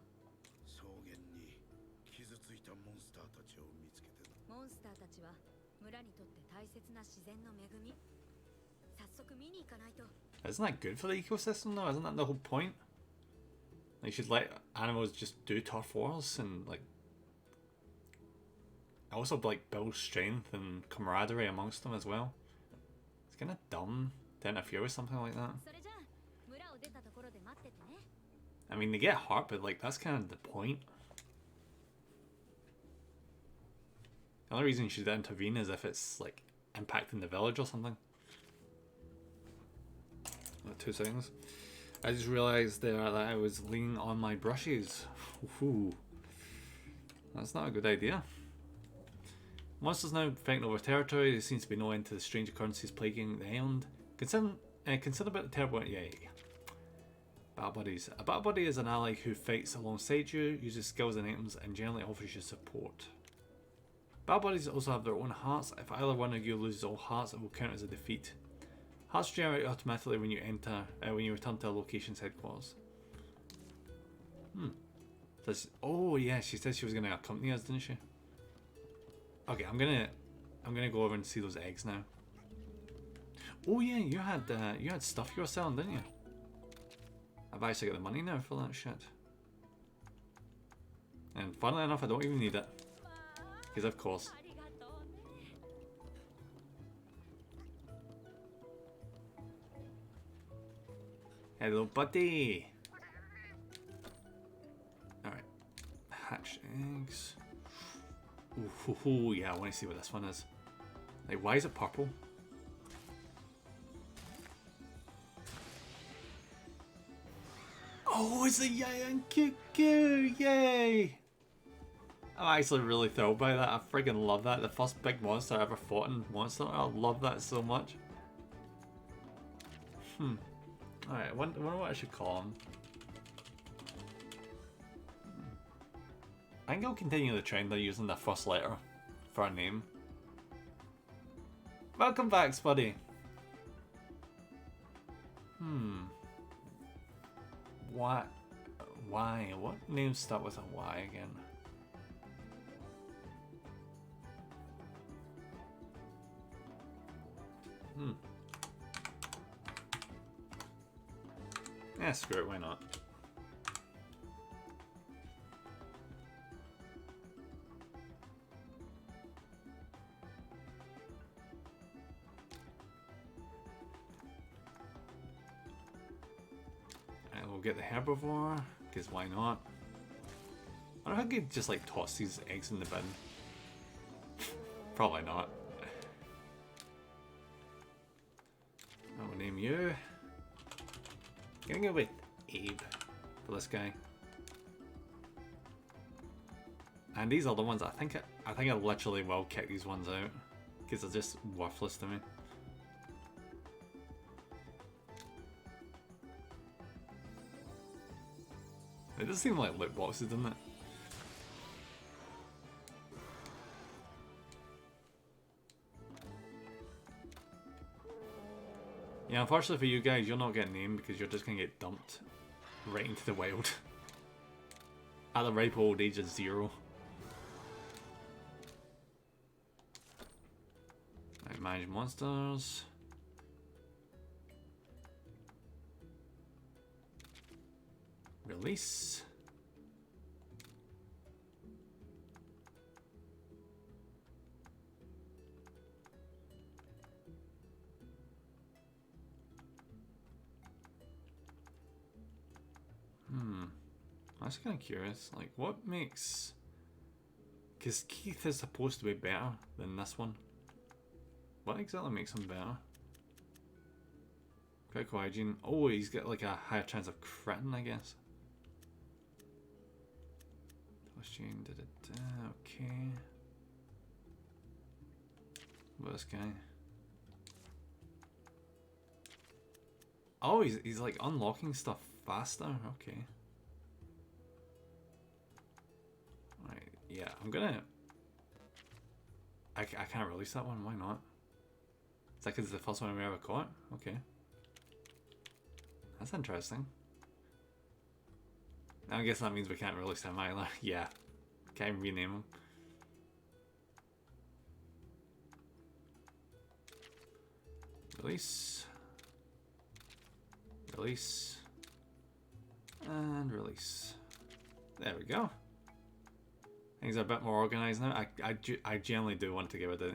草原に傷ついたモンスターたちを見つけてな。モンスターたちは村にとって大切な自然の恵み。早速見に行かないと。 Isn't that good for the ecosystem, though? Isn't that the whole point? Like, you should let animals just do turf wars and, like... also, like, build strength and camaraderie amongst them as well. It's kind of dumb to interfere with something like that. それじゃあ村を出たところで待っててね。 I mean, they get hurt, but, like, that's kind of the point. The only reason you should intervene is if it's, like, impacting the village or something. 2 seconds. I just realised there that I was leaning on my brushes. Ooh. That's not a good idea. Monsters now infecting over territory. There seems to be no end to the strange occurrences plaguing the island. Consider about the terrible... Yeah. Battle Buddies. A Battle Buddy is an ally who fights alongside you, uses skills and items, and generally offers you support. Battle Buddies also have their own hearts. If either one of you loses all hearts, it will count as a defeat. Hearts generate automatically when you return to a location's headquarters. Says, oh yeah, she said she was gonna accompany us, didn't she? Okay, I'm gonna go over and see those eggs now. Oh yeah, you had stuff you were selling, didn't you? I've actually got the money now for that shit. And funnily enough, I don't even need it. Because of course. ありがとうね。 Hello, buddy. Alright. Hatch eggs. Ooh, yeah, I want to see what this one is. Like, why is it purple? Oh, it's a Yayan Cuckoo! Yay! I'm actually really thrilled by that. I friggin' love that. The first big monster I ever fought in Monster. I love that so much. Alright, I wonder what I should call him. I think I'll continue the trend of using the first letter for a name. Welcome back, Spuddy. What? Why? What names start with a Y again? Yeah, screw it, why not? And we'll get the herbivore, because why not? I don't know if I could just like toss these eggs in the bin. Probably not. I will name you. Gonna go with Abe for this guy. And these other ones, I think I literally will kick these ones out because they're just worthless to me. It does seem like loot boxes, doesn't it? Yeah, unfortunately for you guys, you're not getting named because you're just gonna get dumped right into the wild at the ripe old age of 0. Right, manage monsters. Release. I'm just kind of curious, like, what makes... Because Keith is supposed to be better than this one. What exactly makes him better? Critical hygiene. Oh, he's got like a higher chance of critting, I guess. Plus chain, okay. What about this guy? Oh, he's like unlocking stuff faster. Okay. Right. Yeah, I'm gonna. I can't release that one. Why not? Is that because it's the first one we ever caught? Okay. That's interesting. I guess that means we can't release him either. Yeah. Can't even rename him. Release. Release. And release. There we go. Things are a bit more organized now. I generally do want to get rid of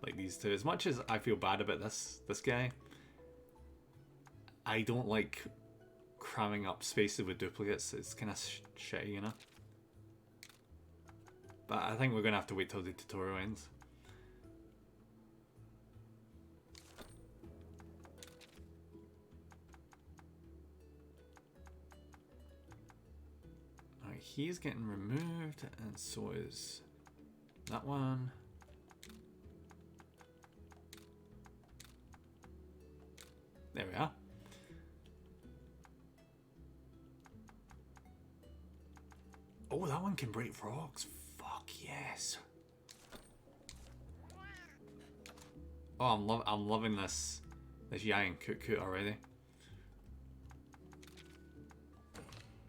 like these two. As much as I feel bad about this guy, I don't like cramming up spaces with duplicates. It's kind of shitty, you know. But I think we're gonna have to wait till the tutorial ends. Alright, he's getting removed, and so is that one. There we are. Oh, that one can break rocks. Fuck yes. Oh, I'm loving this Yang Kut already.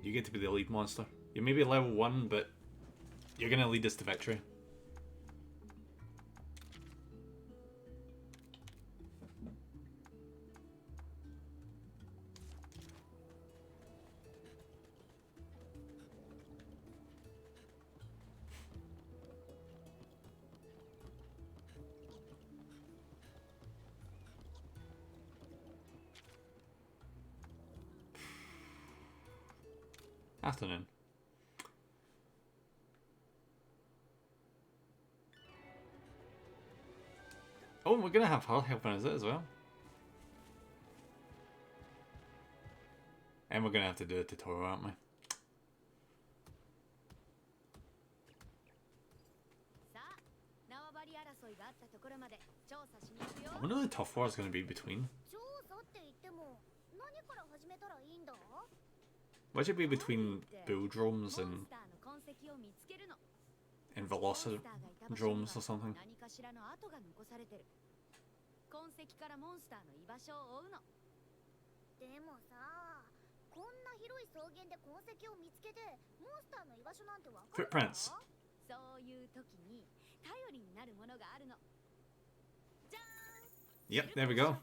You get to be the lead monster. You may be level 1, but you're gonna lead us to victory. Afternoon. Oh, we're gonna have her helping us as well. And we're gonna have to do a tutorial, aren't we? I wonder who the tough war is gonna be between. What should be between Bulldromes and Velocidromes or something? 痕跡からモンスターの居場所を追うの。でもさ、こんな広い草原で痕跡を見つけて、モンスターの居場所なんてわかるの？ Footprints. そういう時に頼りになるものがあるの。じゃーん。 Yep, there we go.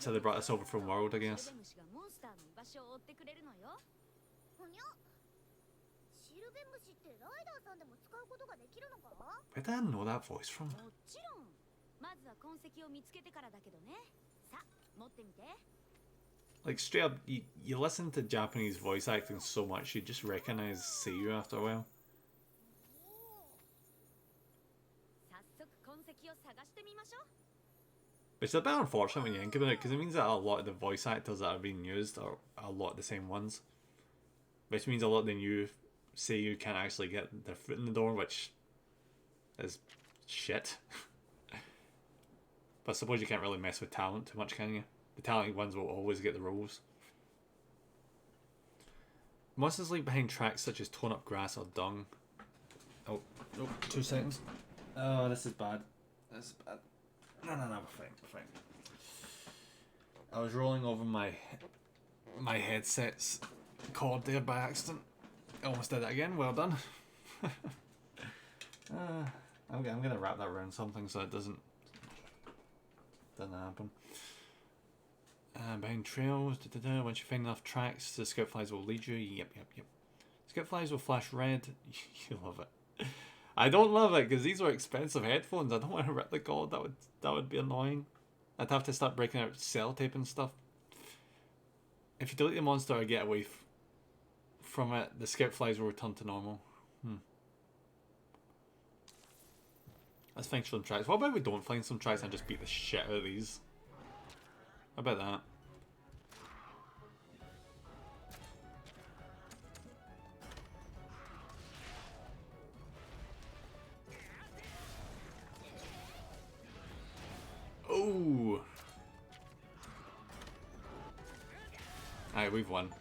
So they brought us over from World, I guess. モンスターの居場所を追ってくれるのよ。ほにゃ。シルベムシってライダーさんでも使うことができるのか？ Where did I know that voice from? もちろん。まずは痕跡を見つけてからだけどね。さ、持ってみて。 Like straight up, you listen to Japanese voice acting so much, you just recognize Seiyu after a while. 早速痕跡を探してみましょう。 Which is a bit unfortunate when you think about it, because it means that a lot of the voice actors that are being used are a lot of the same ones. Which means a lot of the new Seiyu can't actually get their foot in the door, which is shit. But I suppose you can't really mess with talent too much, can you? The talented ones will always get the roles. Monsters leave behind tracks such as torn up grass or dung. Oh, 2 seconds. Oh, this is bad. This is bad. No, we're fine, we're fine. I was rolling over my headset's cord there by accident. I almost did it again, well done. I'm gonna wrap that around something so it doesn't happen. Behind trails, once you find enough tracks, the scout flies will lead you. Yep. Scout flies will flash red. You love it. I don't love it because these are expensive headphones. I don't want to rip the cord. That would be annoying. I'd have to start breaking out sellotape and stuff. If you delete the monster or get away from it, the skip flies will return to normal. Let's find some tracks. What about we don't find some tracks and just beat the shit out of these? How about that? Oh! Alright, we've won.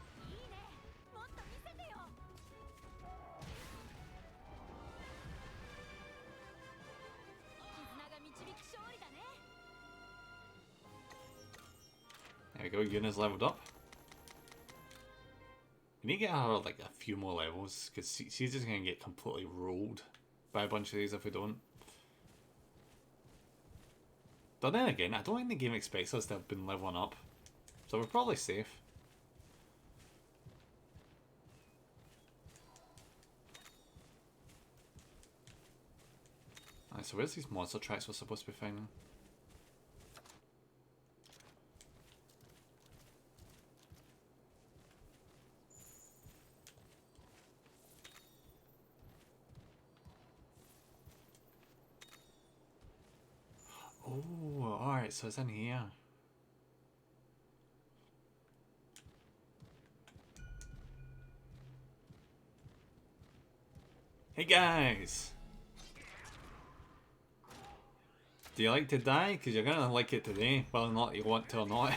もっと見せてよ。絆が導く勝利だね。 There we go, Yuna's leveled up. We need to get her like a few more levels, because she's just going to get completely rolled by a bunch of these if we don't. But then again, I don't think the game expects us to have been leveling up, so we're probably safe. Alright, so where's these monster tracks we're supposed to be finding? Oh, alright, so it's in here. Hey guys! Do you like to die? Because you're gonna like it today, whether or not you want to or not.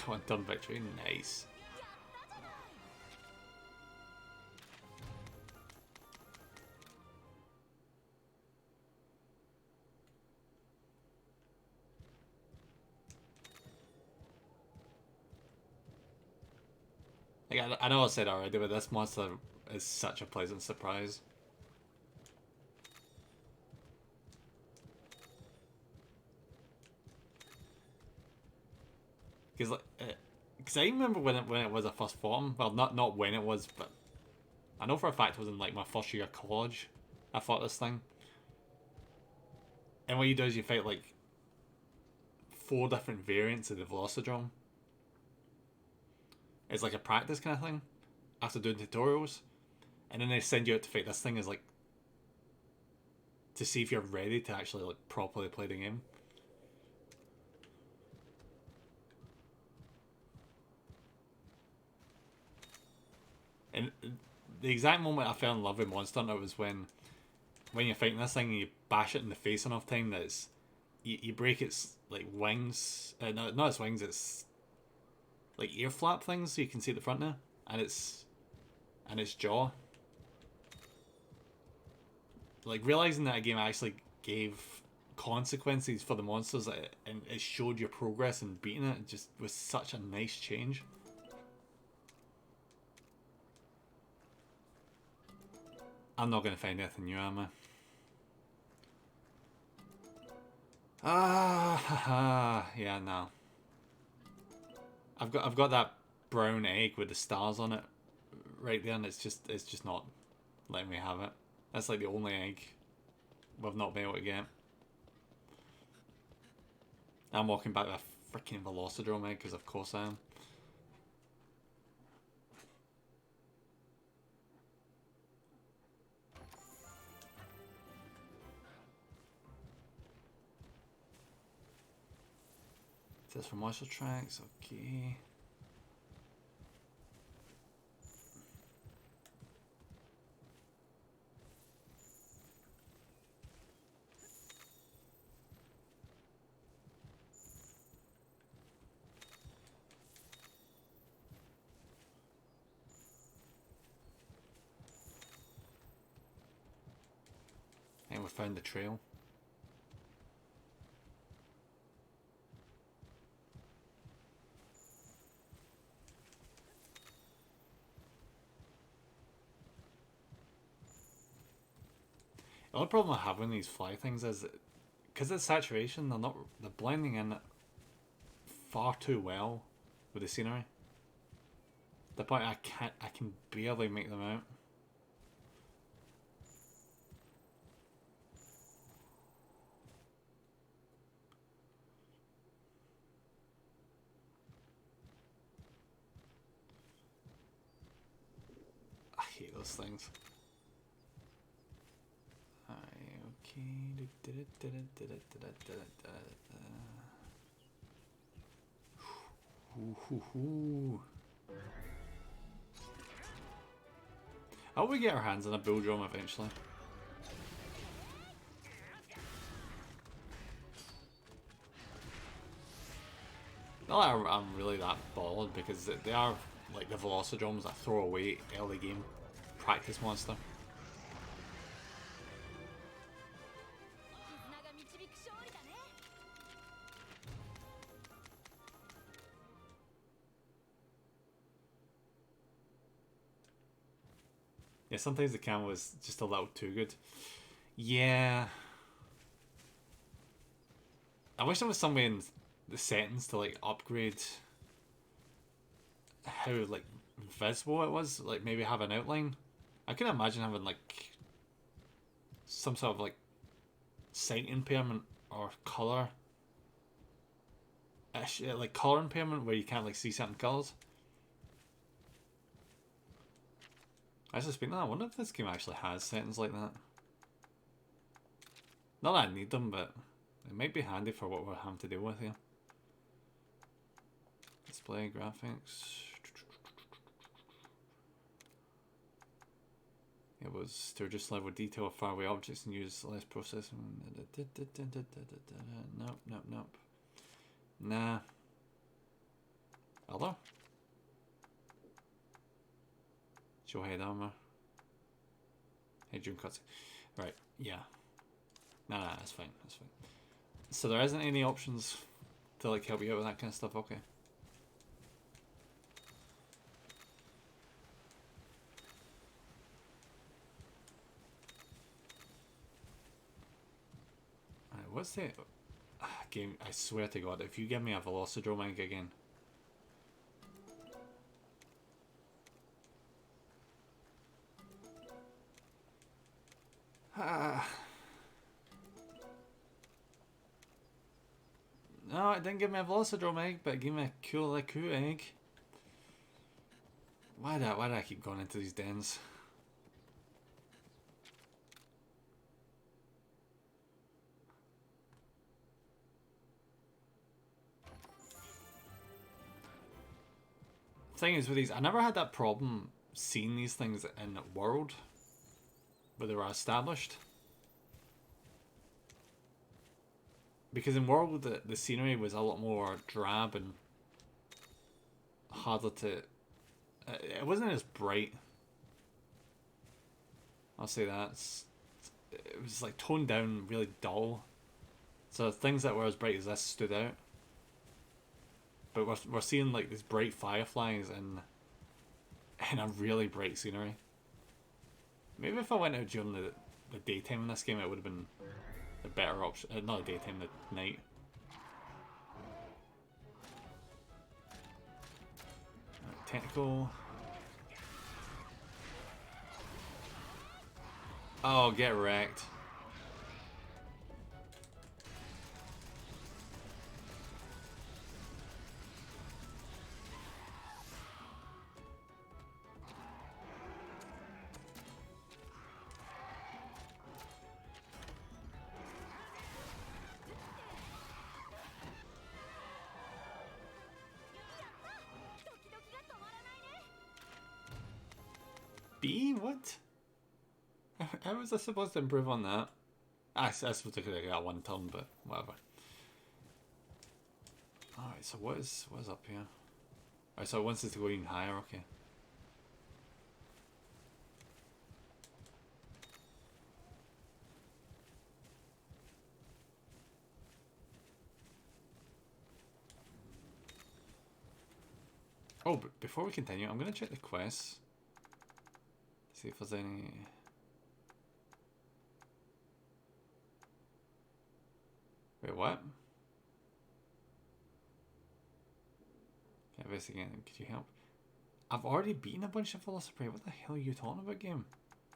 One turn victory, nice. Like, I know I said already, but this monster is such a pleasant surprise. Because like, I remember when it was a first form. Well, not when it was, but I know for a fact it was in like my first year of college. I fought this thing, and what you do is you fight like 4 different variants of the Velocidrome. It's like a practice kind of thing after doing tutorials, and then they send you out to fight this thing as like to see if you're ready to actually like properly play the game. And the exact moment I fell in love with Monster Hunter was when you're fighting this thing and you bash it in the face enough time that it's you break its like wings, no, not its wings, it's like ear flap things so you can see at the front now, and its jaw. Like realizing that a game actually gave consequences for the monsters and it showed your progress in beating it just was such a nice change. I'm not gonna find anything new, am I? Yeah, no. I've got that brown egg with the stars on it right there, and it's just not letting me have it. That's like the only egg we've not been able to get. I'm walking back with a freaking Velocidrome egg because of course I am. This for monster tracks, okay. And we found the trail. The only problem I have with these fly things is because it's saturation, they're blending in far too well with the scenery. The point I can barely make them out. those things. Okay. I hope we get our hands on a bull drum eventually. Not that I'm really that bothered because they are like the Velocidromes that throw away early game practice monster. 絆が導く勝利だね。 Yeah, sometimes the camera is just a little too good. Yeah. I wish there was some way in the settings to like upgrade how like visible it was. Like maybe have an outline. I can imagine having like some sort of like sight impairment or color. Like color impairment where you can't like see certain colors. Actually, speaking of that, I wonder if this game actually has settings like that. Not that I need them, but it might be handy for what we're having to deal with here. Display graphics. It was to reduce level of detail of faraway objects and use less processing. Nope, nope, nope. Nah. Other? Show head armor. Hey, June cuts. Right, yeah. Nah, that's fine, that's fine. So there isn't any options to like help you out with that kind of stuff, okay. Alright, what's the game? I swear to God, if you give me a Velocidrome egg again. No, it didn't give me a Velocidrome egg, but it gave me a Cooliku egg. Why do I keep going into these dens? Thing is with these, I never had that problem seeing these things in World where they were established. Because in World, the scenery was a lot more drab and harder to... it wasn't as bright. I'll say that. It was like toned down, really dull. So things that were as bright as this stood out. But we're seeing like these bright fireflies in a really bright scenery. Maybe if I went out during the daytime in this game, it would have been a better option. Not the daytime, the night. Right, tentacle. Oh, get wrecked. B? What? How was I supposed to improve on that? I suppose I could have got one turn, but whatever. Alright, so what is up here? Alright, so it wants us to go even higher, okay. Oh, but before we continue, I'm going to check the quests. See if there's any... Wait, what? Yeah, this again, could you help? I've already beaten a bunch of Velocipray. What the hell are you talking about, game?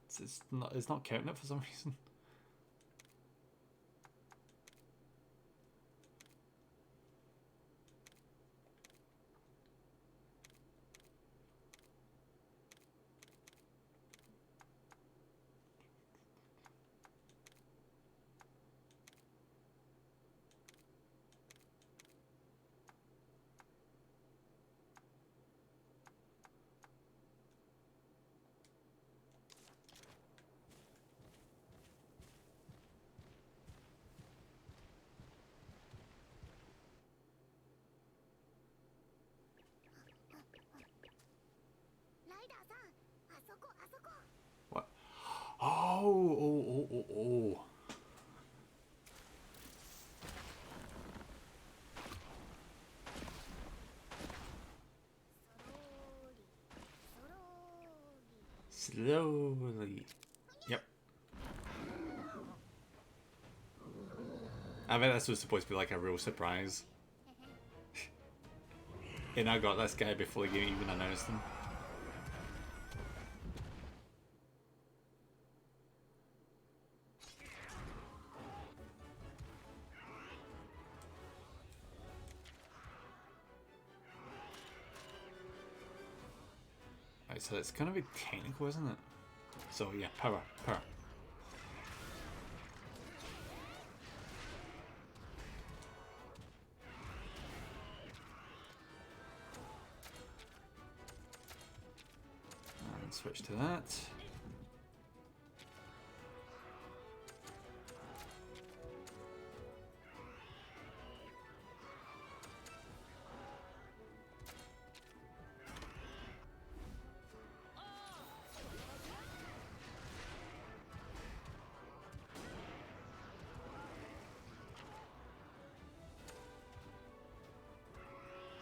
It's not counting it for some reason. Oh. Slowly. Yep. I bet this was supposed to be like a real surprise. And I got this guy before the game even announced him. Right, so it's gonna be technical, isn't it? So yeah, power. And switch to that.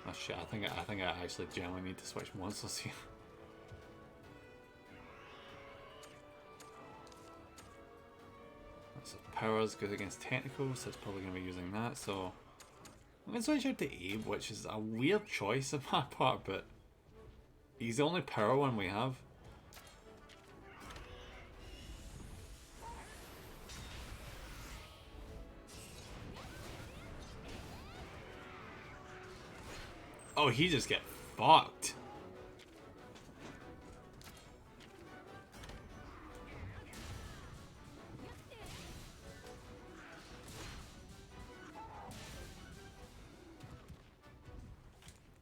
Oh shit, I think I actually generally need to switch monsters here. So powers good against technicals, so it's probably going to be using that, so I'm going to switch out to Abe, which is a weird choice on my part, but he's the only power one we have. Oh, he just get fucked.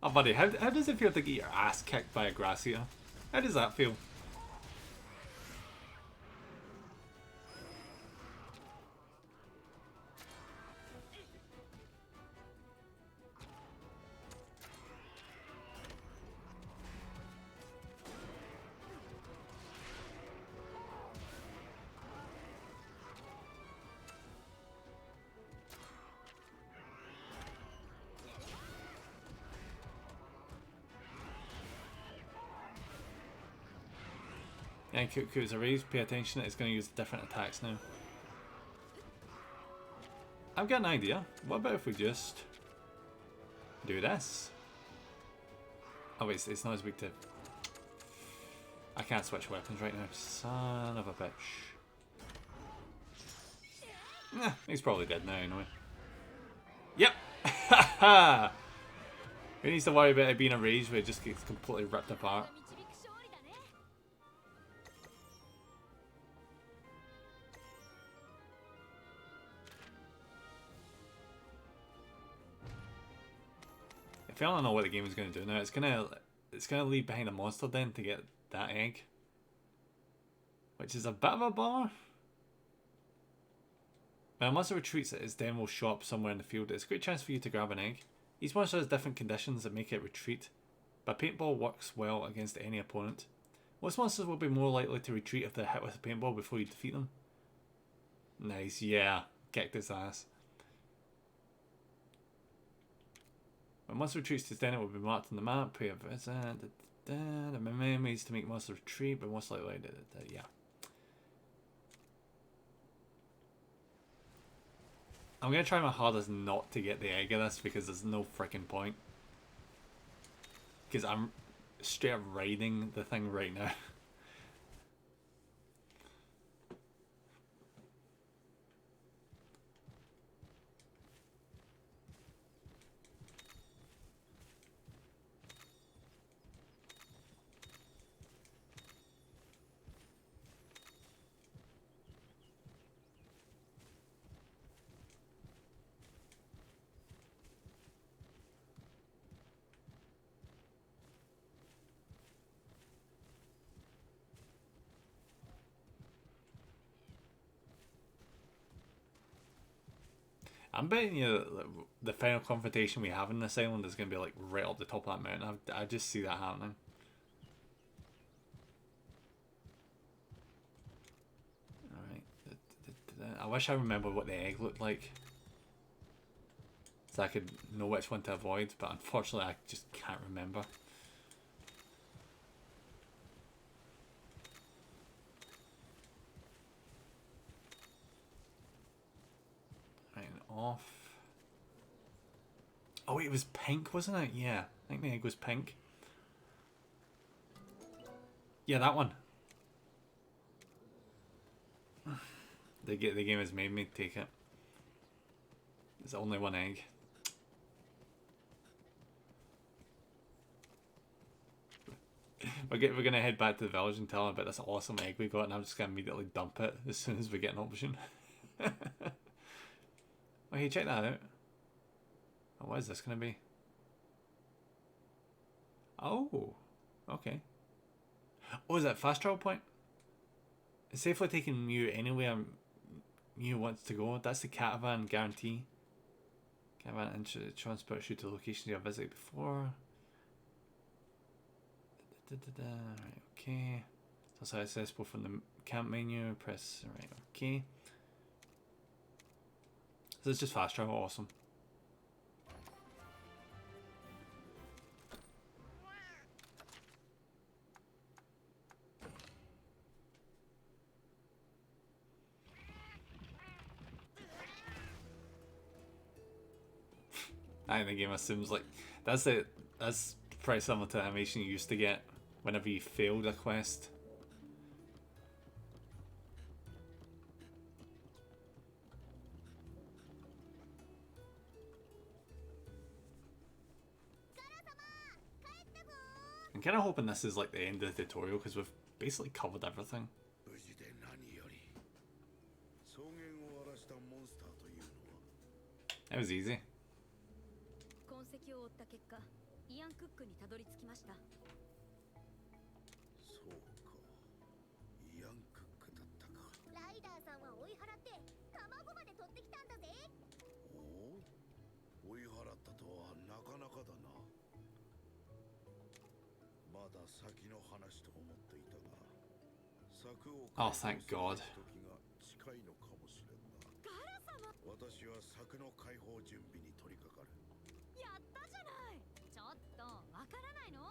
Oh, buddy, how does it feel to get your ass kicked by a Gracia? How does that feel? Yeah, Ku's a raise, pay attention, it's going to use different attacks now. I've got an idea. What about if we just do this? Oh wait, it's not as weak to... I can't switch weapons right now. Son of a bitch. Nah, he's probably dead now anyway. Yep! Haha! Who needs to worry about it being a rage where it just gets completely ripped apart? If I don't know what the game is going to do now, it's gonna leave behind a monster den to get that egg, which is a bit of a bummer. When a monster retreats, its den will show up somewhere in the field. It's a great chance for you to grab an egg. Each monster has different conditions that make it retreat, but paintball works well against any opponent. Most monsters will be more likely to retreat if they're hit with a paintball before you defeat them. Nice, yeah, kicked his ass. When monster retreats to den, it will be marked on the map. Pay a visit. The enemies to make monster retreat, but most likely, yeah. I'm gonna try my hardest not to get the egg of this because there's no freaking point. Because I'm straight up riding the thing right now. I'm betting you the final confrontation we have in this island is going to be like right up the top of that mountain. I just see that happening. I wish I remember what the egg looked like, so I could know which one to avoid, but unfortunately I just can't remember. Right, off. Oh wait, it was pink, wasn't it? Yeah, I think the egg was pink. Yeah, that one. The game has made me take it. There's only one egg. We're gonna head back to the village and tell them about this awesome egg we got, and I'm just gonna immediately dump it as soon as we get an option. Oh, hey, check that out. Oh, what is this gonna be? Oh, okay. Oh, is that fast travel point? It's safely taking you anywhere you wants to go. That's the caravan guarantee. Caravan transports you to locations you have visited before. Right, okay. It's also accessible from the camp menu. Press right, okay. So it's just fast travel, awesome. I think the game assumes like that's pretty similar to the animation you used to get whenever you failed a quest. I'm kind of hoping this is like the end of the tutorial because we've basically covered everything. 無事で何より。草原を荒らしたモンスターというのは That was easy. 痕跡を追った結果、イアン・クックにたどり着きました。そうか。イアン・クックだったか。ライダーさんは追い払って卵まで取ってきたんだぜ。おお、追い払ったとはなかなかだな。まだ先の話と思っていたが、柵を Oh, thank God. 時が近いのかもしれんな。私は柵の開放準備に取り掛かる。やったじゃない。ちょっとわからないの？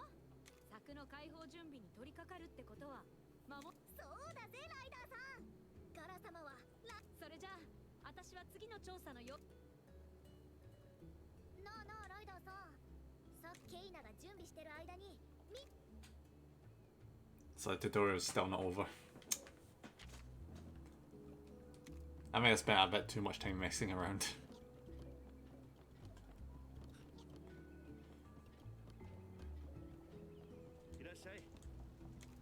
柵の開放準備に取り掛かるってことはそうだぜライダーさん。ガラ様はそれじゃあ私は次の調査のよ。なあなあライダーさん。さっきケイナが準備してる間に So the tutorial is still not over. I may have spent a bit too much time messing around.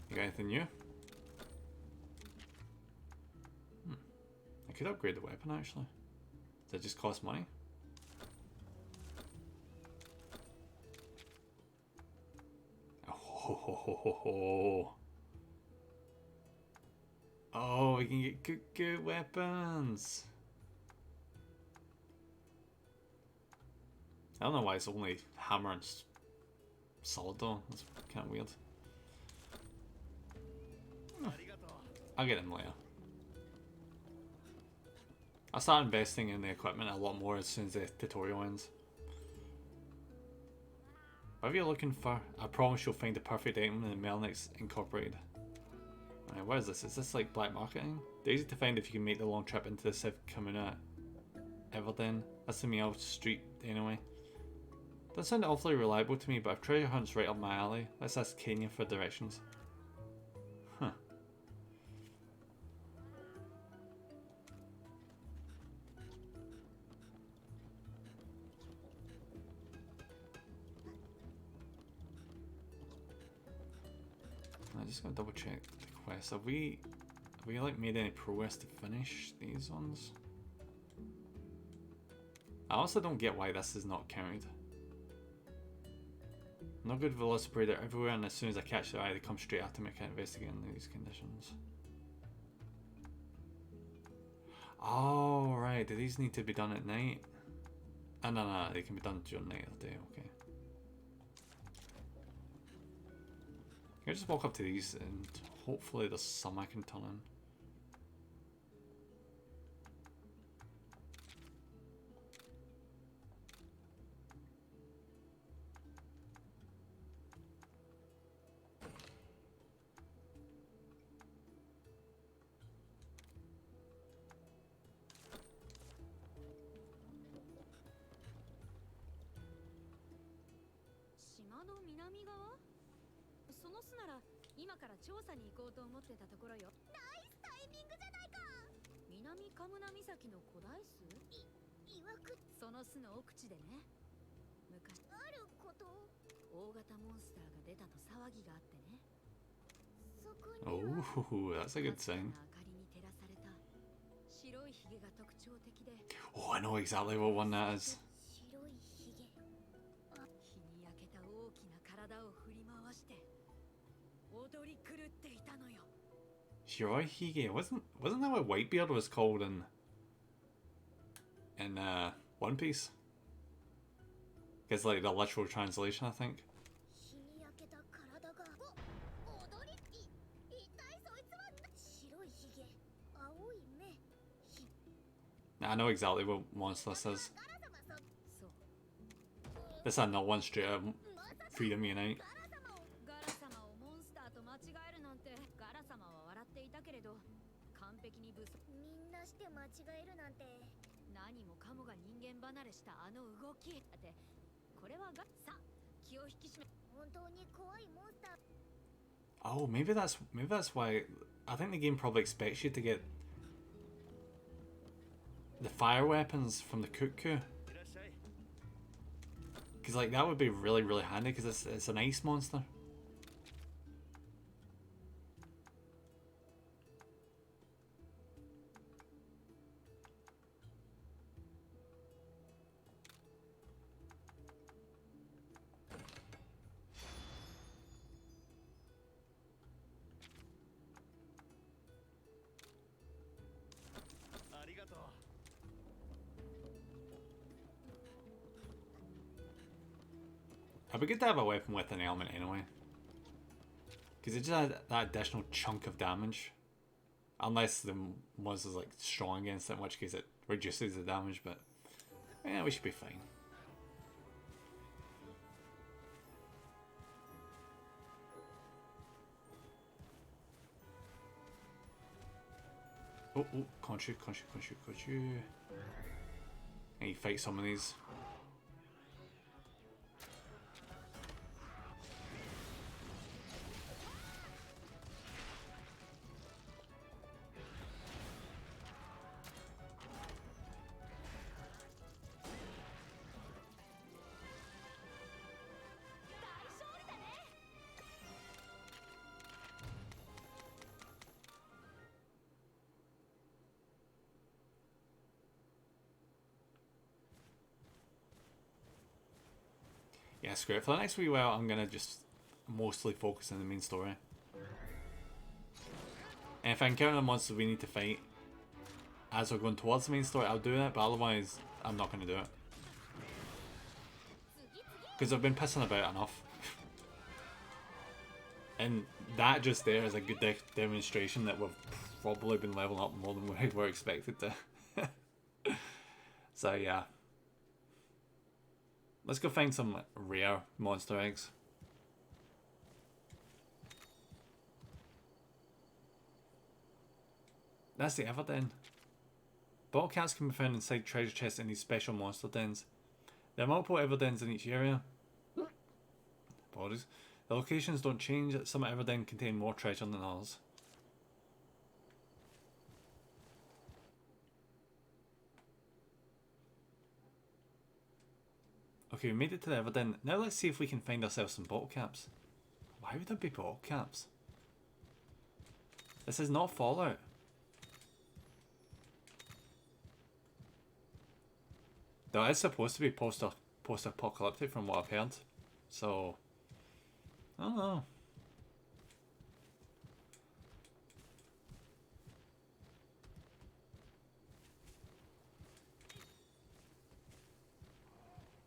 You got anything new? I could upgrade the weapon actually. Does it just cost money? Oh, oh, we can get good weapons. I don't know why it's only hammer and sword though. That's kind of weird. I'll get them later. I'll start investing in the equipment a lot more as soon as the tutorial ends. Whatever you're looking for, I promise you'll find the perfect item in the Melnix Incorporated. Alright, what is this? Is this like black marketing? They're easy to find if you can make the long trip into the Civ Comuna Everden. That's the Meow Street anyway. Doesn't sound awfully reliable to me, but if treasure hunt's right up my alley, let's ask Kenya for directions. Huh. I'm just gonna double check the quest. Have we like made any progress to finish these ones? I also don't get why this is not counted. No good velocipede, they're everywhere, and as soon as I catch their eye, they come straight after me. I can't investigate in these conditions. Oh, right. Do these need to be done at night? Oh, no, they can be done during night of the day. Okay. Can I just walk up to these and hopefully there's some I can turn in? その巣なら今から調査に行こうと思ってたところよ。ナイスタイミングじゃないか。南カムナ岬の古代巣？いわくその巣の奥地でね、昔あること。大型モンスターが出たと騒ぎがあってね。そこには Oh, that's a good かつて sign. の明かりに照らされた白いひげが特徴的で、 Oh, I know exactly what one that is. 白いひげ。日に焼けた大きな体を振り回して踊り狂っていたのよ。 Shirohige, wasn't that what Whitebeard was called in One Piece? It's like the literal translation, I think. 日に焼けた体が踊り一体そいつは白いひげ、青い目、I know exactly what monster this is. ガラ様そう、 This is another one straight out of まさか Freedom Unite. ガラ様をガラ様をモンスターと間違えるなんて。ガラ様は笑っていたけれど完璧に武装。みんなして間違えるなんて。何もかもが人間離れしたあの動き。だってこれはさ、気を引き締め。本当に怖いモンスター。 Oh, maybe that's why. I think the game probably expects you to get the fire weapons from the Cuckoo. いらっしゃい。 Because like that would be really really handy because it's an ice monster. It'd be good to have a weapon with an element anyway. Because it just had that additional chunk of damage. Unless the monster's like strong against it, in which case it reduces the damage, but yeah, we should be fine. Oh, Khonshu. I need to fight some of these. Yeah, screw it. For the next wee while, I'm gonna just mostly focus on the main story. And if I encounter the monsters we need to fight as we're going towards the main story, I'll do that, but otherwise, I'm not gonna do it. Because I've been pissing about enough. And that just there is a good demonstration that we've probably been leveling up more than we were expected to. So yeah. Let's go find some rare monster eggs. That's the Everden. Bottle caps can be found inside treasure chests in these special monster dens. There are multiple Everdens in each area. Apologies. The locations don't change. Some Everden contain more treasure than others. Okay, we made it to the Everden. Now let's see if we can find ourselves some bottle caps. Why would there be bottle caps? This is not Fallout. Though it's supposed to be post-apocalyptic from what I've heard. So, I don't know.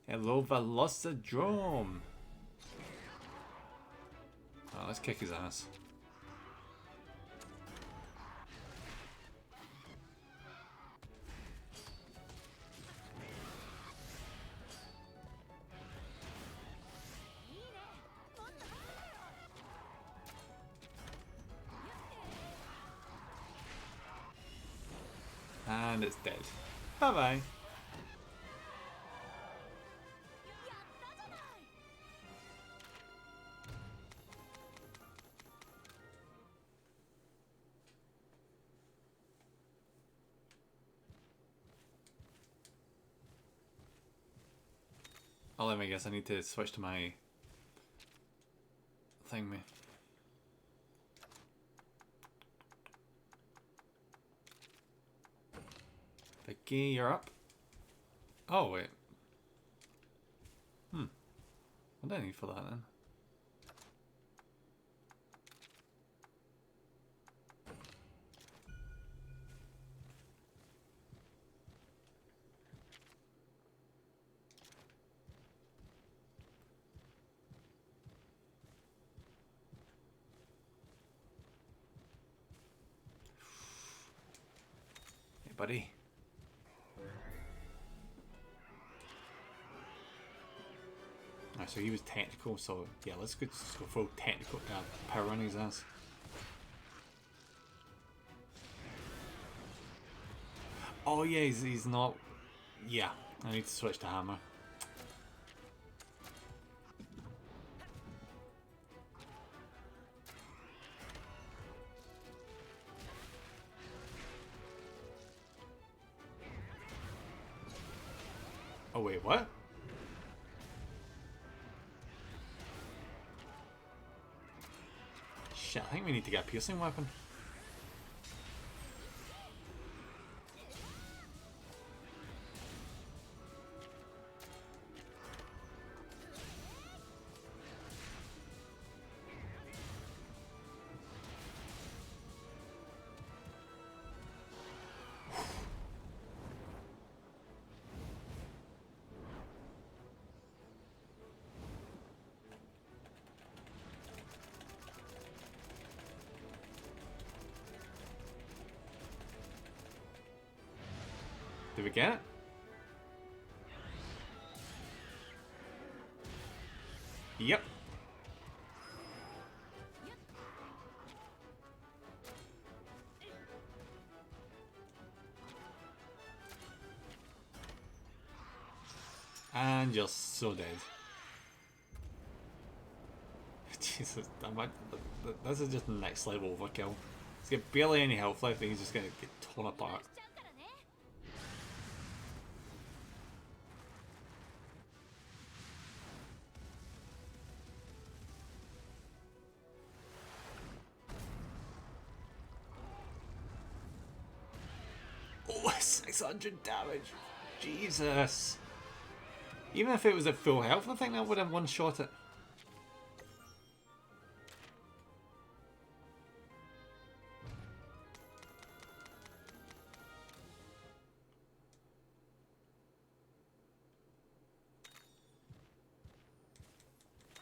Hello, Velocidrome. Oh, let's kick his ass. And it's dead. Bye-bye. Oh, let me guess. I need to switch to my thing, me. Vicky, you're up. Oh, wait. What do I need for that then? Hey, buddy. Alright, so he was technical, so yeah, let's go full technical power on his ass. Oh yeah, he's not. Yeah, I need to switch to hammer. Oh wait, what? Shit, I think we need to get a piercing weapon. Did we get it? Yep. And you're so dead. Jesus, this is just next level overkill. He's got barely any health left and he's just gonna get torn apart. Oh, 600 damage. Jesus. Even if it was at full health, I think that would have one-shot it.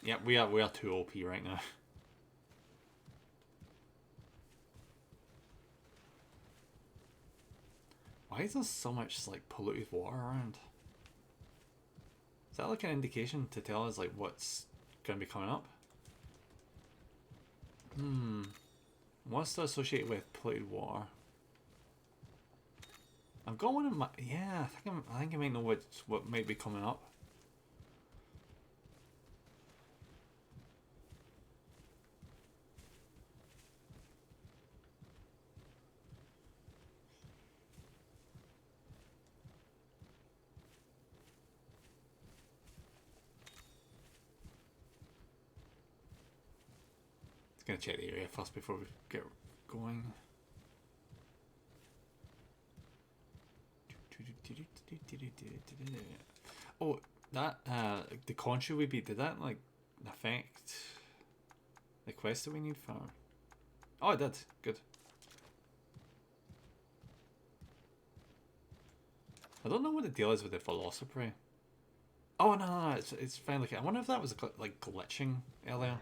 Yeah, we are too OP right now. Why is there so much like polluted water around? Is that like an indication to tell us like what's gonna be coming up? What's to associate with polluted water? I've got one in my I think I might know what might be coming up. Gonna check the area first before we get going. Oh, that the Khonshu we beat, did that like affect the quest that we need for? Oh, it did. Good. I don't know what the deal is with the Velocipray. Oh no, it's fine. Like I wonder if that was like glitching earlier.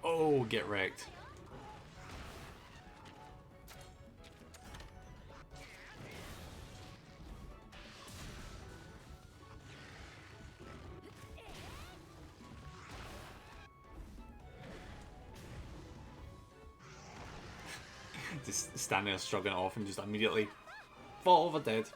Oh, get wrecked. Just stand there struggling off and just immediately fall over dead.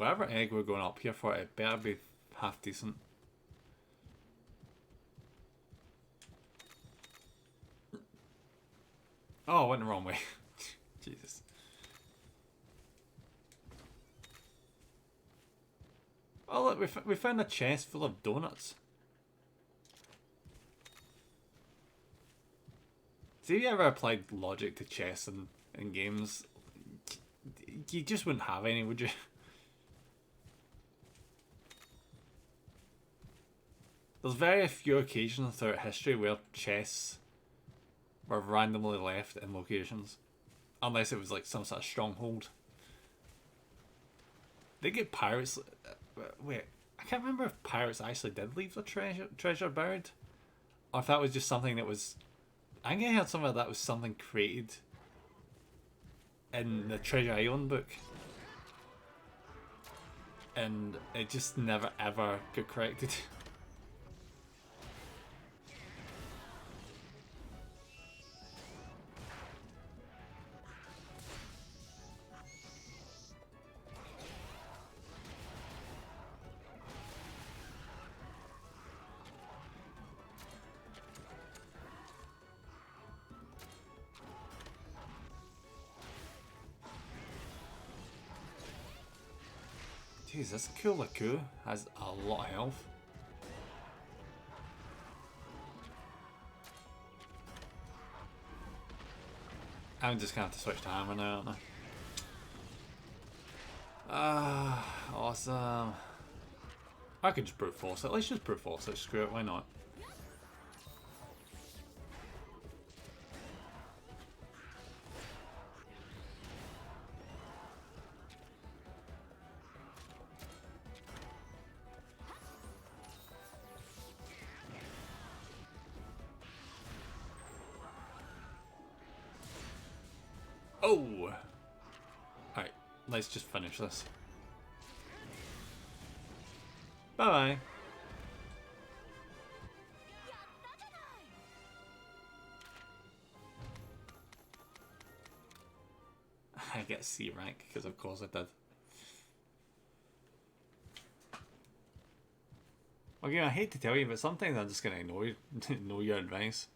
whatever egg we're going up here for, it better be half decent. Oh, I went the wrong way. Jesus. Oh look, we found a chest full of donuts. See, if you ever applied logic to chess in games, you just wouldn't have any, would you? There's very few occasions throughout history where chests were randomly left in locations. Unless it was like some sort of stronghold. They get pirates... Wait, I can't remember if pirates actually did leave the treasure buried. Or if that was just something that was... I think I heard somewhere that was something created in the Treasure Island book. And it just never ever got corrected. Jeez, this cool Laku has a lot of health. I'm just gonna have to switch to hammer now, aren't I? Ah, awesome. I could just brute force it. Let's just brute force it. Screw it, why not? Oh! Alright, let's just finish this. Bye-bye. I get C rank, because of course I did. Okay, I hate to tell you, but sometimes I'm just going to ignore your advice.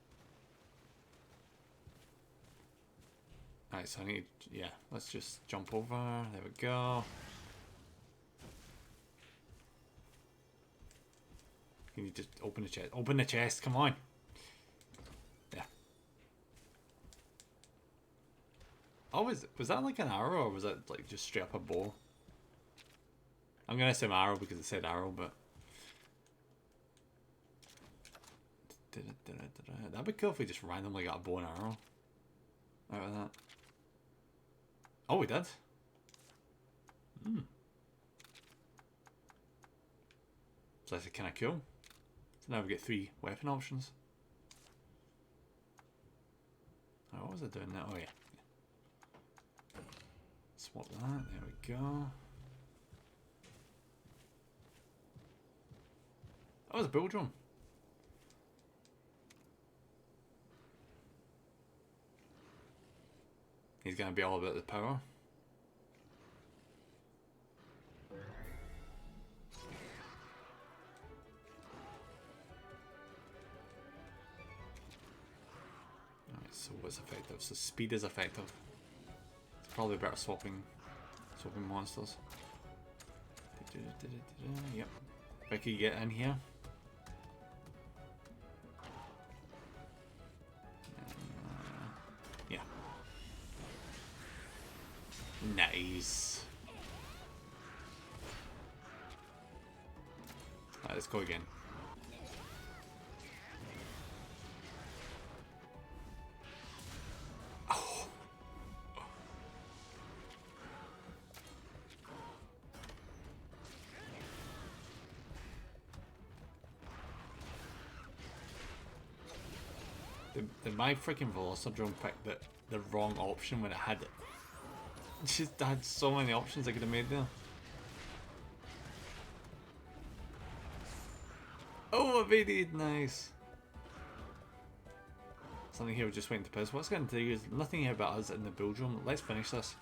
Alright, so I need, yeah, let's just jump over, there we go. Can you just open the chest? Open the chest, come on! Yeah. Oh, was that like an arrow, or was that like just straight up a bow? I'm gonna assume arrow because it said arrow, but... That'd be cool if we just randomly got a bow and arrow out of that. Oh, we did? Hmm. So that's kind of cool. So now we get 3 weapon options. Oh, what was I doing now? Oh yeah. Swap that, there we go. That was a bull drum. He's going to be all about the power. Alright, so what's effective? So speed is effective. It's probably better swapping monsters. Yep. Vicky, get in here. Yeah. Nice. Alright, let's go again. Oh. My freaking Velocidrome picked the wrong option when it had it. Just had so many options I could have made there. Oh, evaded, nice. Something here just went to piss. What's going to do is nothing here about us in the build room. Let's finish this.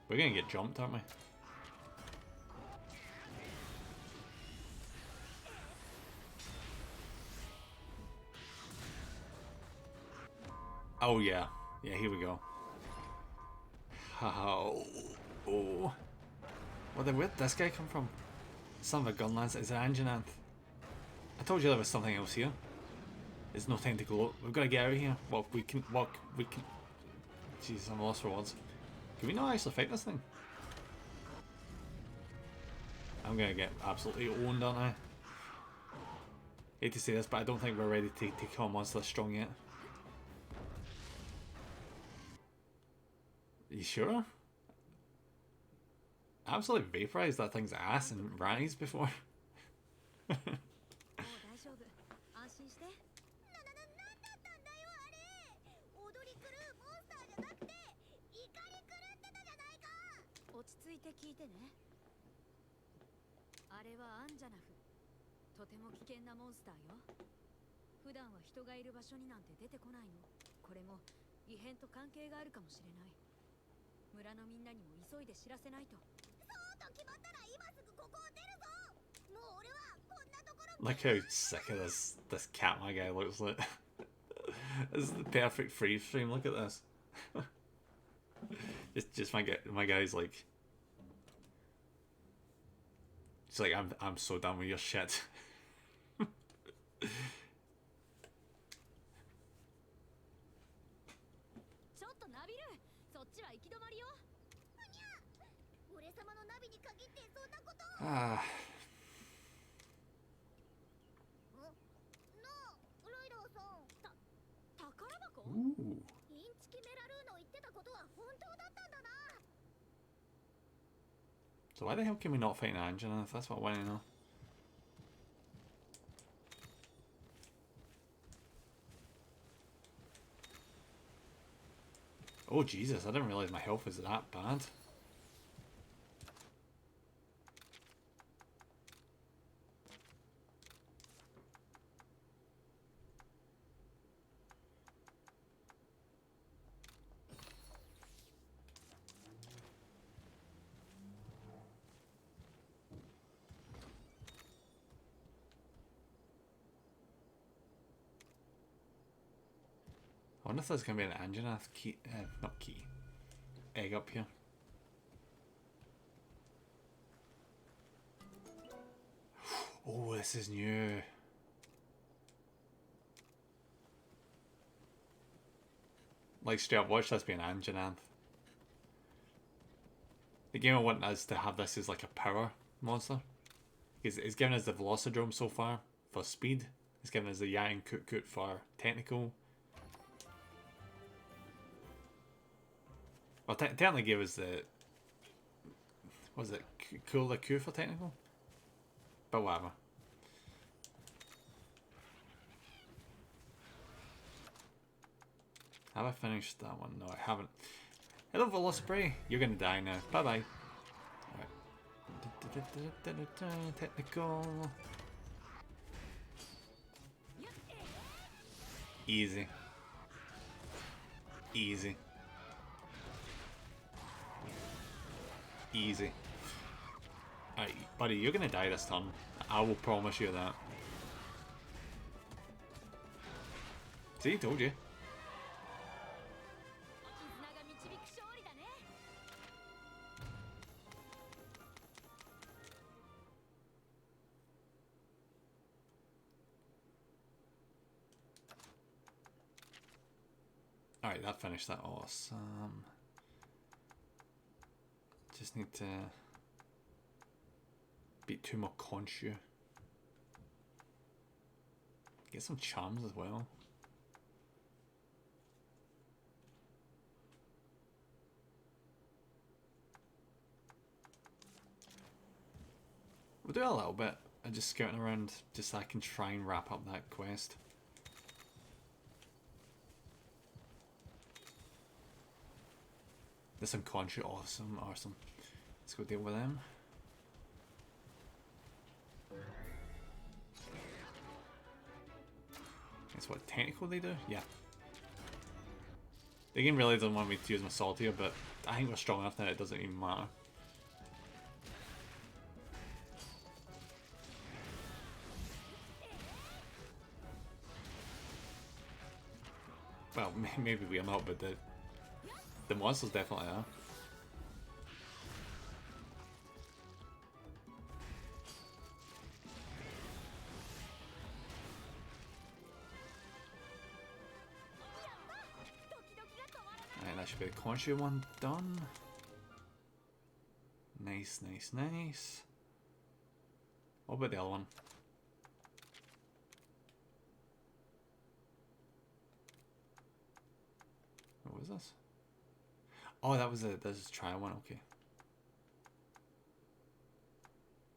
We're going to get jumped, aren't we? Oh yeah. Yeah, here we go. Oh. Oh. Where'd this guy come from? Son of a gun, lads. It's an Anjanath. I told you there was something else here. There's no time to gloat. We've got to get out of here. Well, we can. Jeez, I'm lost for words. Can we not actually fight this thing? I'm gonna get absolutely owned, aren't I? Hate to say this, but I don't think we're ready to take on monster strong yet. You sure? I absolutely vaporized that thing's ass and rise before. もう大丈夫。安心して。なんだったんだよあれ。踊り狂うモンスターじゃなくて怒り狂ってたじゃないか。落ち着いて聞いてね。あれはアンジャナフ。とても危険なモンスターよ。普段は人がいる場所になんて出てこないの。これも異変と関係があるかもしれない。村のみんなにも急いで知らせないと。そうと決まったら今すぐここを出るぞ。もう俺はこんなところ。 Look how sick of this cat my guy looks like. This is the perfect freeze frame. Look at this. just my guy's like. It's like I'm so done with your shit. ちょっとナビル、そっちは行き止まりよ。俺様のナビに限ってそんなこと。 Ah. なあ、ライダーさん。宝箱？ Ooh. インチキメラルーの言ってたことは本当だったんだな。 So why the hell can we not fight an Anjanath? That's what I want to know. Oh Jesus, I didn't realise my health was that bad. I wonder if there's going to be an Anjanath key, not key, egg up here. Oh, this is new. Like straight up, watch this be an Anjanath. The game I want us to have this as like a power monster. It's given us the Velocidrome so far for speed. It's given us the Yang Kut for technical. Well, technically gave us the... What was it? Cool Ku for technical? But whatever. Have I finished that one? No, I haven't. Hello, Velospray. You're gonna die now. Bye-bye. Alright. Technical. Easy. Easy. Easy. Alright, buddy, you're gonna die this turn. I will promise you that. See, told you. 絆が導く勝利だね。 Alright, that finished that awesome. Just need to beat 2 more Khonshu. Get some charms as well. We'll do a little bit. I'm just scouting around just so I can try and wrap up that quest. There's some Khonshu, awesome. Let's go deal with them. That's what technical they do? Yeah. The game really doesn't want me to use my Saltier, but I think we're strong enough now it doesn't even matter. Well, maybe we are not, but the monsters definitely are. Alright, that should be the Khonshu one done. Nice, nice, nice. What about the other one? What was this? Oh, that was this is trial one, okay.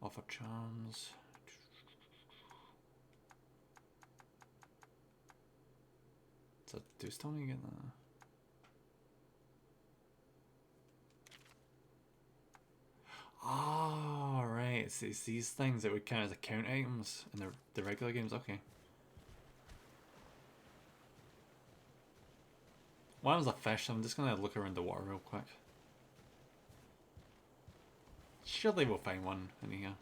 Offer charms. So do still need to get that. Oh, right. It's these things that would count as account items in the regular games. Okay. One was a fish. I'm just gonna look around the water real quick. Surely we'll find one in here.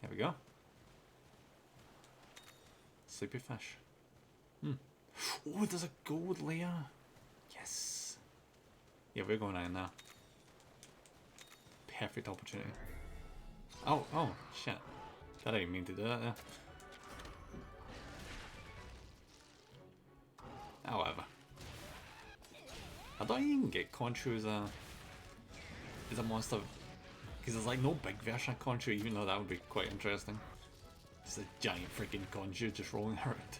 There we go. Sleepy fish. Oh, there's a gold layer. Yes. Yeah, we're going in now. Perfect opportunity. Oh, shit. I didn't mean to do that there. However. I don't even get Khonshu as a monster. Because there's like no big version of Khonshu, even though that would be quite interesting. Just a giant freaking Khonshu just rolling around.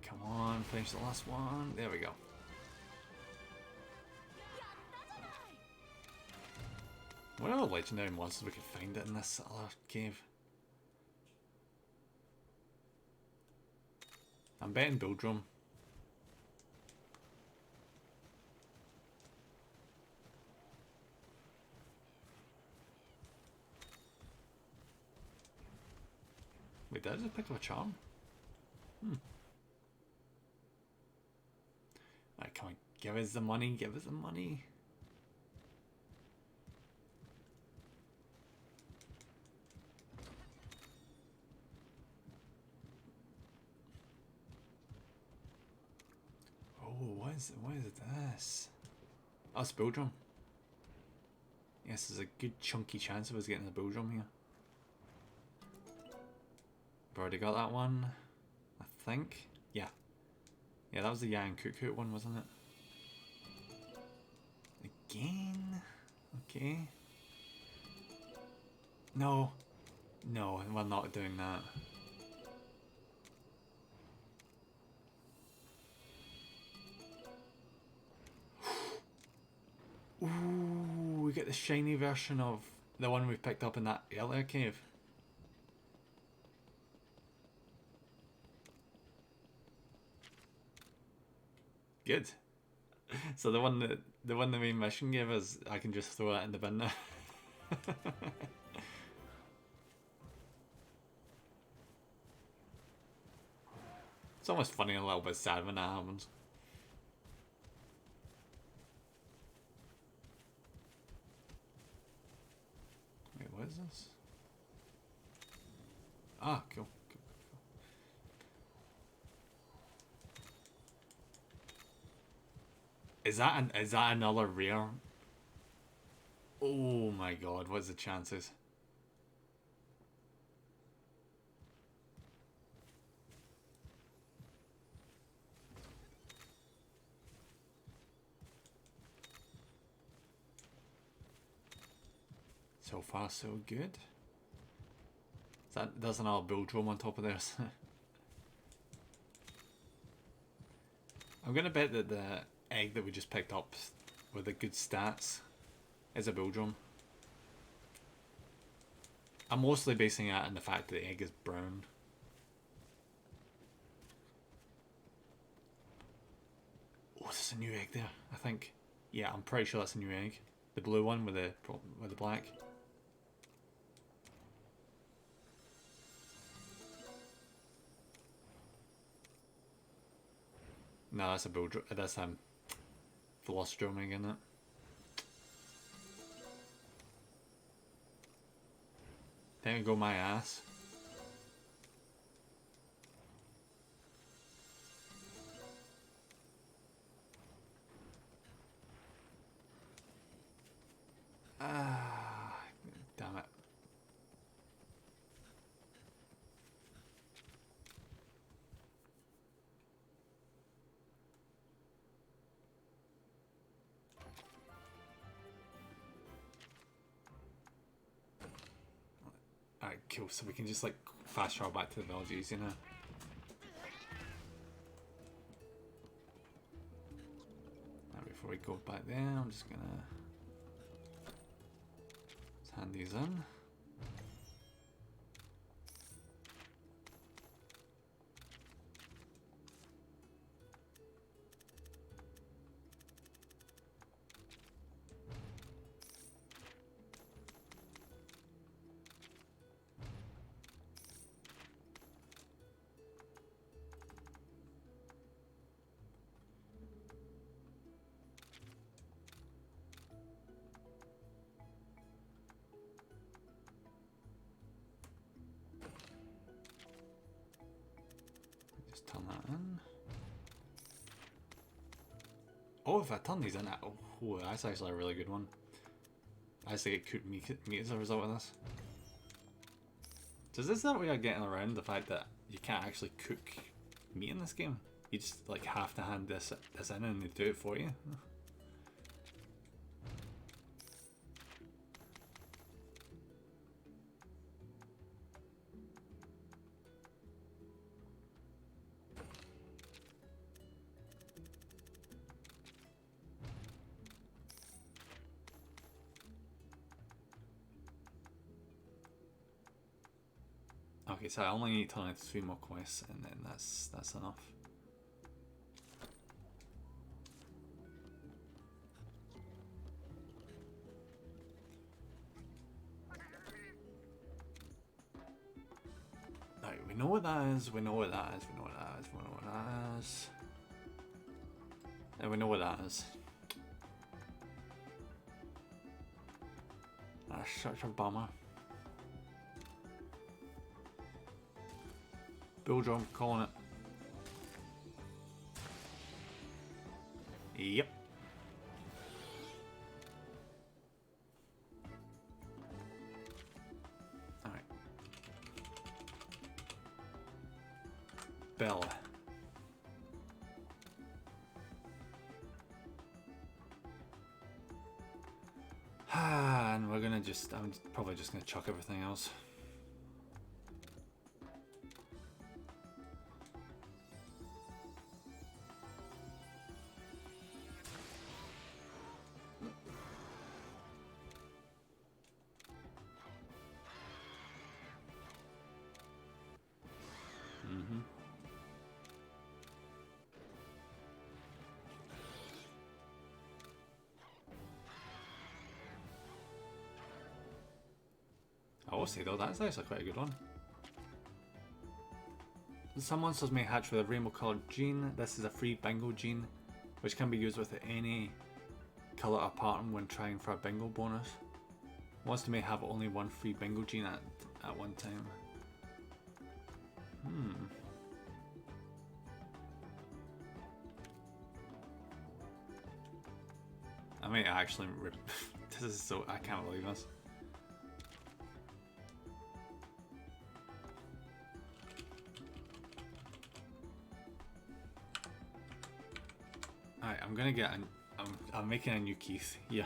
Come on, finish the last one. There we go. What other legendary monsters we could find in this other cave? I'm betting Bildrum. Wait, did I just pick up a charm? Alright, come on, give us the money, give us the money. Oh, what is this? Oh, it's Bildrum. Yes, there's a good chunky chance of us getting the Bildrum here. I've already got that one, I think. Yeah. Yeah, that was the Yang Kut one, wasn't it? Again? Okay. No. No, we're not doing that. Ooh, we get the shiny version of the one we picked up in that earlier cave. Good. So the one that the main mission gave us, I can just throw that in the bin now. It's almost funny and a little bit sad when that happens. Wait, what is this? Ah, cool. Is that another rare? Oh my god, what's the chances? So far, so good. That's another Bildrum on top of this. I'm gonna bet that the egg that we just picked up with the good stats is a Bildrum. I'm mostly basing that on the fact that the egg is brown. Oh, there's a new egg there, I think. Yeah, I'm pretty sure that's a new egg. The blue one with the black. No, that's a Bildrum. That's Velocitron egg, isn't it? There you go, my ass. Ah, damn it. Alright, cool. So we can just like fast travel back to the village easy now. Now before we go back there, I'm just gonna hand these in. Just turn that in. Oh, if I turn these in, oh, that's actually a really good one. I actually get cooked meat as a result of this. So is this that way of getting around the fact that you can't actually cook meat in this game? You just like have to hand this in and they do it for you? Okay, so I only need to turn 3 more quests and then that's enough. Right, we know what that is, we know what that is, we know what that is, we know what that is. And we know what that is. That's such a bummer. Bill Drum calling it. Yep. Alright. Bell. And we're gonna I'm probably just gonna chuck everything else. I will say though, that's actually quite a good one. Some monsters may hatch with a rainbow coloured gene. This is a free bingo gene, which can be used with any colour or pattern when trying for a bingo bonus. Monster may have only one free bingo gene at one time. I may actually this is so, I can't believe this. Alright, I'm gonna get I'm making a new Keith. Yeah.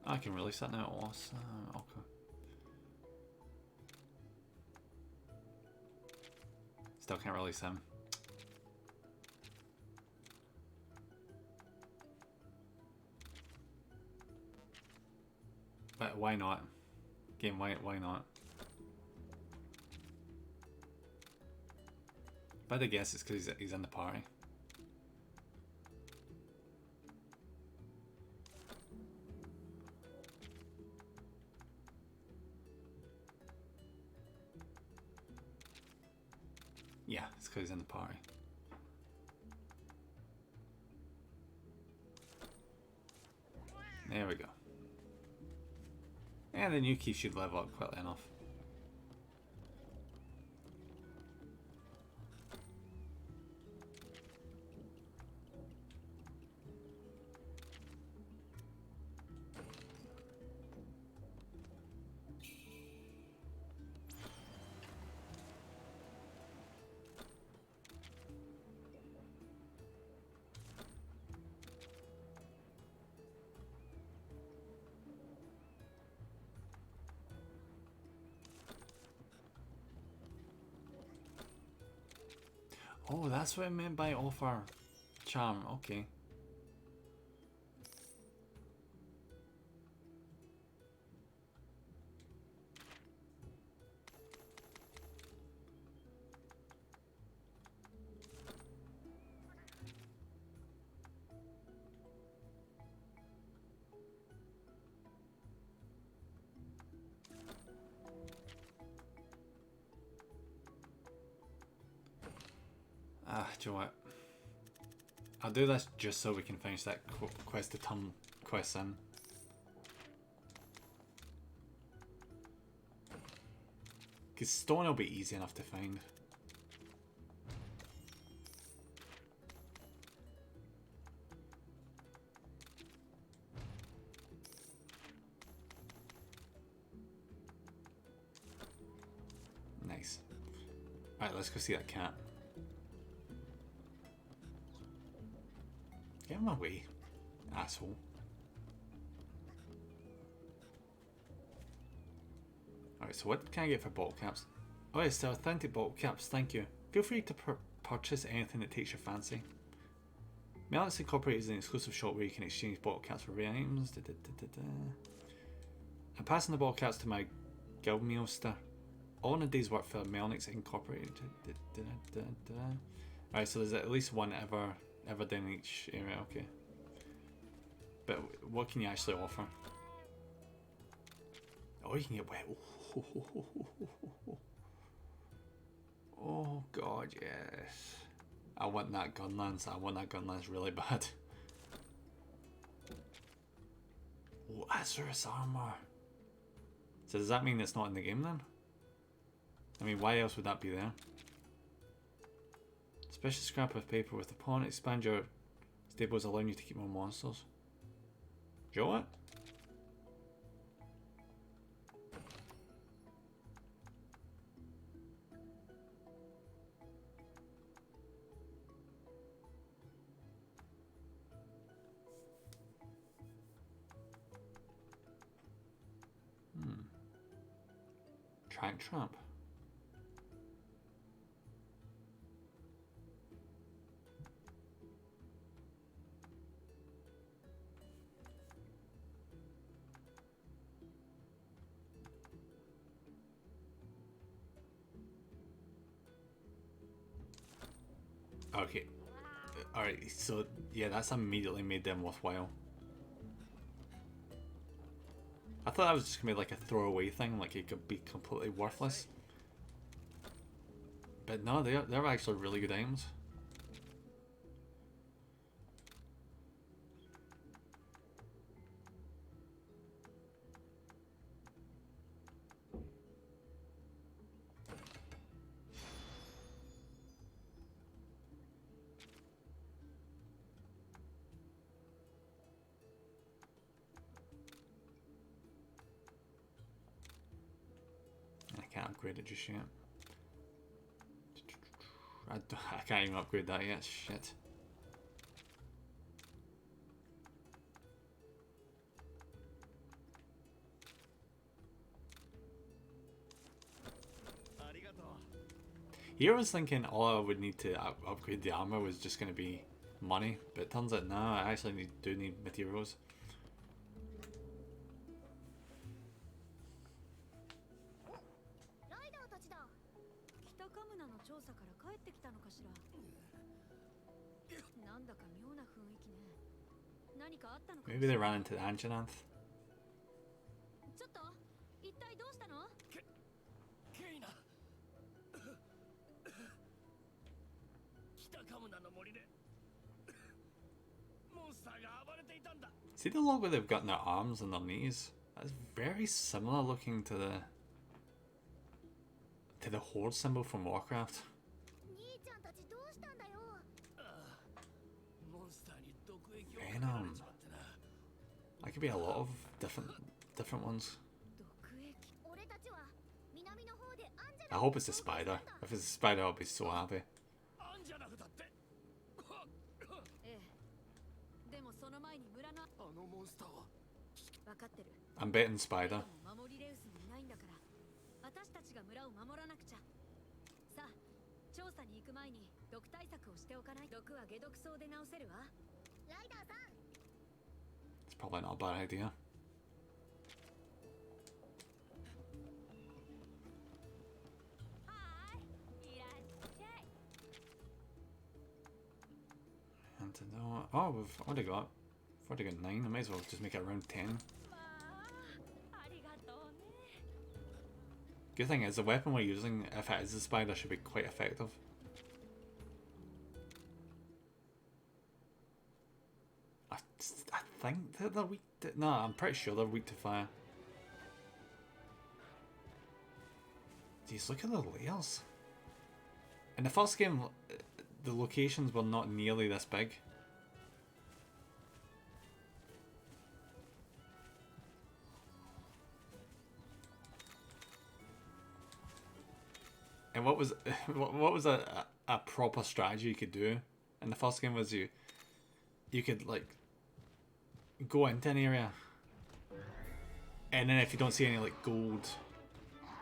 I can release that now. Awesome. Okay. Still can't release him. But why not? Game, why not? But I guess it's because he's in the party. Yeah, it's because he's in the party. There we go. And the new key should level up quickly enough. Oh, that's what I meant by offer charm. Okay. Do you know what? I'll do this just so we can finish that quest to turn quests in. Because stone will be easy enough to find. Nice. Alright, let's go see that cat. Get him away, asshole. Alright, so what can I get for bottle caps? Oh, it's the authentic bottle caps, thank you. Feel free to purchase anything that takes your fancy. Melonix Incorporated is an exclusive shop where you can exchange bottle caps for rare items. I'm passing the bottle caps to my guildmeester. All in a day's work for Melonix Incorporated. Alright, so there's at least one ever done in each area, okay. But what can you actually offer? Oh, you can get wet. Oh god, yes. I want that gun lance. I want that gun lance really bad. Oh, Azurus armor. So does that mean it's not in the game then? I mean, why else would that be there? Special scrap of paper with the pawn. Expand your stables, allowing you to keep more monsters. Do you know what? Track trap. Okay. Alright, so yeah, that's immediately made them worthwhile. I thought that was just gonna be like a throwaway thing, like it could be completely worthless. But no, they're actually really good items. Upgrade it just yet. I can't even upgrade that yet. Shit. Here I was thinking all I would need to upgrade the armor was just going to be money, but it turns out nah, I actually do need materials. ライダーたちだ。北カムナの調査から帰ってきたのかしら。なんだか妙な雰囲気ね。何かあったのか。 Maybe they ran into the Anjanath. ちょっと一体どうしたの？ケイナ北カムナの森でモンスターが暴れていたんだ。 See the logo they've got in their arms and their knees? That's very similar looking to the horde symbol from Warcraft. 兄ちゃんたちどうしたんだよ。モンスターに毒液をかけられちまってな。 That could be a lot of different ones. 毒液。俺たちは南の方でアンジェ I ラ hope it's a spider. If it's a spider, I'll be so happy. アンジャナフだって。ええ。でもその前に村のあのモンスターは分かってる。 I'm betting spider. 守りレウスにいないんだから、私たちが村を守らなくちゃ。さあ、調査に行く前に毒対策をしておかない。毒は解毒草で治せるわ。ライダーさん。 It's probably not a bad idea. はーい。いらっしゃい。 And to know, oh, we've already got 9. I might as well just make it around 10. まあ、ありがとうね。 Good thing is the weapon we're using, if it is a spider, should be quite effective. I think that they're weak to... No, I'm pretty sure they're weak to fire. Jeez, look at the layers. In the first game, the locations were not nearly this big. And what was a proper strategy you could do in the first game was you could like go into an area, and then if you don't see any like gold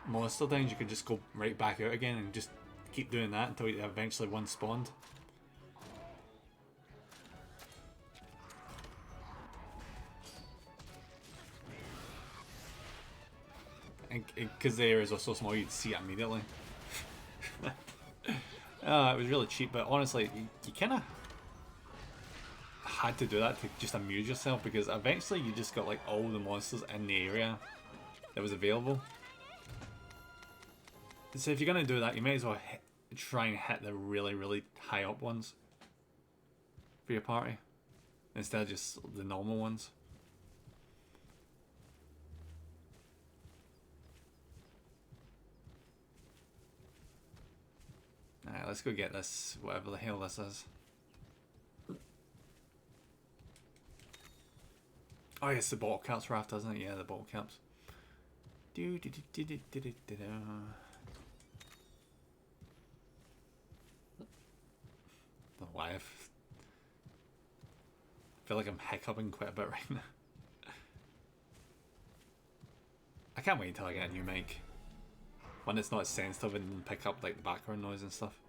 monster things, you could just go right back out again and just keep doing that until eventually one spawned. And because the areas are so small, you'd see it immediately. It was really cheap, but honestly, you kind of had to do that to just amuse yourself, because eventually you just got like all the monsters in the area that was available. So if you're gonna do that, you may as well try and hit the really high up ones for your party instead of just the normal ones. Alright, let's go get this, whatever the hell this is. Oh, yes, the bottle caps raft, doesn't it? Yeah, the bottle caps. The wife. I feel like I'm hiccuping quite a bit right now. I can't wait until I get a new mic. One that's not as sensitive and pick up like background noise and stuff.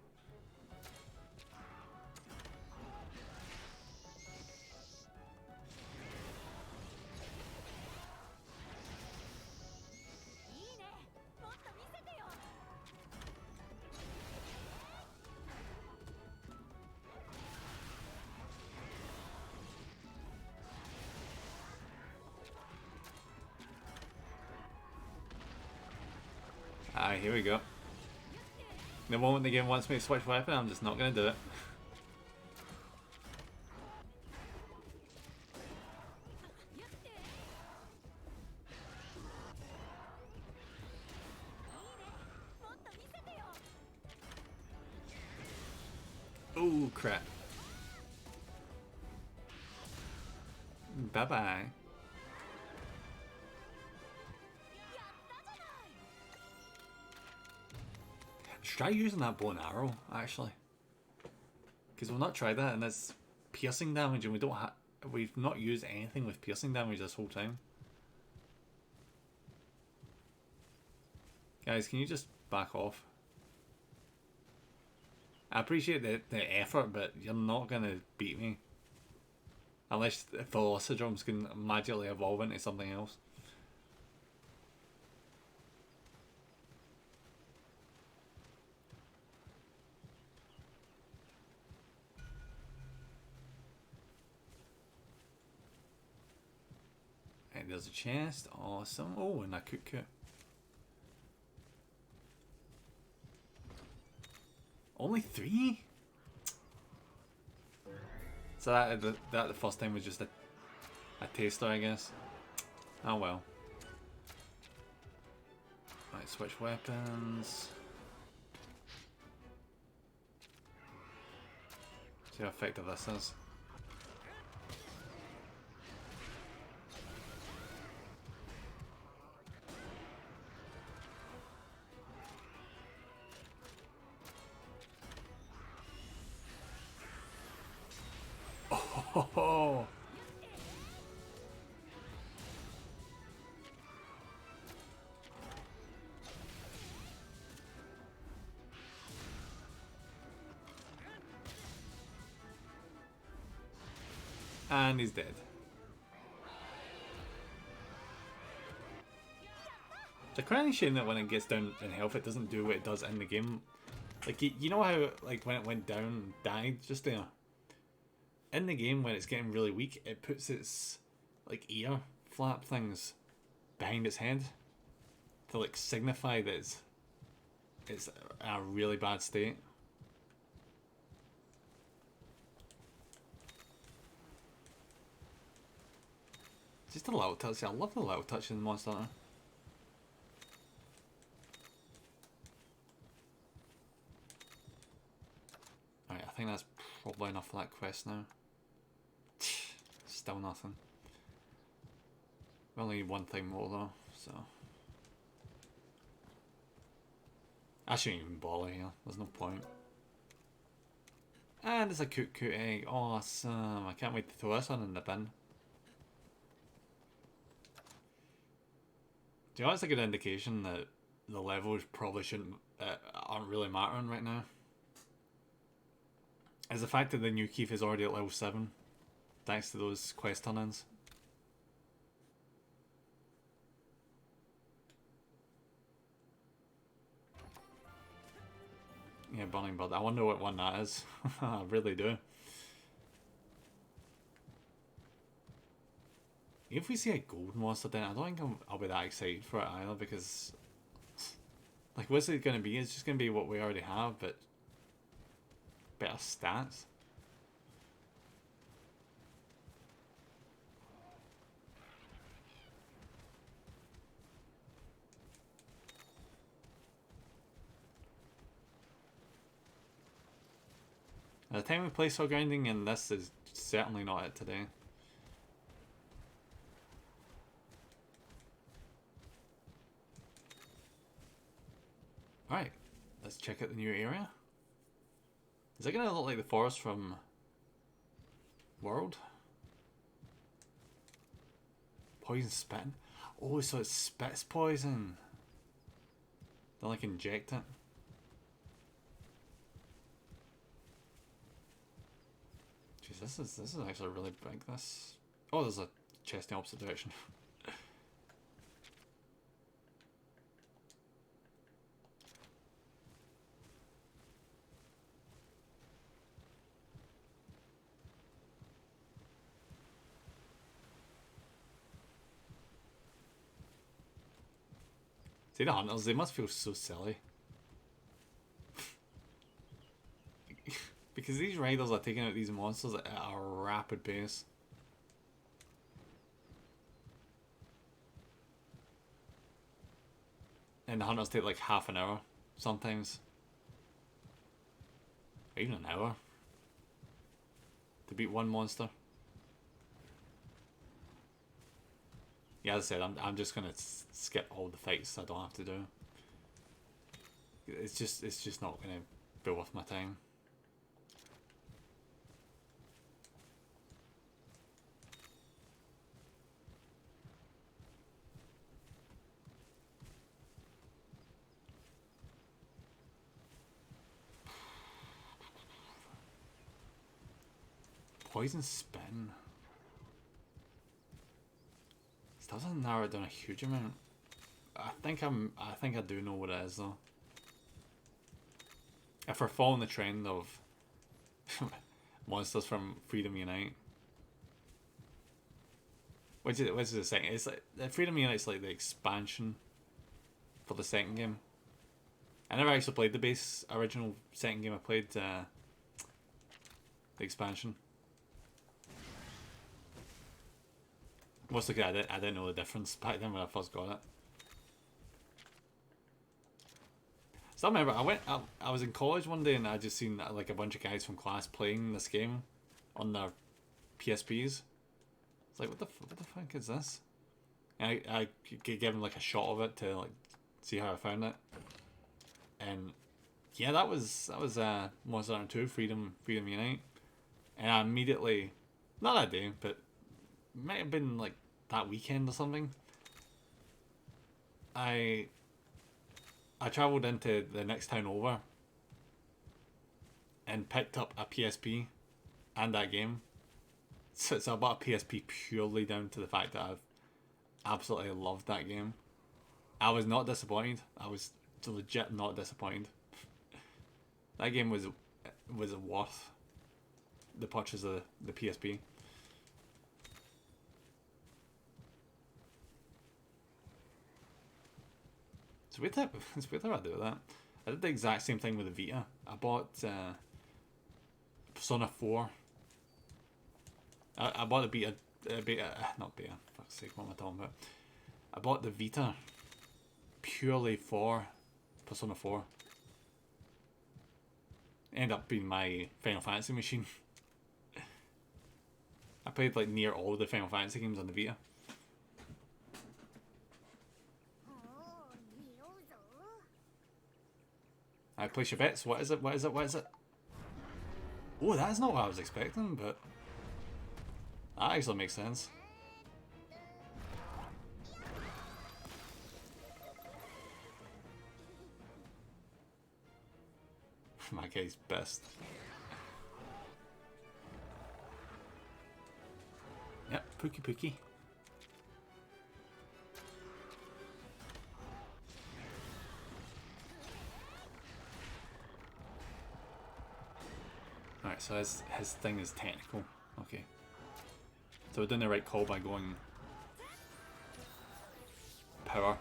Aye, here we go. The moment the game wants me to switch weapon, I'm just not going to do it. Oh crap. Bye bye. Try using that bow and arrow, actually, because we've not tried that, and it's piercing damage, and we've not used anything with piercing damage this whole time. Guys, can you just back off? I appreciate the effort, but you're not gonna beat me. Unless the Velocidromes can magically evolve into something else. Right, there's a chest. Awesome. Oh, and a cuckoo. Only 3? So that the first time was just a taster, I guess. Oh well. Right, switch weapons. See how effective this is. Oh. And he's dead. It's a crying shame that when it gets down in health, it doesn't do what it does in the game. Like, you know how, like, when it went down and died just there? In the game, when it's getting really weak, it puts its, like, ear flap things behind its head to, like, signify that it's in a really bad state. Just a little touch. I love the little touch in Monster Hunter. Alright, I think that's probably enough for that quest now. Still nothing. We only need one thing more though, so. I shouldn't even bother here, there's no point. And there's a Coot egg. Awesome. I can't wait to throw this one in the bin. Do you know, it's a good indication that the levels probably aren't really mattering right now. Is the fact that the new Keith is already at level 7, thanks to those quest turn-ins. Yeah, Burning Bird. I wonder what one that is. I really do. If we see a gold monster, then I don't think I'll be that excited for it either, because, like, what's it going to be? It's just going to be what we already have, but better stats. By the time we play Soul Grinding, and this is certainly not it today. Alright, let's check out the new area. Is it going to look like the forest from World? Poison spitting? Oh, so it spits poison. They'll like inject it. Jeez, this is actually really big. Oh, there's a chest in the opposite direction. See, the hunters, they must feel so silly. Because these riders are taking out these monsters at a rapid pace. And the hunters take like half an hour, sometimes. Or even an hour. To beat one monster. Yeah, as I said, I'm just gonna skip all the fights I don't have to do. It's just not gonna be worth my time. Poison spin. Still doesn't narrow it down a huge amount. I think I do know what it is though. If we're following the trend of monsters from Freedom Unite, which is the second, it's like Freedom Unite's like the expansion for the second game. I never actually played the base original second game. I played the expansion. Mostly because I didn't know the difference back then when I first got it. So I remember I was in college one day and I just seen like a bunch of guys from class playing this game on their PSPs. It's like what the fuck is this? And I gave them like a shot of it to like see how I found it. And yeah, that was Monster Hunter 2 Freedom Unite. And I immediately, not that day, but it might have been like that weekend or something, I travelled into the next town over and picked up a PSP and that game. So I bought a PSP purely down to the fact that I've absolutely loved that game. I was not disappointed. I was legit not disappointed. That game was worth the purchase of the PSP. It's weird how I do that. I did the exact same thing with the Vita. I bought Persona 4. I bought the not beta, fuck's sake, what am I talking about? I bought the Vita purely for Persona 4. Ended up being my Final Fantasy machine. I played like near all the Final Fantasy games on the Vita. I place your bets. What is it? What is it? What is it? Oh, that is not what I was expecting, but that actually makes sense. My guy's best. Yep, Pookie. Alright, so his thing is technical. Okay. So we're doing the right call by going power.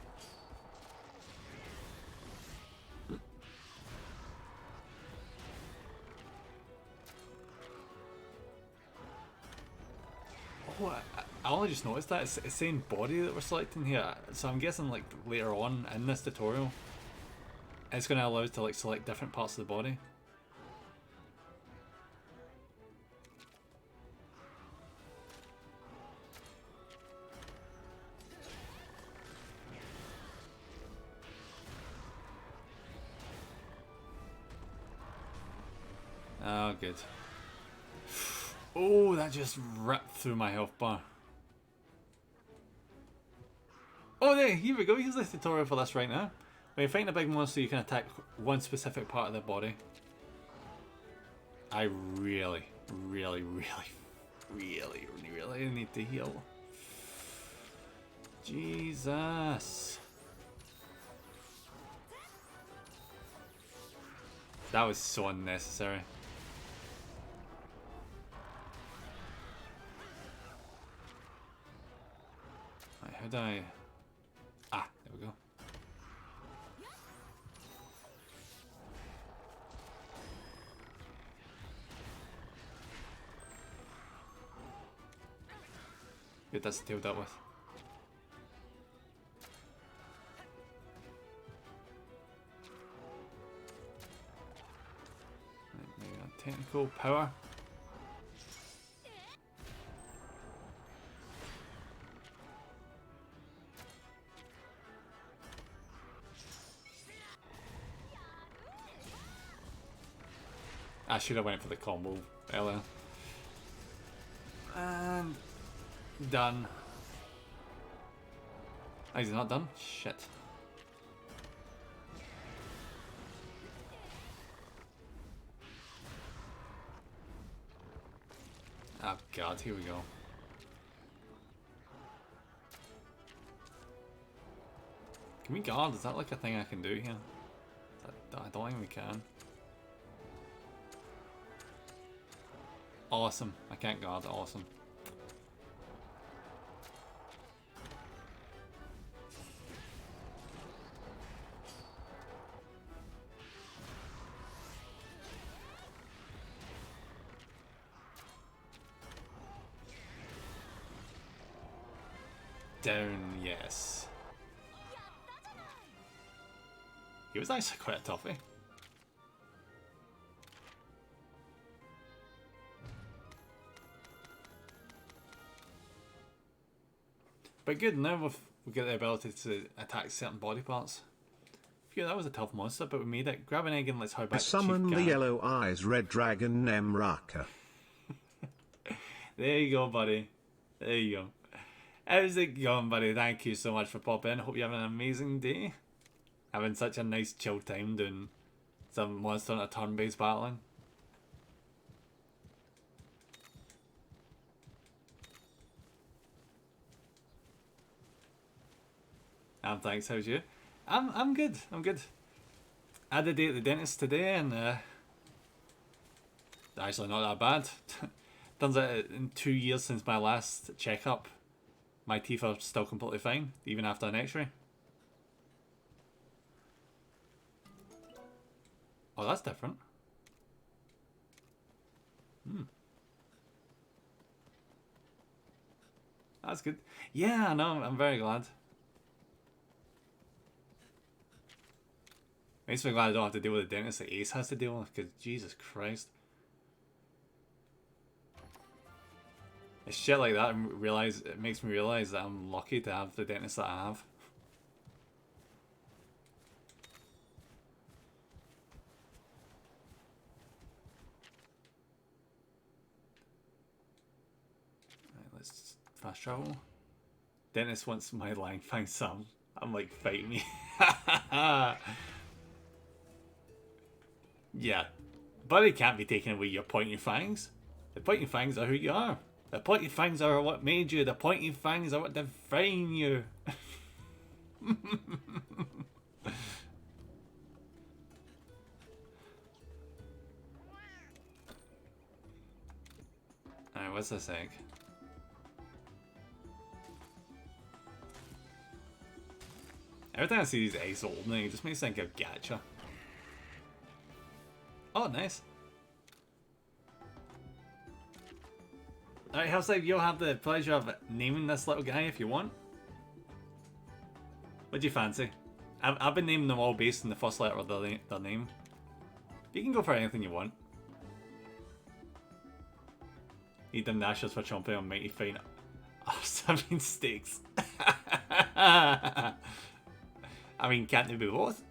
Oh, I only just noticed that. It's saying body that we're selecting here. So I'm guessing like later on in this tutorial, it's going to allow us to like select different parts of the body. Oh, good. Oh, that just ripped through my health bar. Oh, there, here we go. Here's the tutorial for this right now. When you find a big monster, you can attack one specific part of the body. I really need to heal. Jesus. That was so unnecessary. Right, how do I... Ah, there we go. Good, that's the tail dealt with. Right, maybe that technical power. I should have went for the combo earlier. And done. Oh, he's not done? Shit. Oh god, here we go. Can we guard? Is that like a thing I can do here? I don't think we can. Awesome. I can't guard. Awesome. Down, yes. He was actually quite a toughie. But good, now we've got the ability to attack certain body parts. Yeah, that was a tough monster, but we made it. Grab an egg and let's hide back to Chief Summon the Garrett. yellow eyes red dragon Nemraka. There you go, buddy. There you go. How's it going, buddy? Thank you so much for popping. Hope you're having an amazing day. Having such a nice chill time doing some Monster Hunter turn-based battling. Thanks, how's you? I'm good, I'm good. I had a day at the dentist today and actually not that bad. Turns out in 2 years since my last checkup, my teeth are still completely fine, even after an x-ray. Oh, that's different. That's good. Yeah, no, I'm very glad. Makes me glad I don't have to deal with the dentist that Ace has to deal with, because Jesus Christ. It's shit like that and realize it makes me realise that I'm lucky to have the dentist that I have. Right, let's fast travel. Dentist wants my Lang Fang Sam. I'm like, fight me. Yeah, buddy can't be taking away your pointy fangs. The pointy fangs are who you are. The pointy fangs are what made you. The pointy fangs are what define you. Alright, what's this egg? Every time I see these eggs opening, it just makes me think of Gacha. Oh, nice. Alright, Hellside, you'll have the pleasure of naming this little guy if you want. What do you fancy? I've been naming them all based on the first letter of their name. You can go for anything you want. Need them Nashers for chomping on Mighty Fine. Oh, 7 steaks. I mean, can't they be both?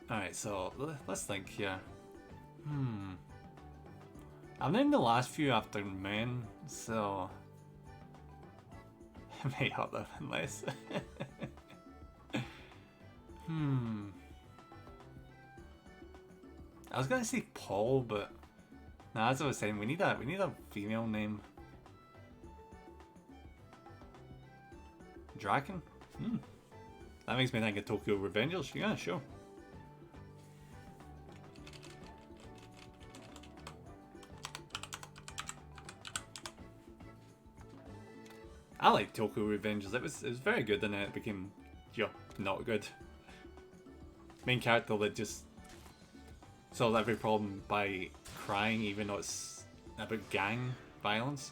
Alright, so let's think here. I've named the last few after men, so it may help them less. I was gonna say Paul, but nah, as I was saying, we need a female name. Draken? That makes me think of Tokyo Revengers. Yeah, sure. I like Tokyo Revengers. It was very good, and then it became, not good. Main character that just solves every problem by crying, even though it's about gang violence.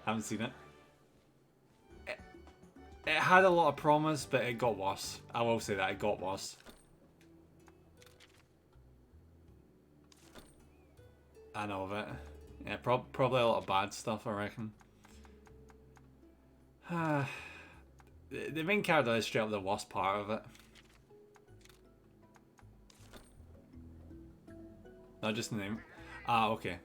Haven't seen it. It had a lot of promise, but it got worse. I will say that, it got worse. I know of it. Yeah, probably a lot of bad stuff, I reckon. The main character is straight up the worst part of it. Not just the name. Ah, okay.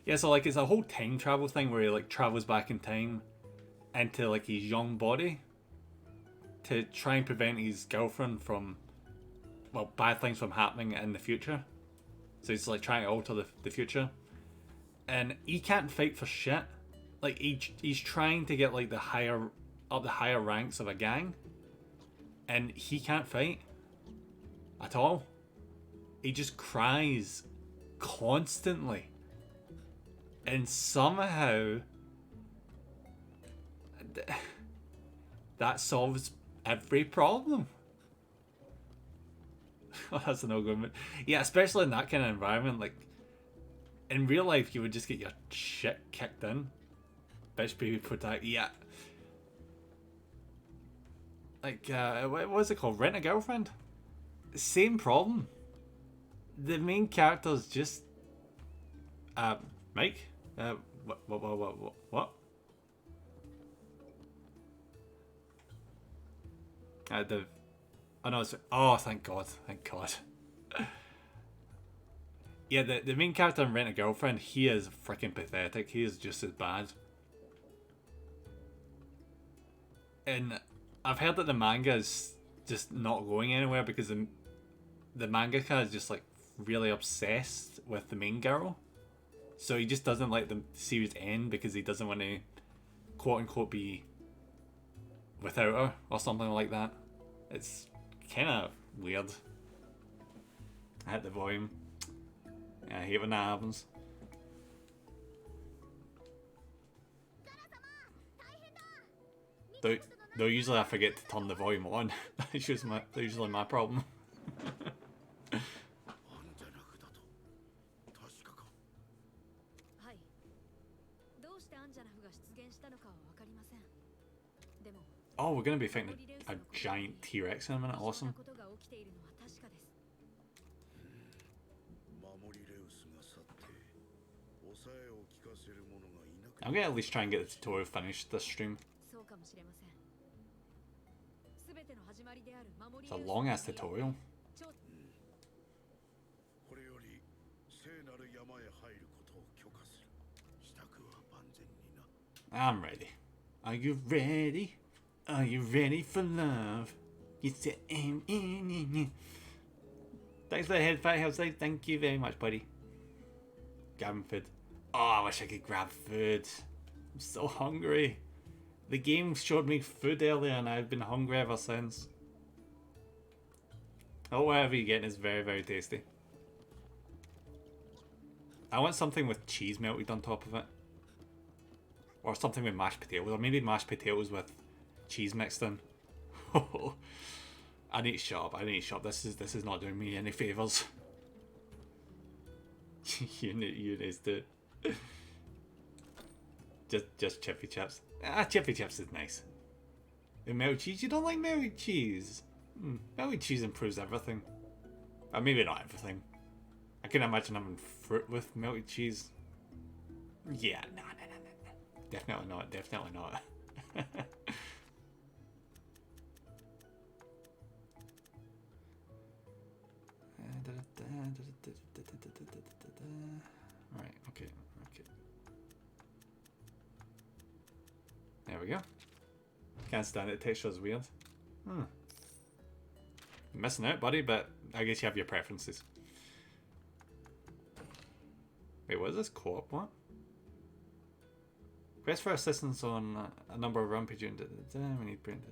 Yeah, so like it's a whole time travel thing where he like travels back in time into like his young body to try and prevent his girlfriend from, well, bad things from happening in the future. So he's like trying to alter the future. And he can't fight for shit. Like he's trying to get like the higher ranks of a gang. And he can't fight. At all. He just cries constantly. And somehow that solves every problem. Oh, that's an argument. Yeah, especially in that kind of environment. Like, in real life, you would just get your shit kicked in. Bitch baby protect. Yeah. Like, what was it called? Rent a Girlfriend? Same problem. The main character's just... Mike? What? Oh, thank God. Yeah, the main character in Rent a Girlfriend, he is freaking pathetic. He is just as bad. And I've heard that the manga is just not going anywhere because the mangaka is just like really obsessed with the main girl. So he just doesn't let the series end because he doesn't want to quote unquote be without her or something like that. It's kind of weird. I hit the volume. Yeah, I hate when that happens. Though usually I forget to turn the volume on. That's usually my problem. はい。どうしてアンジャナフが出現したのかは分かりません。でも、 Oh, we're gonna be fighting a giant T-Rex in a minute. 不思議 Awesome. なことが起きているのは確かです。守りレウスが去って抑えを聞かせる者がいなく I'm gonna at least try and get the tutorial finished this stream. そうかもしれません。すべての始まりである守り It's a レウス long の ass tutorial. これより聖なる山へ入ることを許可する。支度は万全にな。 I'm ready. Are you ready? Are you ready for love? You said, Thanks for the head fight, Hellside. Thank you very much, buddy. Grabbing food. Oh, I wish I could grab food. I'm so hungry. The game showed me food earlier and I've been hungry ever since. Oh, whatever you're getting is very, very tasty. I want something with cheese melted on top of it. Or something with mashed potatoes. Or maybe mashed potatoes with cheese mixed in. I need to shut up. This is not doing me any favours. you need to... Just chippy chips. Chippy chips is nice. And melted cheese? You don't like melted cheese? Melted cheese improves everything. Or maybe not everything. I can imagine having fruit with melted cheese. Yeah, no. Definitely not. Right, okay. There we go. Can't stand it, texture is weird. Missing out, buddy, but I guess you have your preferences. Wait, what is this? Co-op? What? Quest for assistance on a number of rampaging. We need brain.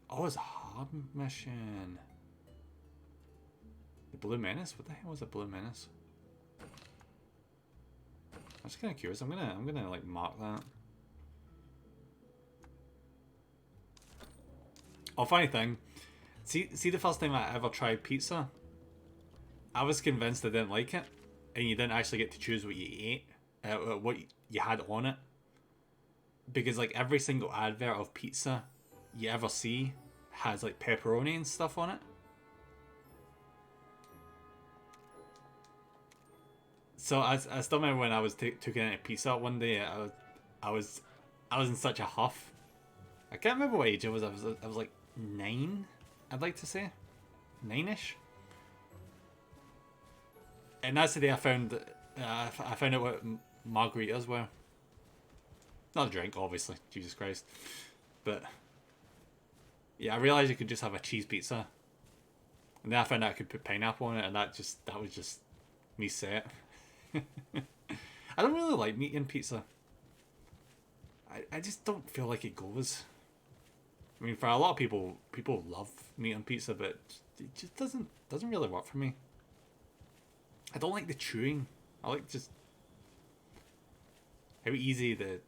Oh, it's a hard mission. The Blue Menace? What the hell was the Blue Menace? I'm just kind of curious. I'm gonna like mark that. Oh, funny thing. See the first time I ever tried pizza, I was convinced I didn't like it, and you didn't actually get to choose what you ate, what you had on it, because like every single advert of pizza you ever see has like pepperoni and stuff on it. So I still remember when I was took in a pizza one day. I was in such a huff. I can't remember what age I was. I was like 9. I'd like to say 9ish. And that's the day I found out what margaritas were. Not a drink, obviously. Jesus Christ. But Yeah, I realized you could just have a cheese pizza. And then I found out I could put pineapple on it, and that was just me set. I don't really like meat in pizza. I just don't feel like it goes. I mean, for a lot of people love meat on pizza, but it just doesn't really work for me. I don't like the chewing. I like just how easy the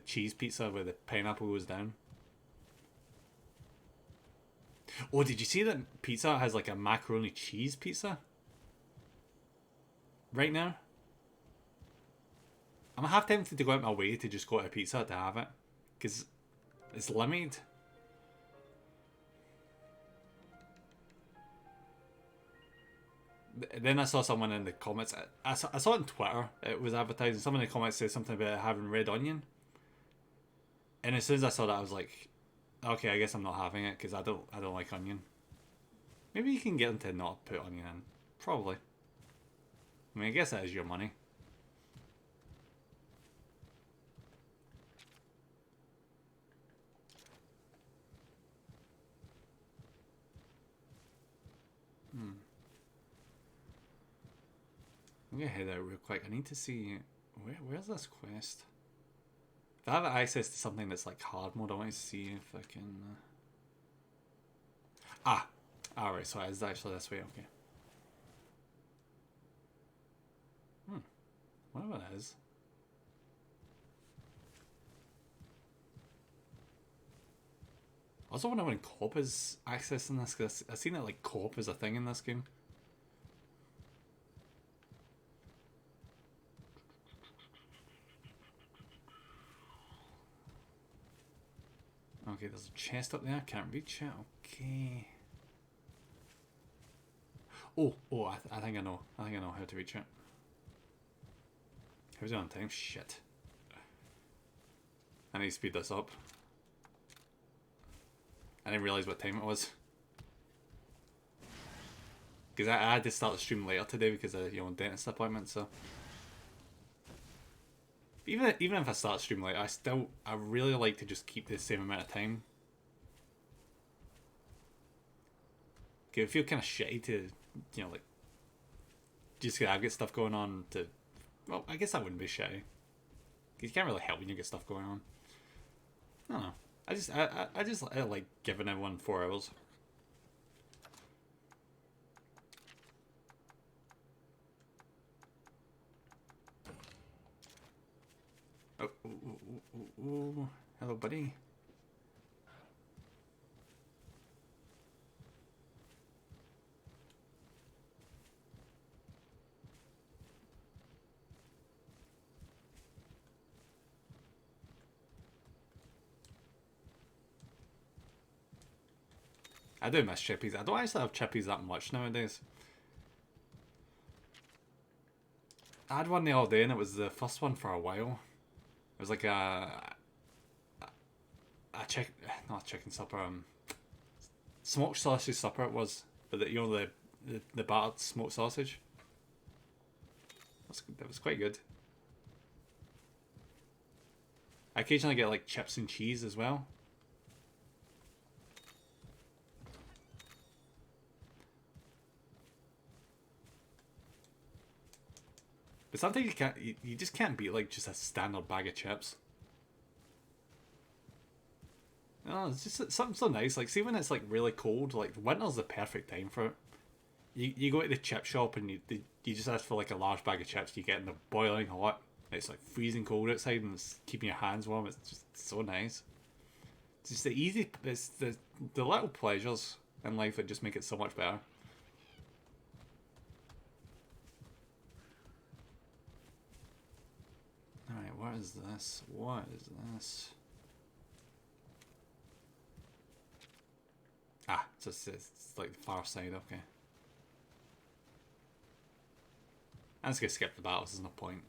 cheese pizza with the pineapple goes down. Oh, did you see that pizza has like a macaroni cheese pizza? Right now? I'm half tempted to go out my way to just go to a pizza to have it. Because it's limited. Then I saw someone in the comments. I saw it on Twitter. It was advertising. Someone in the comments said something about having red onion. And as soon as I saw that, I was like, okay, I guess I'm not having it because I don't like onion. Maybe you can get them to not put onion in. Probably. I mean, I guess that is your money. I'm gonna head out real quick. I need to see where's this quest. If I have access to something that's like hard mode, I want to see if I can. Alright, so it's actually this way. Okay. Whatever that is. I also wonder when co-op is accessing this, because I've seen that like co-op is a thing in this game. Okay, there's a chest up there. Can't reach it. Okay. Oh, I think I know. I think I know how to reach it. How's it on time? Shit. I need to speed this up. I didn't realise what time it was. Because I had to start the stream later today because of, dentist appointment, so. Even if I start stream late, I really like to just keep the same amount of time. Okay, it feels kind of shitty to, like, just I've got stuff going on to. Well, I guess that wouldn't be shitty. You can't really help when you get stuff going on. I don't know. I just like giving everyone 4 hours. Oh, hello, buddy. I do miss chippies. I don't actually have chippies that much nowadays. I had one the other day and it was the first one for a while. It was like not a chicken supper, smoked sausage supper it was. But the battered smoked sausage. That was quite good. I occasionally get like chips and cheese as well. But sometimes you just can't beat like just a standard bag of chips. No, it's just something so nice. Like, see when it's like really cold, like winter's the perfect time for it. You go to the chip shop and you just ask for like a large bag of chips. You get in the boiling hot. It's like freezing cold outside and it's keeping your hands warm. It's just so nice. It's just it's the little pleasures in life that just make it so much better. Alright, what is this? What is this? Ah, it's like the far side, okay. I'm just gonna skip the battles, there's no point.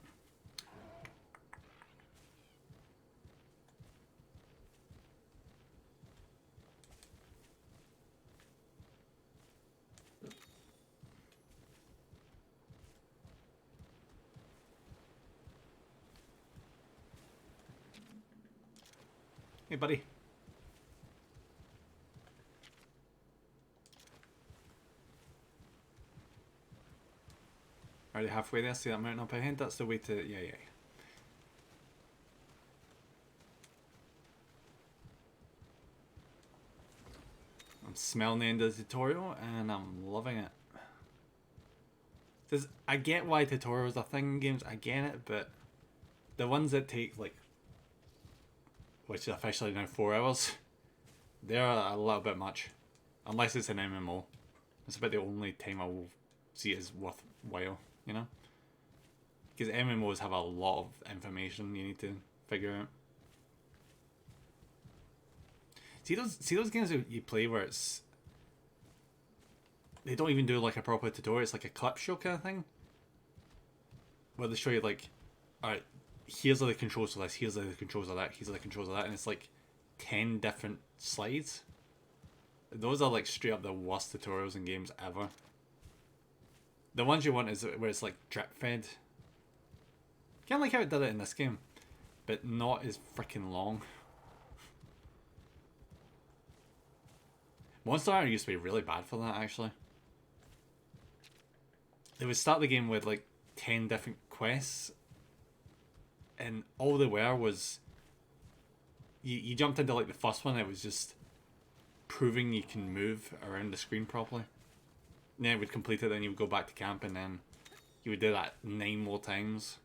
Hey, buddy. Already halfway there. See that mountain up ahead? That's the way to... Yeah. I'm smelling the end of the tutorial and I'm loving it. I get why tutorials are thing in games, I get it, but the ones that take like, which is officially now 4 hours, they're a little bit much. Unless it's an MMO. It's about the only time I will see it as worthwhile, you know? Because MMOs have a lot of information you need to figure out. See those games that you play where it's... They don't even do like a proper tutorial, it's like a clip show kind of thing. Where they show you like, alright, here's the controls for this, here's the controls of that, here's the controls of that, and it's like 10 different slides. Those are like straight up the worst tutorials in games ever. The ones you want is where it's like drip fed. Kinda like how it did it in this game, but not as freaking long. Monster Hunter used to be really bad for that, actually. They would start the game with like 10 different quests, and all they were was you jumped into like the first one. It was just proving you can move around the screen properly. And then it would complete it, then you would go back to camp, and then you would do that 9 more times.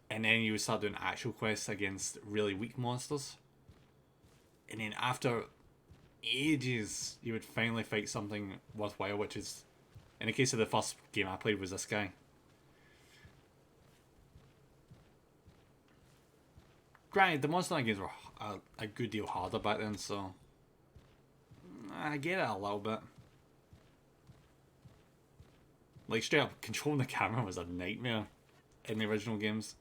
And then you would start doing actual quests against really weak monsters. And then after ages, you would finally fight something worthwhile, which is, in the case of the first game I played, was this guy. Granted, the Monster Hunter games were a good deal harder back then, so I get it a little bit. Like, straight up, controlling the camera was a nightmare in the original games.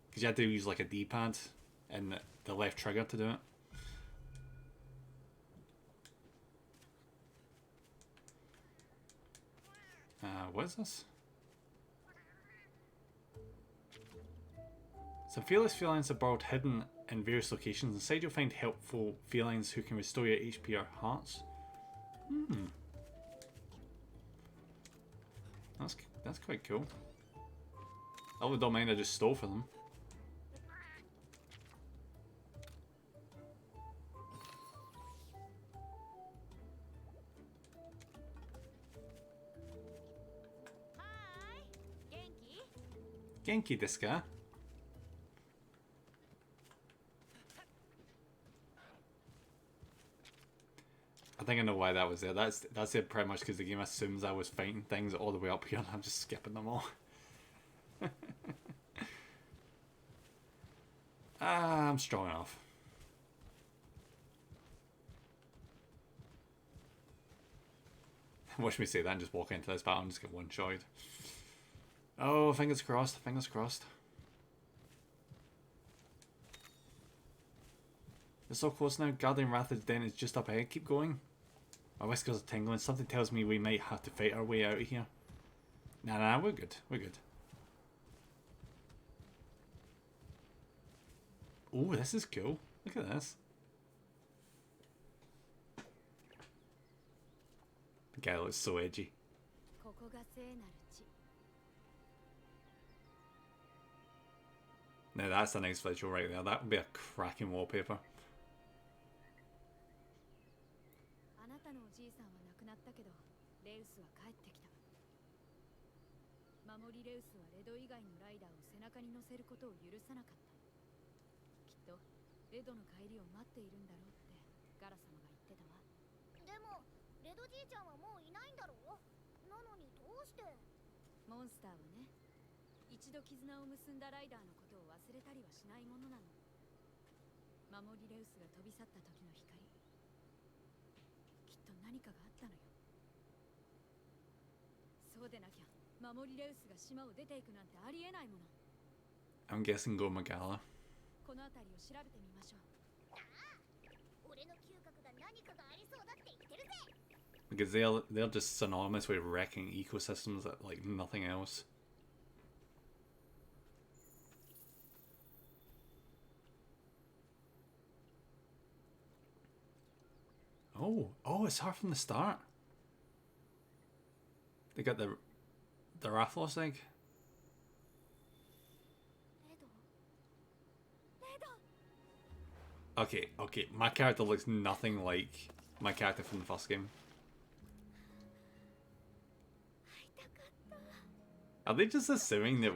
Because you had to use like a D-pad and the left trigger to do it. What is this? Some fearless felines are borrowed hidden in various locations. Inside you'll find helpful felines who can restore your HP or hearts. That's quite cool. I don't mind, I just stole for them. Genki desu ka? I think I know why that was there. That's it pretty much because the game assumes I was fighting things all the way up here and I'm just skipping them all. I'm strong enough. Watch me say that and just walk into this battle and just get one-shotted. Oh, fingers crossed, fingers crossed. It's so close now. Guardian Wrath's Den is just up ahead. Keep going. My whiskers are tingling. Something tells me we might have to fight our way out of here. Nah, we're good. We're good. Oh, this is cool. Look at this. The guy looks so edgy. Now that's a nice visual right there. That would be a cracking wallpaper. I'm guessing Go Magala. Because they're just synonymous with wrecking ecosystems like nothing else. Oh, it's her from the start. They got the Rathalos egg. レドレド Okay, okay. My character looks nothing like my character from the first game. 会いたかった Are they just assuming that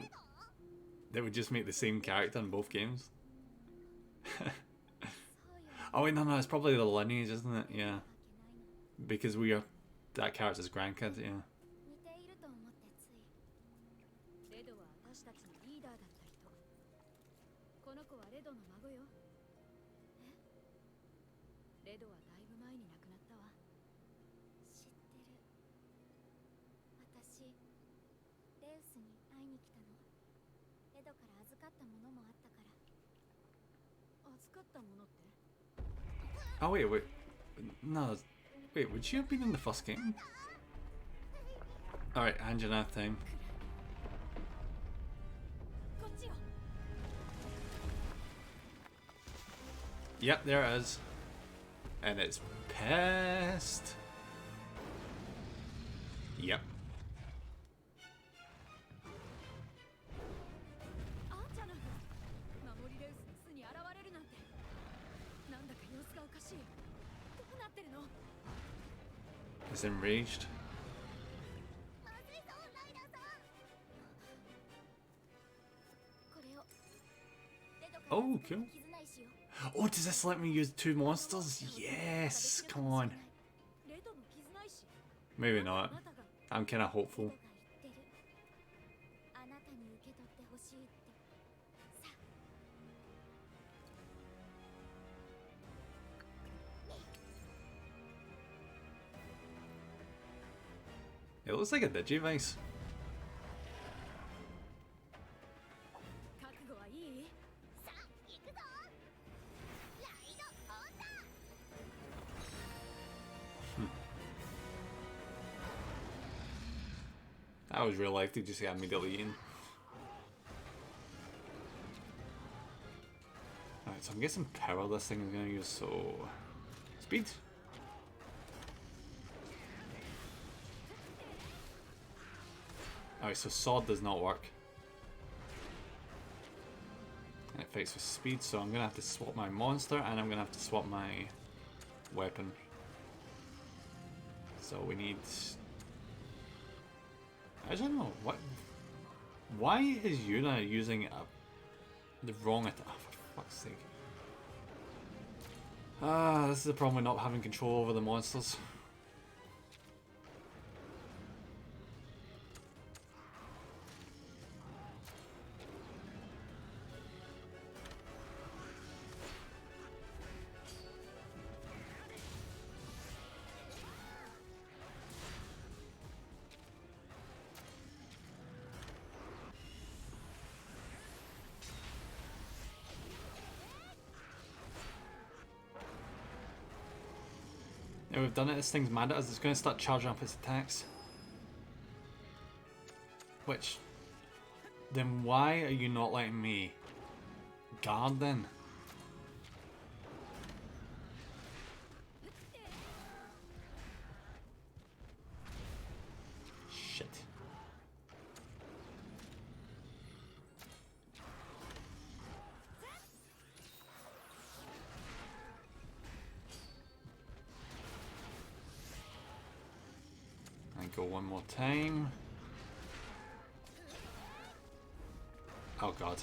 they would just make the same character in both games? そうよ Oh wait, no, it's probably the lineage, isn't it? Yeah, わけないの because we are that character's grandkid. Yeah. 似ていると思ってついレドは私たちのリーダーだった人この子はレドの孫よえレドはだいぶ前に亡くなったわ知ってる私レウスに会いに来たのレドから預かったものもあったから預かったものって Oh wait, wait, no, wait. Would you have been in the first game? All right, Anjana thing. こっちよ Yep, there it is, and it's pissed. Yep. あんちゃな守りレウスの巣に現れるなんてなんだか様子がおかしいどうなってるの It's enraged. まずいぞライダーさんこれをレドから Oh, 預かった cool. 絆石よ Oh, does this let me use 2 monsters? Yes, come on. レドの絆石 Maybe あ not. なたが I'm kind of レ hopeful. ドが言ってるあなたに受け取ってほしいってさ It looks like a Digivice. 覚悟はいいさあ行くぞライドオンだ That was real life. They just got immediately eaten. Alright, so I'm guessing power this thing is going to use, so... Speed? Alright, so sword does not work. And it fights with speed, so I'm going to have to swap my monster and I'm going to have to swap my weapon. So we need... I don't know, what... Why is Yuna using the wrong attack? Oh, for fuck's sake. Ah, this is the problem with not having control over the monsters. Yeah, we've done it. This thing's mad at us. It's going to start charging up its attacks. Which... Then why are you not letting me guard then? Shit. And go one more time. Oh god.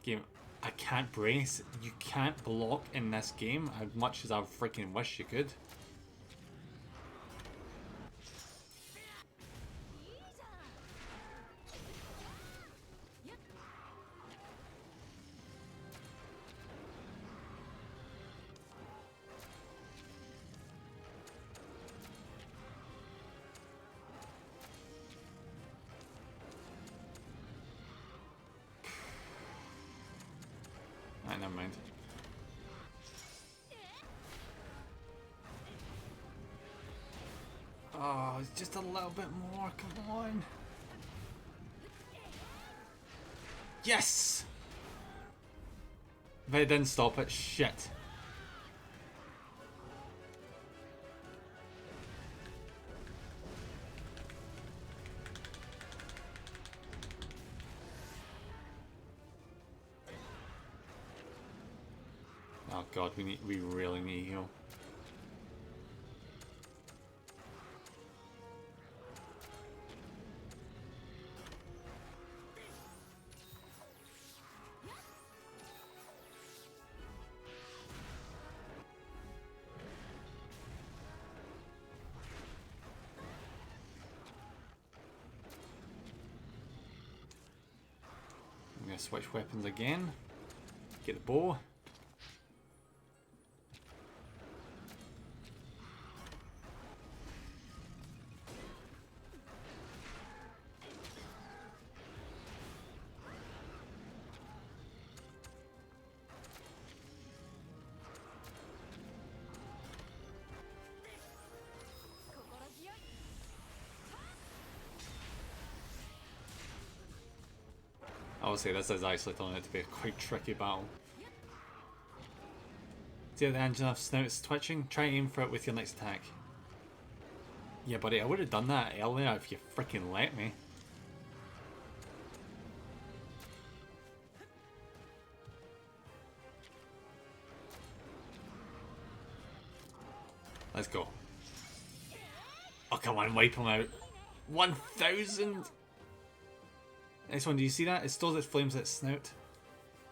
Game, I can't brace. You can't block in this game as much as I freaking wish you could. いいじゃんやっ Alright, never mind. Oh, it's just a little bit more. Come on. Yes! But it didn't stop it. Shit. Oh god, we really need heal. I'm gonna switch weapons again. Get the bow. Obviously, this is actually turning out to be a quite tricky battle. See how the Anjanath snout's twitching? Try and aim for it with your next attack. Yeah, buddy, I would have done that earlier if you freaking let me. Let's go. Oh, come on, wipe him out. 1,000! Next one, do you see that? It stores its flames at its snout.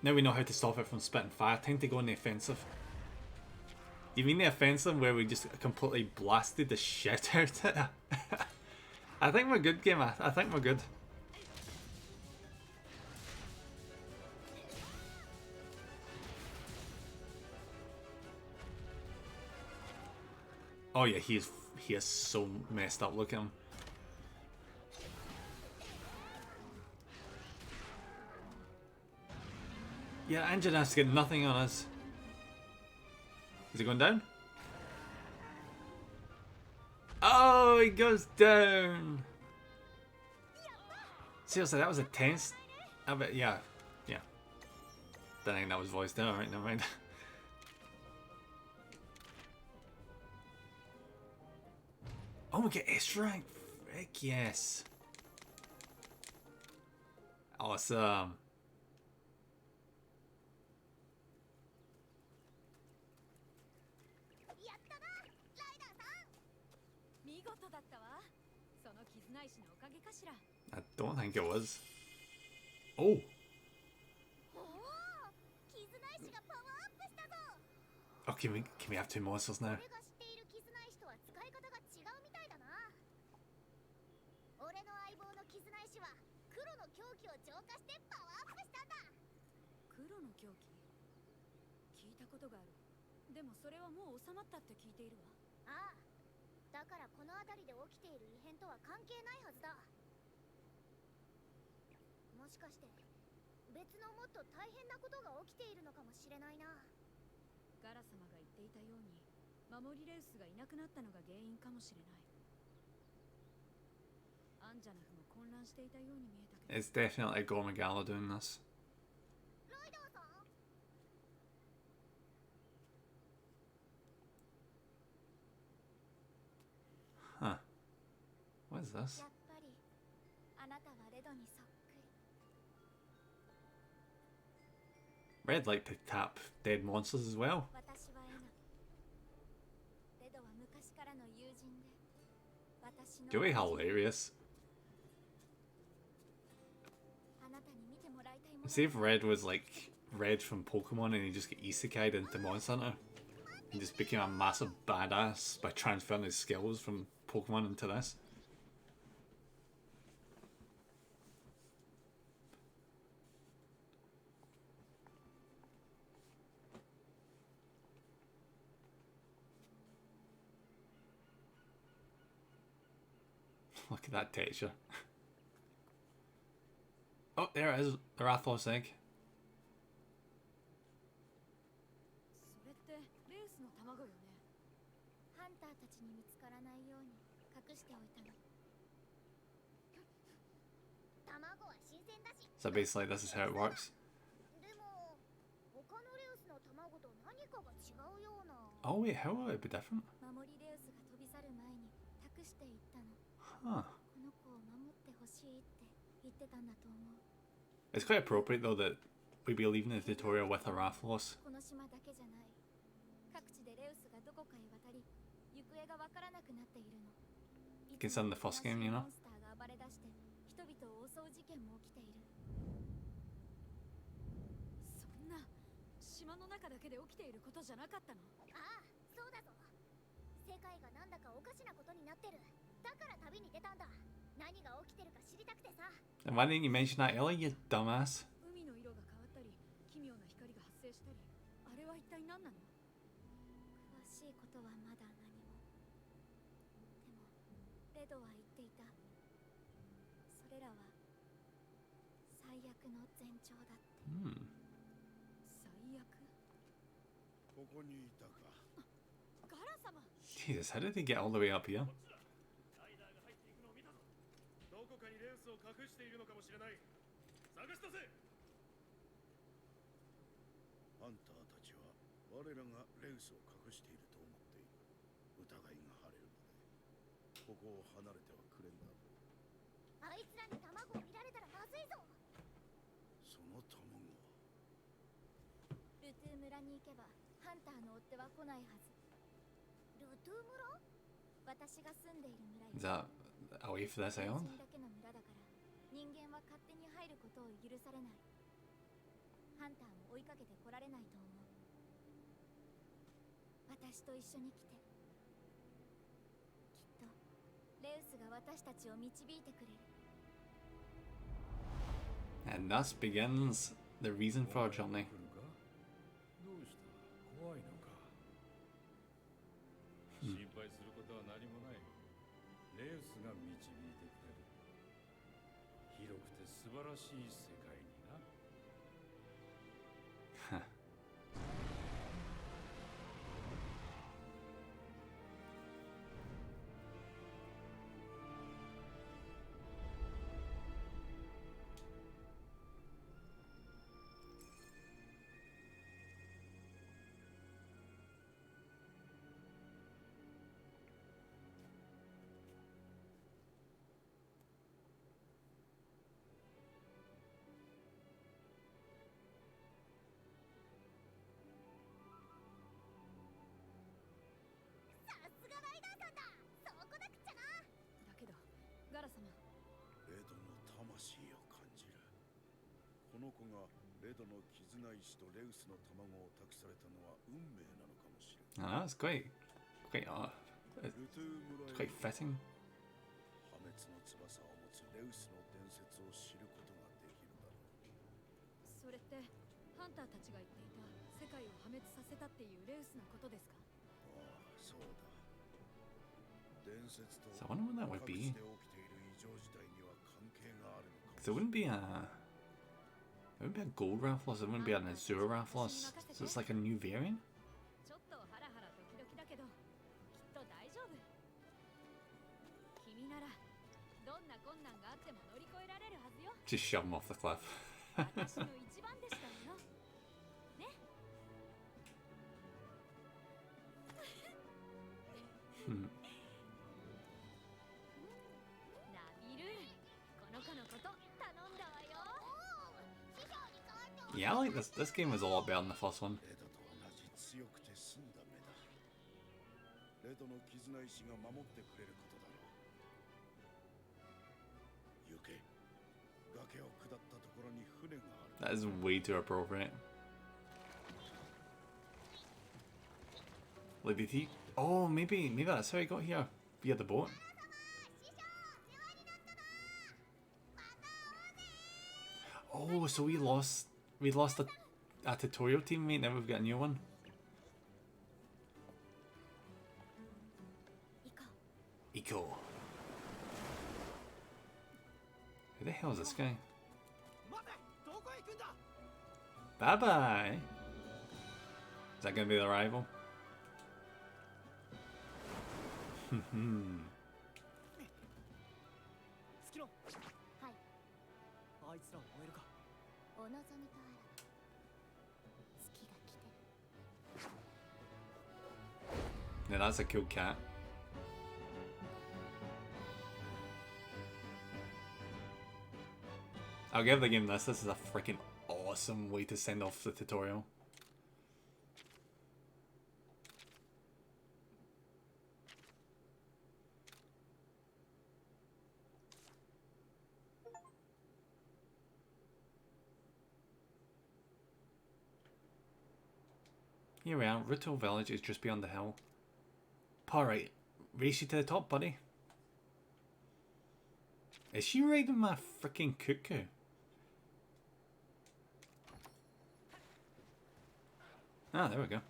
Now we know how to stop it from spitting fire. Time to go on the offensive. You mean the offensive where we just completely blasted the shit out of it? I think we're good, game. I think we're good. Oh yeah, he is so messed up. Look at him. Yeah, Anjanath has to get nothing on us. Is he going down? Oh, he goes down. Seriously, that was a tense. I bet, yeah. Don't think that was voiced out. Right, never mind. Oh, we get S rank. Frick yes. Awesome. 見事だったわ。その絆石のおかげかしら。 I don't think it was. Oh. おお、絆石がパワーアップしたぞ。 Oh, can we have two monsters now? 俺が知っている絆石とは使い方が違うみたいだな。俺の相棒の絆石は黒の狂気を浄化してパワーアップしたんだ。黒の狂気。聞いたことがある。でもそれはもう収まったって聞いているわ。ああ、だからこの辺りで起きている異変とは関係ないはずだ。もしかして別のもっと大変なことが起きているのかもしれないな。ガラ様が言っていたように、守りレウスがいなくなったのが原因かもしれない。アンジャナフも混乱していたように見えたけど。 It's definitely Gormagala doing this. ライダーさん、 Huh. What is this? やっぱりあなたはレドにそっくり。 Red like to tap dead monsters as well. 私はエナ。レドは昔からの友人で、私の Joey hilarious. あなたに見てもらいたいもの。 See if Red was like Red from Pokemon and he just got isekai'd into Monster Hunter. He just became a massive badass by transferring his skills from Pokemon into this. Look at that texture. Oh, there it is. The Rathalos egg. それってレウスの卵よね。ハンターたちに見つからないように隠しておいたの。卵は新鮮だし。 So basically this is how it works. でも他のレウスの卵と何かが違うような。 Oh wait, how will it be different? 守りレウスが飛び去る前に託していったの。 Huh. この子を守ってほしいって言ってたんだと思う。 It's quite appropriate though that we be leaving the tutorial with a Rathalos. この島だけじゃない。どこかへ渡り行方がわからなくなっているの。 Consider the first game, you know? モンスターが暴れ出して人々を襲う事件も起きている。そんな島の中だけで起きていることじゃなかったの？ああ、そうだぞ。世界がなんだかおかしなことになってる。だから旅に出たんだ。何が起きてるか知りたくてさ。 And why didn't you mention that earlier, you dumbass? 海の色が変わったり奇妙な光が発生したり、あれは一体何なの？詳しいことはまだ何も。でもレドは言っていた。それらは最悪の前兆だって。最悪？ここにいたか。ガラ様。 Jesus, how did they get all the way up here? ライダーが入っていくのを見たぞ。どこかにレウスを隠しているのかもしれない。探し出せ。ハンターたちは我らがレウスを隠していると思っている。疑いが晴れるまでここを離れてはくれんだ。あいつらに卵を見られたらまずいぞ。その卵はルトゥー村に行けばハンターの追っ手は来ないはず。ルトゥー村？私が住んでいる村 Is that away from this 人 island? だけの村だから人間は勝手に入ることを許されない。ハンターも追いかけて来られないと思う。私と一緒に来て。きっとレウスが私たちを導いてくれる。 And thus begins the reason for our journey. 来るか？どうした？怖いのか？心配することは何もない。レウスが導いてくれる。広くて素晴らしい世界にな。 さすがライダーさんだ。そうこなくちゃな。だけどガラ様、レドの魂を感じる。この子がレドの絆石とレウスの卵を託されたのは運命なのかもしれない。 Oh, that's quiteルトゥー村 quite へ fitting. 破滅の翼を持つレウスの伝説を知ることができるだろう。それってハンターたちが言っていた世界を破滅させたっていうレウスのことですか？ああ、そうだ。伝説と So I wonder what that would 各 be. 地で起きている異常事態には関係があるのかも Because it wouldn't be a gold Raffles, it wouldn't be an Azure Raffles. So it's like a new variant? ちょっとハラハラドキドキだけどきっと大丈夫。君ならどんな困難があっても乗り越えられるはずよ。 Just shove him off the cliff. 私の一番でしたよ。ね。ナビル、この子のこと頼んだわよ。師匠に代わって Yeah, I like this. This game was a lot better than the first one. レドと同じ強くて澄んだ目だ。レドの絆石が守ってくれることだろう。行け。崖を下ったところに船がある。 That is way too appropriate. Like, did he? Oh, maybe that's how he got here via the boat. 師匠、世話になったな。また会おうぜ。 Oh, so we lost a tutorial teammate. Now we've got a new one. 行こう。 Eco. Who the hell is this guy? 待て、どこへ行くんだ。 Bye bye. Is that gonna be the rival? 月野。はい。あいつらを追えるか。お望みとあらば。月が来てる。 Now that's a cool cat. I'll give the game this. This is a freaking awesome way to send off the tutorial. Here we are. Ruto Village is just beyond the hill. Alright, race you to the top, buddy. Is she riding my freaking cuckoo? Ah, there we go.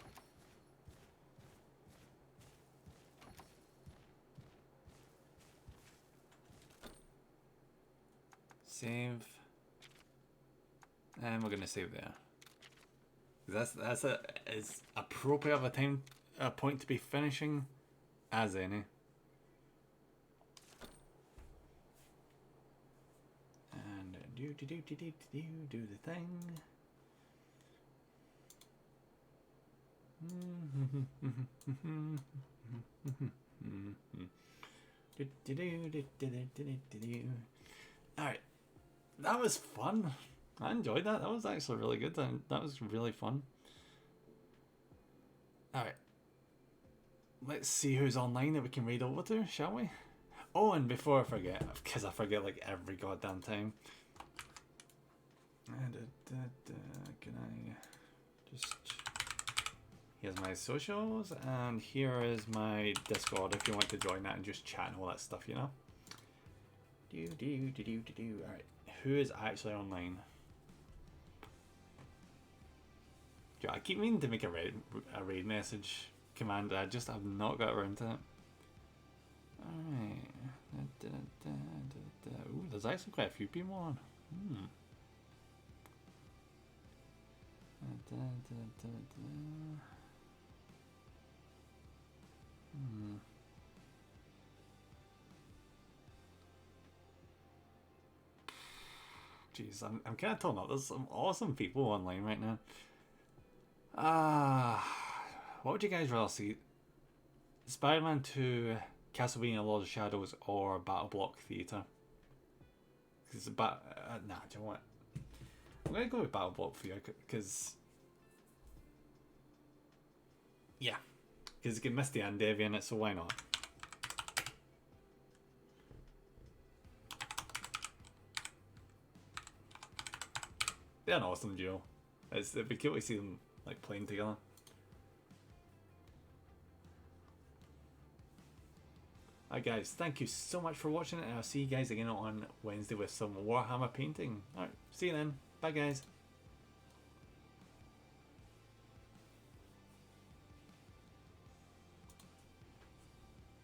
Save. And we're gonna save there. That's as appropriate of a point to be finishing as any. And do the thing. Alright. That was fun. I enjoyed that. That was actually really good. That was really fun. Alright. Let's see who's online that we can raid over to, shall we? Oh, and before I forget, because I forget like every goddamn time. Can I just... Here's my socials, and here is my Discord if you want to join that and just chat and all that stuff, you know? Alright, who is actually online? Yeah, I keep meaning to make a raid message command, I just have not got around to it. Alright. Ooh, there's actually quite a few people on. Jeez, I'm kind of torn up. There's some awesome people online right now. What would you guys rather see? Spider-Man 2, Castlevania Lord of Shadows, or Battle Block Theatre? Because nah, do you know what? I'm gonna go with Battle Block Theatre because yeah, because you can miss the end Davy in it, so why not? They're an awesome duo. It'd be cool to see them like playing together. Alright guys, thank you so much for watching, and I'll see you guys again on Wednesday with some Warhammer painting. Alright, see you then. Bye guys.